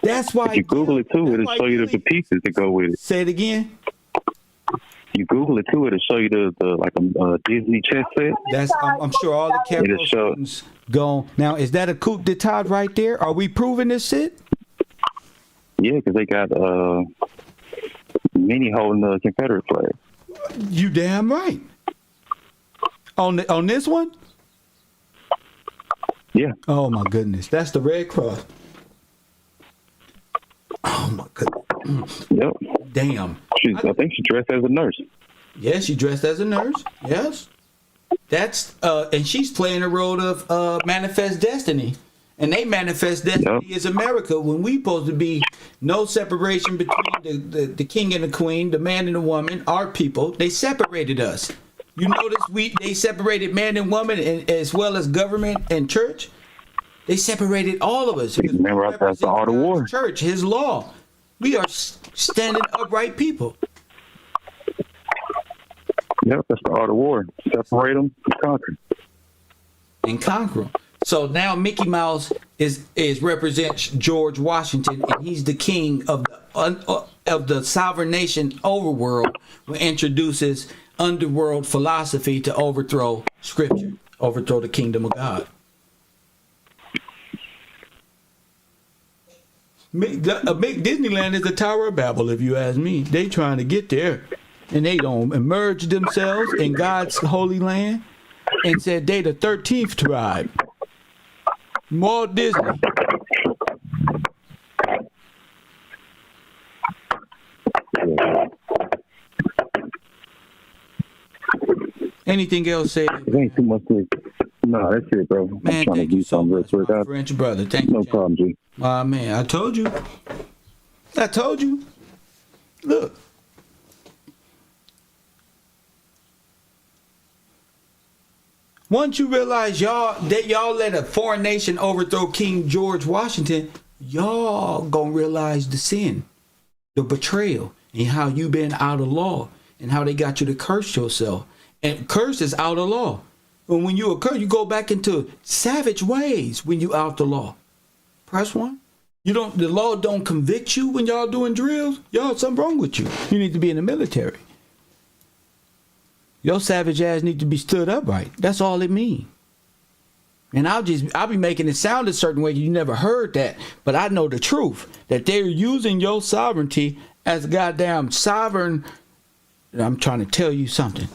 A: That's why.
G: If you Google it too, it'll show you the pieces that go with it.
A: Say it again.
G: You Google it too, it'll show you the Disney chess set.
A: That's I'm sure all the camera students go. Now, is that a coup d'etat right there? Are we proving this shit?
G: Yeah, because they got many holding the Confederate flag.
A: You damn right. On this one?
G: Yeah.
A: Oh my goodness, that's the Red Cross. Oh my goodness.
G: Yep.
A: Damn.
G: I think she dressed as a nurse.
A: Yes, she dressed as a nurse. Yes. That's and she's playing the role of Manifest Destiny. And they Manifest Destiny is America, when we supposed to be no separation between the king and the queen, the man and the woman, our people. They separated us. You notice they separated man and woman, and as well as government and church. They separated all of us.
G: Remember, that's all the war.
A: Church, his law. We are standing upright people.
G: Yep, that's the art of war. Separate them and conquer.
A: And conquer them. So now Mickey Mouse is represents George Washington, and he's the king of the sovereign nation overworld, who introduces underworld philosophy to overthrow Scripture, overthrow the kingdom of God. Disneyland is the Tower of Babel, if you ask me. They trying to get there, and they don't immerse themselves in God's holy land, and said they the 13th tribe. Walt Disney. Anything else said?
G: It ain't too much to. No, that's it, bro.
A: Man,
G: I'm trying
A: thank
G: to do
A: you so
G: something real
A: much,
G: quick.
A: my French brother. Thank you.
G: No problem, G.
A: Man, I told you. Look. Once you realize y'all let a foreign nation overthrow King George Washington, y'all gonna realize the sin, the betrayal, and how you been out of law, and how they got you to curse yourself. And curse is out of law. And when you curse, you go back into savage ways when you out the law. Press 1. The law don't convict you when y'all doing drills. Y'all, something wrong with you. You need to be in the military. Your savage ass need to be stood upright. That's all it means. And I'll be making it sound a certain way. You never heard that, but I know the truth, that they're using your sovereignty as goddamn sovereign. I'm trying to tell you something.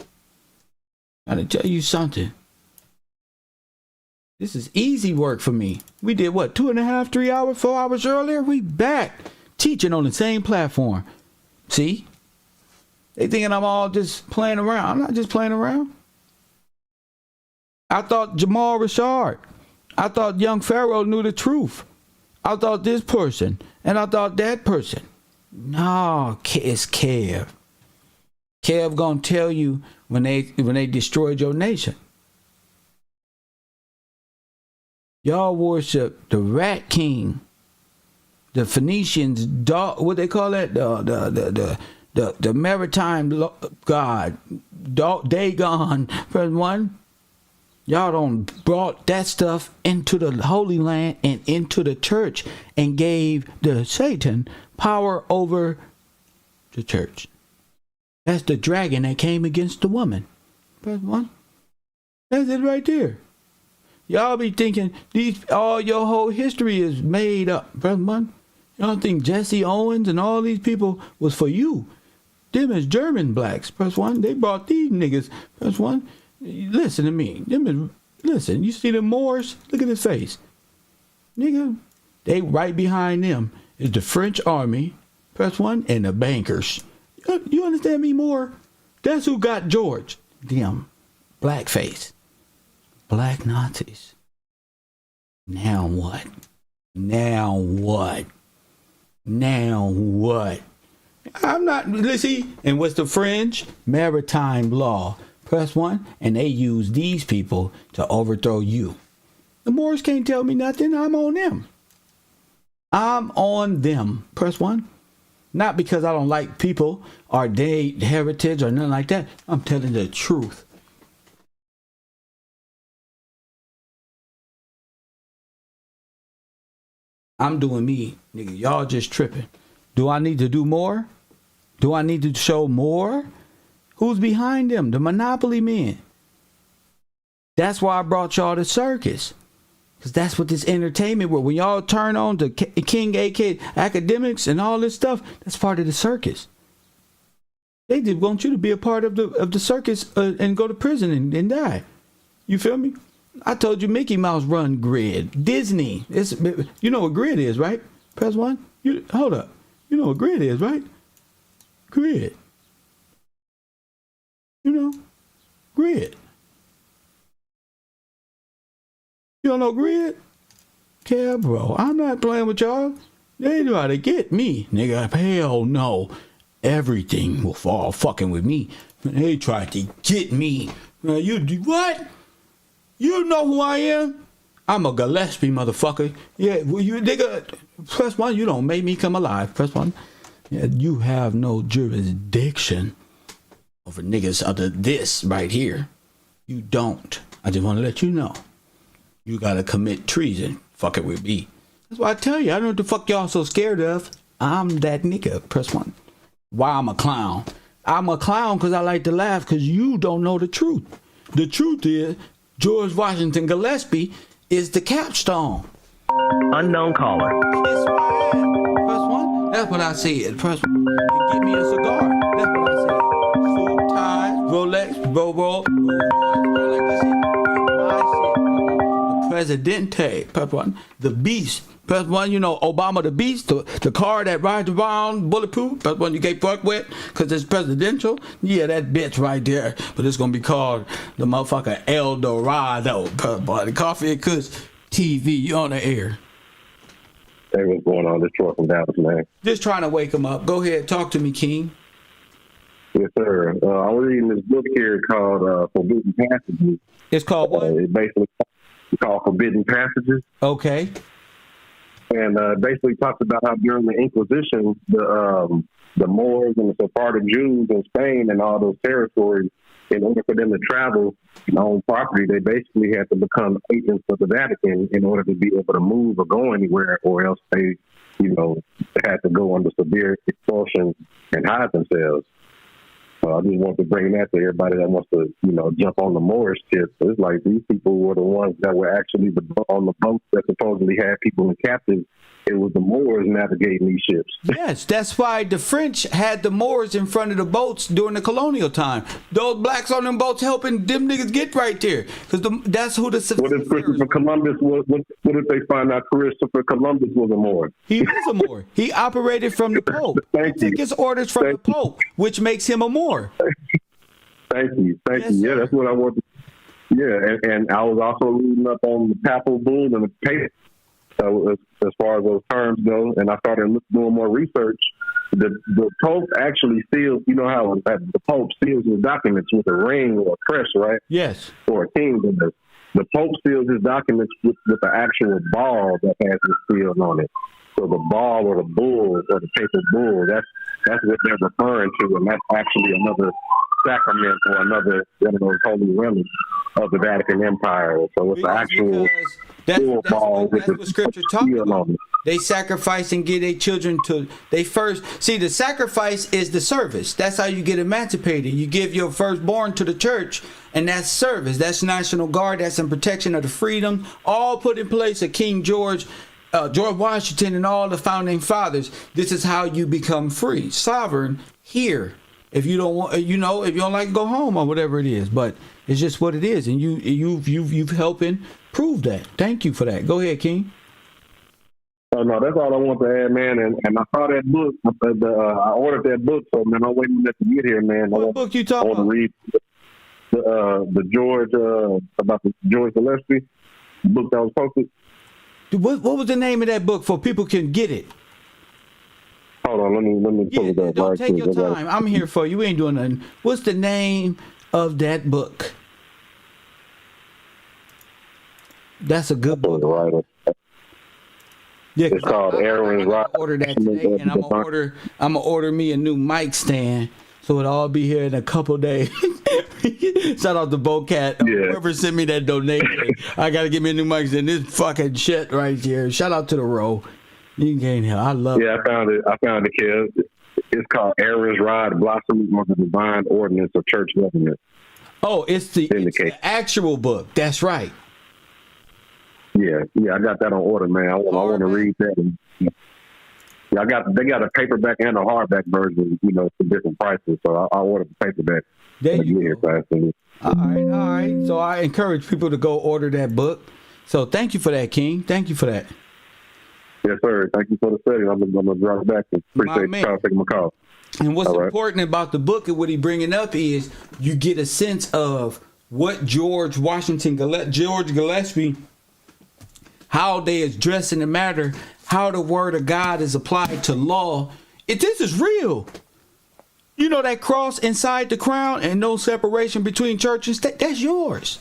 A: This is easy work for me. We did what, 2.5, 3 hours, 4 hours earlier? We back teaching on the same platform. See? They thinking I'm all just playing around. I'm not just playing around. I thought Jamal Rashard. I thought young Pharaoh knew the truth. I thought this person. And I thought that person. No, it's Kev. Kev gonna tell you when they destroyed your nation. Y'all worship the Rat King. The Phoenicians, dog, what they call that? The maritime god, Dagon, first one. Y'all don't brought that stuff into the Holy Land and into the church and gave the Satan power over the church. That's the dragon that came against the woman. First one. That's it right there. Y'all be thinking all your whole history is made up. First one. Y'all think Jesse Owens and all these people was for you. Them is German blacks. Press 1. They brought these niggas. Press 1. Listen to me. Listen. You see the Moors? Look at his face. Nigga. They right behind them is the French army. Press 1. And the bankers. You understand me more? That's who got George. Them. Blackface. Black Nazis. Now what? I'm not, let's see. And what's the French? Maritime law. Press 1. And they use these people to overthrow you. The Moors can't tell me nothing. I'm on them. Press 1. Not because I don't like people or their heritage or nothing like that. I'm telling the truth. I'm doing me, nigga. Y'all just tripping. Do I need to do more? Do I need to show more? Who's behind them? The monopoly men. That's why I brought y'all to circus. Because that's what this entertainment world. When y'all turn on to King AK academics and all this stuff, that's part of the circus. They just want you to be a part of the circus and go to prison and die. You feel me? I told you Mickey Mouse run grid. Disney. You know what grid is, right? Press 1. Hold up. You know what grid is, right? Grid. You know, grid. You don't know grid? Yeah, bro. I'm not playing with y'all. They try to get me, nigga. Hell no. Everything will fall fucking with me. They tried to get me. You do what? You know who I am? I'm a Gillespie motherfucker. Yeah, well, you nigga. Press 1, you don't make me come alive. Press 1. Yeah, you have no jurisdiction over niggas other this right here. You don't. I just want to let you know. You gotta commit treason. Fuck it with me. That's why I tell you. I don't know what the fuck y'all so scared of. I'm that nigga. Press 1. Why I'm a clown? I'm a clown because I like to laugh because you don't know the truth. The truth is George Washington Gillespie is the capstone.
H: Unknown caller.
A: Kiss my ass. Press 1. That's what I said. Press 1. And give me a cigar. That's what I said. Suit, ties, Rolex, Robo, like this shit. My shit. The Presidente. Press 1. The Beast. Press 1, you know, Obama the Beast, the car that rides around bulletproof. Press 1, you can't fuck with because it's presidential. Yeah, that bitch right there. But it's going to be called the motherfucker El Dorado. Press 1, the Coffee and Kush TV, you on the air.
I: Hey, what's going on? This Troy from Dallas, man.
A: Just trying to wake him up. Go ahead, talk to me, King.
I: Yes, sir. I was reading this book here called Forbidden Passages.
A: It's called what?
I: It's basically called Forbidden Passages.
A: Okay.
I: And basically talks about how during the Inquisition, the Moors and the Sephardic Jews in Spain and all those territories, in order for them to travel and own property, they basically had to become agents of the Vatican in order to be able to move or go anywhere, or else they, you know, had to go under severe expulsion and hide themselves. I just want to bring that to everybody that wants to, you know, jump on the Moorish tip. It's like these people were the ones that were actually on the boats that supposedly had people in captive. It was the Moors navigating these ships.
A: Yes, that's why the French had the Moors in front of the boats during the colonial time. Those blacks on them boats helping them niggas get right there. Because that's who the...
I: What if Christopher Columbus was... What if they find out Christopher Columbus was a Moor?
A: He is a Moor. He operated from the Pope. He took his orders from the Pope, which makes him a Moor.
I: Thank you.
A: Yes,
I: Yeah,
A: sir.
I: that's what I wanted. Yeah, and I was also reading up on the papal bull and the papacy. As far as those terms go, and I started doing more research. The Pope actually seals, you know how the Pope seals his documents with a ring or a crest, right?
A: Yes.
I: Or a king. The Pope seals his documents with the actual ball that has the seal on it. So the ball or the bull or the papal bull, that's what they're referring to, and that's actually another sacrament or another one of those holy relics of the Vatican Empire. So it's the actual...
A: That's what scripture talking about.
I: it.
A: They sacrifice and give their children to, they first, see, the sacrifice is the service. That's how you get emancipated. You give your firstborn to the church, and that's service. That's National Guard. That's in protection of the freedom, all put in place of King George Washington and all the founding fathers. This is how you become free, sovereign here. If you don't want, you know, if you don't like to go home or whatever it is, but it's just what it is, and you've helping prove that. Thank you for that. Go ahead, King.
I: Oh no, that's all I want to add, man. And I saw that book. I ordered that book, so man, I'm waiting to get here, man.
A: What book you talking about?
I: I want to read the George about the George Gillespie book that was posted.
A: What was the name of that book for people can get it?
I: Hold on, let me pull it up.
A: Don't
I: right
A: take
I: quick.
A: your time. I'm here for you. We ain't doing nothing. What's the name of that book? That's a good book.
I: Right.
A: Yeah,
I: it's called Aaron's Rock.
A: Order that today, and I'm gonna order me a new mic stand, so it'll all be here in a couple days. Shout out to Bocat.
I: Yeah.
A: Whoever sent me that donation, I gotta get me a new mic stand. This fucking shit right here. Shout out to the row. You can't help. I love.
I: Yeah, I found it, kid. It's called Aaron's Rod, Blossoms on the Divine Ordinance of Church Government.
A: Oh, it's the actual book. That's right.
I: Yeah, I got that on order, man. I want to read that. Yeah, they got a paperback and a hardback version, you know, for different prices. So I ordered the paperback.
A: There you go. All right. So I encourage people to go order that book. So thank you for that, King. Thank you for that.
I: Yes, sir. Thank you for the study. I'm gonna drop it back. Appreciate you taking my call.
A: And what's
F: All right.
A: important about the book and what he bringing up is you get a sense of what George Gillespie, how they addressing the matter, how the word of God is applied to law. This is real. You know that cross inside the crown and no separation between church and state, that's yours.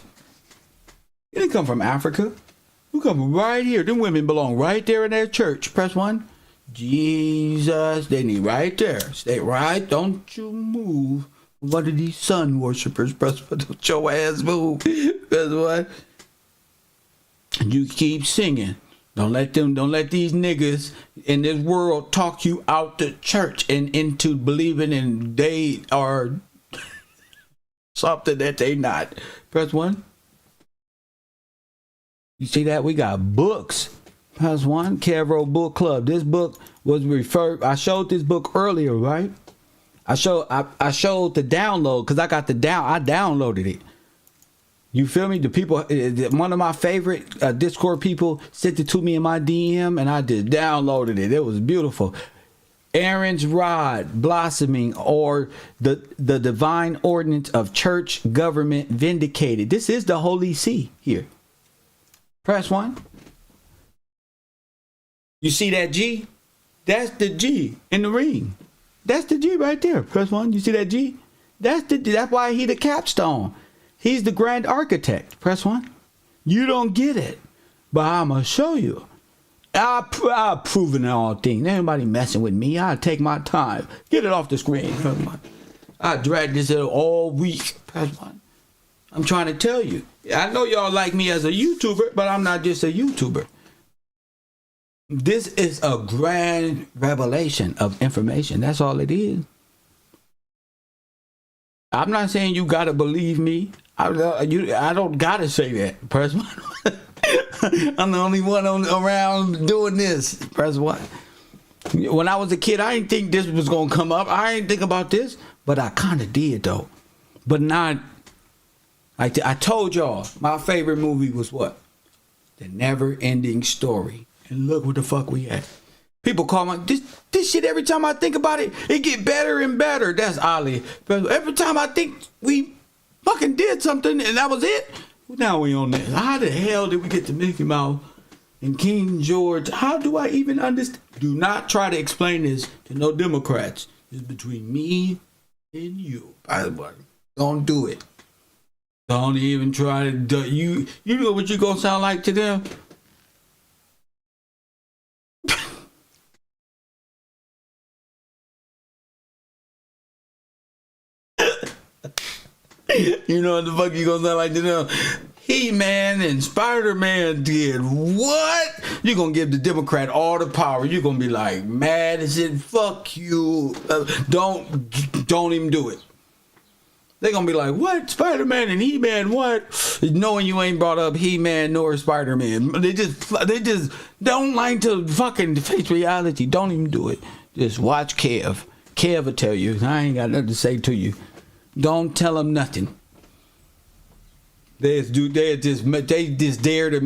A: It didn't come from Africa. You come from right here. Them women belong right there in their church. Press 1. Jesus, they need right there. Stay right. Don't you move. One of these sun worshipers, press 1. Don't your ass move. Press 1. You keep singing. Don't let these niggas in this world talk you out the church and into believing in they are something that they not. Press 1. You see that? We got books. Press 1. Cavro Book Club. This book was referred. I showed this book earlier, right? I showed the download because I got I downloaded it. You feel me? The people, one of my favorite Discord people sent it to me in my DM and I just downloaded it. It was beautiful. Aaron's Rod Blossoming, or the divine ordinance of church government vindicated. This is the Holy See here. Press 1. You see that G? That's the G in the ring. That's the G right there. Press 1. You see that G? That's why he the capstone. He's the grand architect. Press 1. You don't get it, but I'm going to show you. I've proven all things. Anybody messing with me, I'll take my time. Get it off the screen. Press 1. I dragged this all week. Press 1. I'm trying to tell you. I know y'all like me as a YouTuber, but I'm not just a YouTuber. This is a grand revelation of information. That's all it is. I'm not saying you got to believe me. I don't got to say that. Press 1. I'm the only one around doing this. Press 1. When I was a kid, I didn't think this was going to come up. I didn't think about this, but I kind of did, though. But not, I told y'all, my favorite movie was what? The Never Ending Story. And look what the fuck we at. People call me, this shit, every time I think about it, it get better and better. That's Ali. But every time I think we fucking did something and that was it, now we on this. How the hell did we get to Mickey Mouse and King George? How do I even understand? Do not try to explain this to no Democrats. It's between me and you. Don't do it. Don't even try to do you know what you gonna sound like to them? You know what the fuck you gonna sound like to them? He-Man and Spider-Man did what? You're gonna give the Democrat all the power. You're gonna be like mad as shit. Fuck you. Don't even do it. They're gonna be like, what? Spider-Man and He-Man, what? Knowing you ain't brought up He-Man nor Spider-Man. They just don't like to fucking face reality. Don't even do it. Just watch Kev. Kev will tell you. I ain't got nothing to say to you. Don't tell them nothing. They just dare to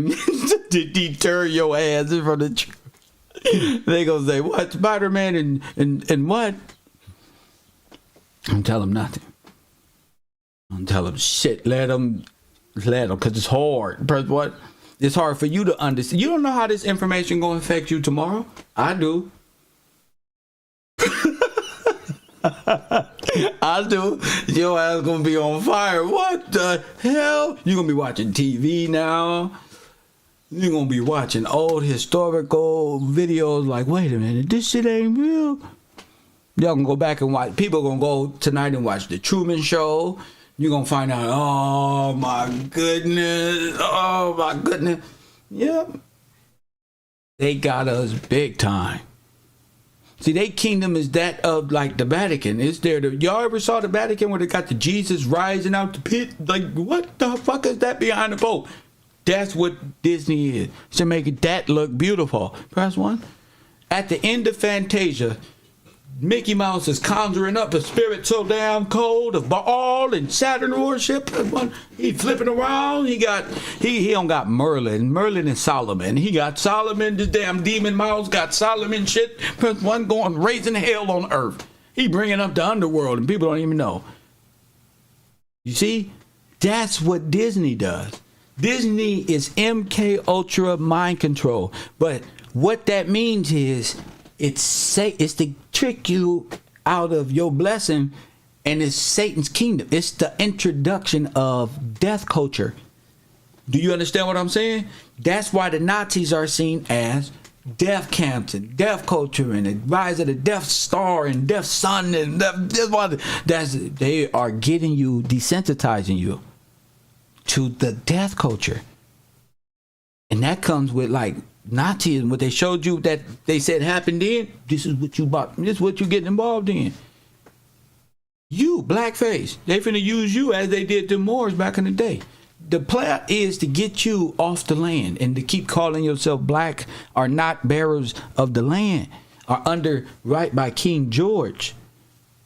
A: deter your ass from the truth. They gonna say, what? Spider-Man and what? Don't tell them nothing. Don't tell them shit. Let them, because it's hard. But what? It's hard for you to understand. You don't know how this information gonna affect you tomorrow. I do. I do. Your ass gonna be on fire. What the hell? You gonna be watching TV now. You're gonna be watching old historical videos like, wait a minute, this shit ain't real. Y'all can go back and watch. People gonna go tonight and watch the Truman Show. You're gonna find out, oh my goodness. Oh my goodness. Yep. They got us big time. See, their kingdom is that of like the Vatican. Is there? Y'all ever saw the Vatican where they got the Jesus rising out the pit? Like, what the fuck is that behind the Pope? That's what Disney is. To make that look beautiful. Press 1. At the end of Fantasia, Mickey Mouse is conjuring up a spirit so damn cold of Baal and Saturn worship. He flipping around. He don't got Merlin. Merlin and Solomon. He got Solomon. The damn demon mouse got Solomon shit. Press 1 going raising hell on earth. He bringing up the underworld and people don't even know. You see, that's what Disney does. Disney is MK Ultra mind control. But what that means is it's to trick you out of your blessing, and it's Satan's kingdom. It's the introduction of death culture. Do you understand what I'm saying? That's why the Nazis are seen as death camps and death culture and the rise of the Death Star and Death Sun, and they are getting you, desensitizing you to the death culture. And that comes with like Nazism, what they showed you that they said happened then. This is what you bought. This is what you getting involved in. You, blackface, they finna use you as they did the Moors back in the day. The plan is to get you off the land and to keep calling yourself black or not bearers of the land or under right by King George.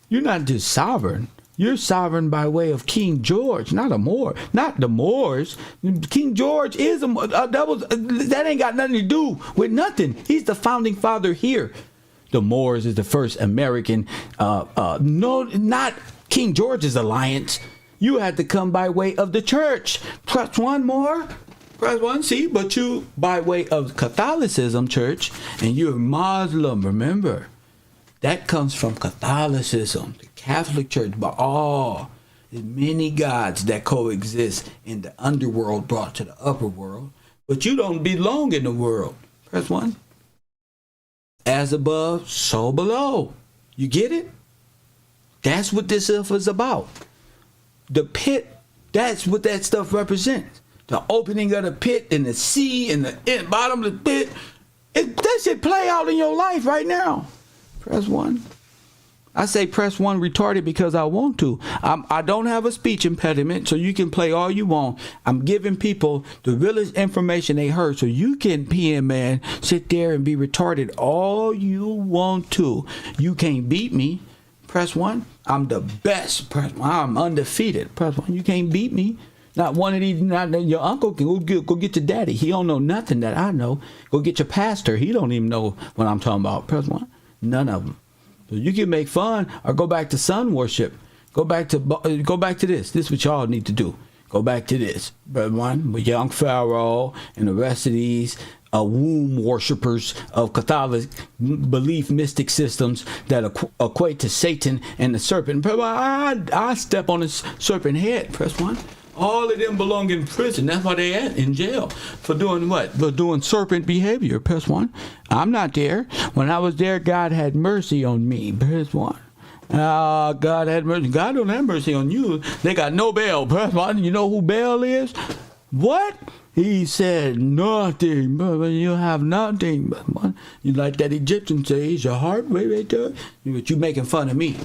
A: You're not just sovereign. You're sovereign by way of King George, not a Moor, not the Moors. King George is that ain't got nothing to do with nothing. He's the founding father here. The Moors is the first American. No, not King George's alliance. You had to come by way of the church. Press one more. Press one. See, but you by way of Catholicism church, and you're Muslim. Remember, that comes from Catholicism, the Catholic Church. But there's many gods that coexist in the underworld brought to the upper world. But you don't belong in the world. Press one. As above, so below. You get it? That's what this stuff is about. The pit, that's what that stuff represents. The opening of the pit and the sea and the bottom of the pit. That should play out in your life right now. Press one. I say press one retarded because I want to. I don't have a speech impediment, so you can play all you want. I'm giving people the realest information they heard, so you can, PM man, sit there and be retarded all you want to. You can't beat me. Press one. I'm the best. Press one. I'm undefeated. Press one. You can't beat me. Not one of these. Not your uncle can go get your daddy. He don't know nothing that I know. Go get your pastor. He don't even know what I'm talking about. Press one. None of them. So you can make fun or go back to sun worship. Go back to this. This is what y'all need to do. Go back to this. Press one. With young Pharaoh and the rest of these womb worshippers of Catholic belief mystic systems that equate to Satan and the serpent. I step on his serpent head. Press one. All of them belong in prison. That's why they at in jail. For doing what? For doing serpent behavior. Press one. I'm not there. When I was there, God had mercy on me. Press one. God had mercy. God don't have mercy on you. They got no bail. Press one. You know who bail is? What? He said nothing, but you have nothing. But you like that Egyptian say, is your heart right there? But you making fun of me.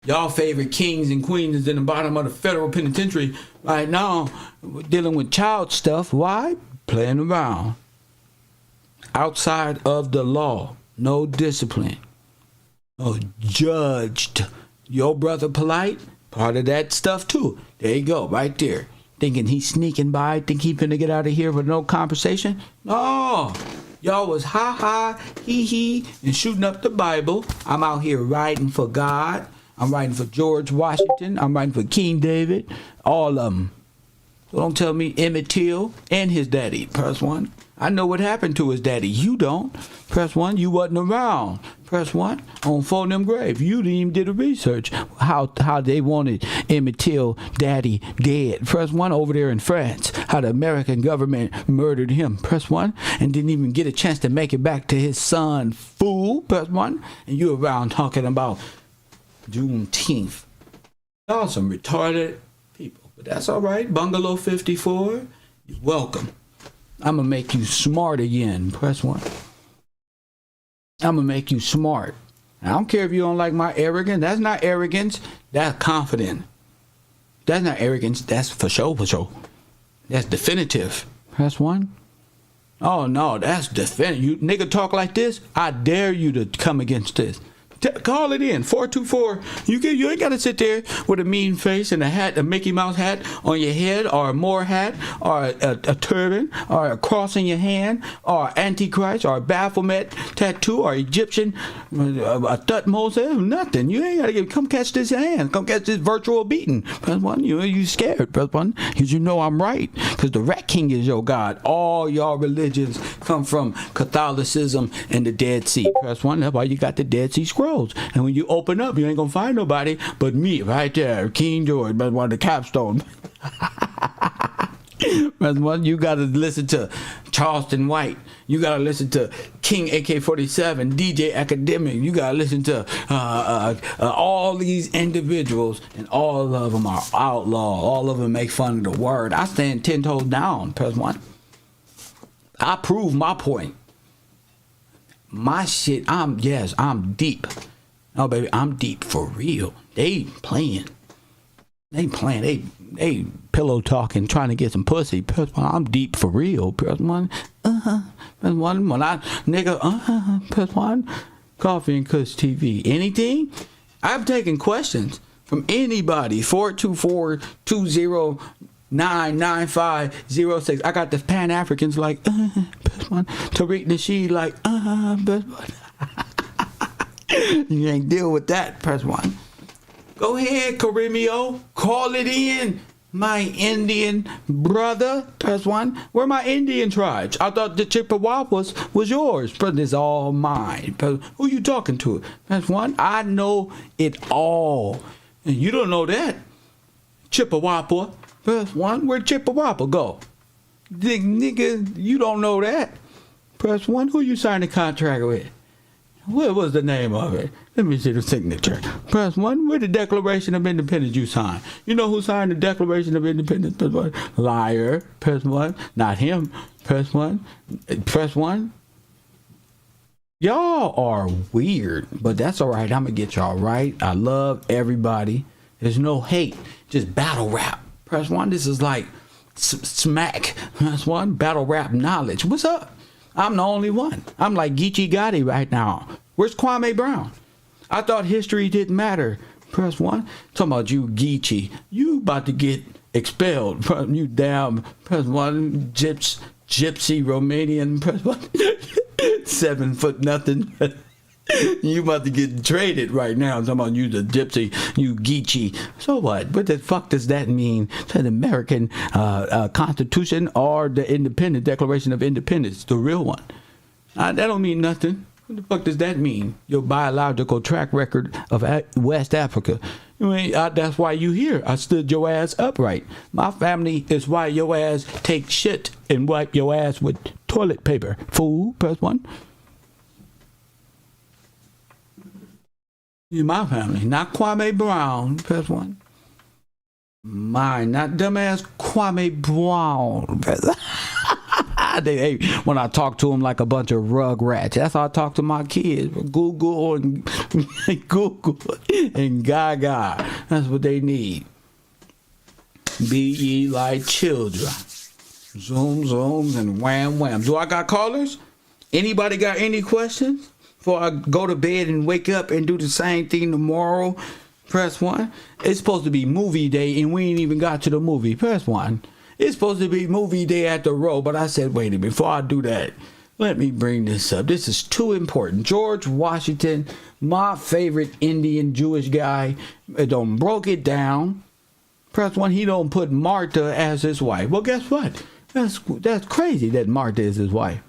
A: Y'all favorite kings and queens is in the bottom of the federal penitentiary right now dealing with child stuff. Why? Playing around. Outside of the law. No discipline. Oh, judged. Your brother polite? Part of that stuff too. There you go, right there. Thinking he's sneaking by, think he finna get out of here with no conversation? No. Y'all was ha ha, he he, and shooting up the Bible. I'm out here writing for God. I'm writing for George Washington. I'm writing for King David. All of them. So don't tell me Emmett Till and his daddy. Press one. I know what happened to his daddy. You don't. Press one. You wasn't around. Press one. On Fornham grave. You didn't even did the research. How they wanted Emmett Till daddy dead. Press one. Over there in France. How the American government murdered him. Press one. And didn't even get a chance to make it back to his son. Fool. Press one. And you around talking about Juneteenth. Y'all some retarded people. But that's all right. Bungalow 54. You're welcome. I'm going to make you smart again. Press one. I'm going to make you smart. I don't care if you don't like my arrogance. That's not arrogance. That's confident. That's not arrogance. That's for sure, for sure. That's definitive. Press one. Oh, no, that's definitive. You nigga talk like this, I dare you to come against this. Call it in 424. You ain't got to sit there with a mean face and a hat, a Mickey Mouse hat on your head, or a Moor hat, or a turban, or a cross in your hand, or Antichrist, or a Baphomet tattoo, or Egyptian, a Thutmose, nothing. You ain't got to come catch this hand. Come catch this virtual beating. Press 1. You scared. Press 1. Because you know I'm right. Because the Rat King is your God. All y'all religions come from Catholicism and the Dead Sea. Press 1. That's why you got the Dead Sea Scrolls. And when you open up, you ain't gonna find nobody but me right there, King George, but one of the capstone. Press 1. You gotta listen to Charleston White. You gotta listen to King AK-47, DJ Academic. You gotta listen to all these individuals, and all of them are outlaw. All of them make fun of the word. I stand 10 toes down. Press 1. I prove my point. My shit, I'm deep. Oh, baby, I'm deep for real. They ain't playing. They pillow talking, trying to get some pussy. Press 1. I'm deep for real. Press 1. Press 1. When I, nigga, press 1. Coffee and Kush TV. Anything? I've taken questions from anybody. 424-20-99506. I got the Pan-Africans like, press 1. Tariq Nasheed like, press 1. You ain't deal with that. Press 1. Go ahead, KURIMEO. Call it in, my Indian brother. Press 1. Where my Indian tribes? I thought the Chippewas was yours, but it's all mine. Who you talking to? Press 1. I know it all. And you don't know that. Chippewa. Press 1. Where'd Chippewa go? Nigga, you don't know that. Press 1. Who you signed a contract with? What was the name of it? Let me see the signature. Press 1. Where the Declaration of Independence you signed? You know who signed the Declaration of Independence? Press 1. Liar. Press 1. Not him. Press 1. Press 1. Y'all are weird, but that's all right. I'm going to get y'all right. I love everybody. There's no hate. Just battle rap. Press 1. This is like smack. Press 1. Battle rap knowledge. What's up? I'm the only one. I'm like Geechee Gotti right now. Where's Kwame Brown? I thought history didn't matter. Press 1. Talking about you, Geechee. You about to get expelled. You damn. Press 1. Gypsy Romanian. Press 1. 7 foot nothing. You about to get traded right now. I'm talking about you, the gypsy, you Geechee. So what? What the fuck does that mean to the American Constitution or the Independent Declaration of Independence, the real one? That don't mean nothing. What the fuck does that mean? Your biological track record of West Africa. That's why you here. I stood your ass upright. My family is why your ass take shit and wipe your ass with toilet paper. Fool. Press 1. You my family, not Kwame Brown. Press 1. Mine, not dumbass Kwame Brown. When I talk to them like a bunch of rugrats, that's how I talk to my kids. Google and Google and Gaga. That's what they need. Be ye like children. Zoom, zooms, and wham, wham. Do I got callers? Anybody got any questions? Before I go to bed and wake up and do the same thing tomorrow, press 1. It's supposed to be movie day and we ain't even got to the movie. Press 1. It's supposed to be movie day at the row, but I said, wait a minute, before I do that, let me bring this up. This is too important. George Washington, my favorite Indian Jewish guy, don't broke it down. Press 1. He don't put Martha as his wife. Well, guess what? That's crazy that Martha is his wife.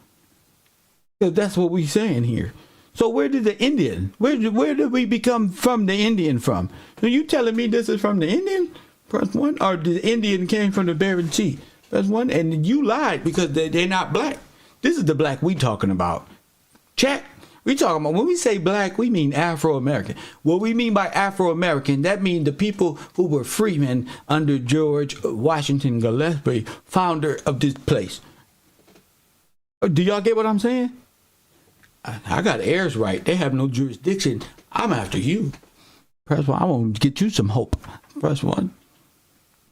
A: That's what we saying here. So where did the Indian, where did we become from the Indian from? Are you telling me this is from the Indian? Press 1. Or the Indian came from the Bering Sea? Press 1. And you lied because they're not black. This is the black we talking about. Check. We talking about, when we say black, we mean Afro-American. What we mean by Afro-American, that means the people who were freemen under George Washington Gillespie, founder of this place. Do y'all get what I'm saying? I got heirs right. They have no jurisdiction. I'm after you. Press 1. I want to get you some hope. Press 1.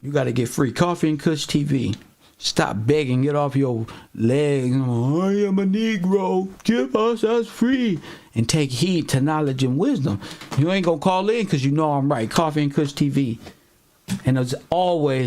A: You got to get free. Coffee and Kush TV. Stop begging. Get off your legs. I am a Negro. Give us free. And take heed to knowledge and wisdom. You ain't going to call in because you know I'm right. Coffee and Kush TV. And as always,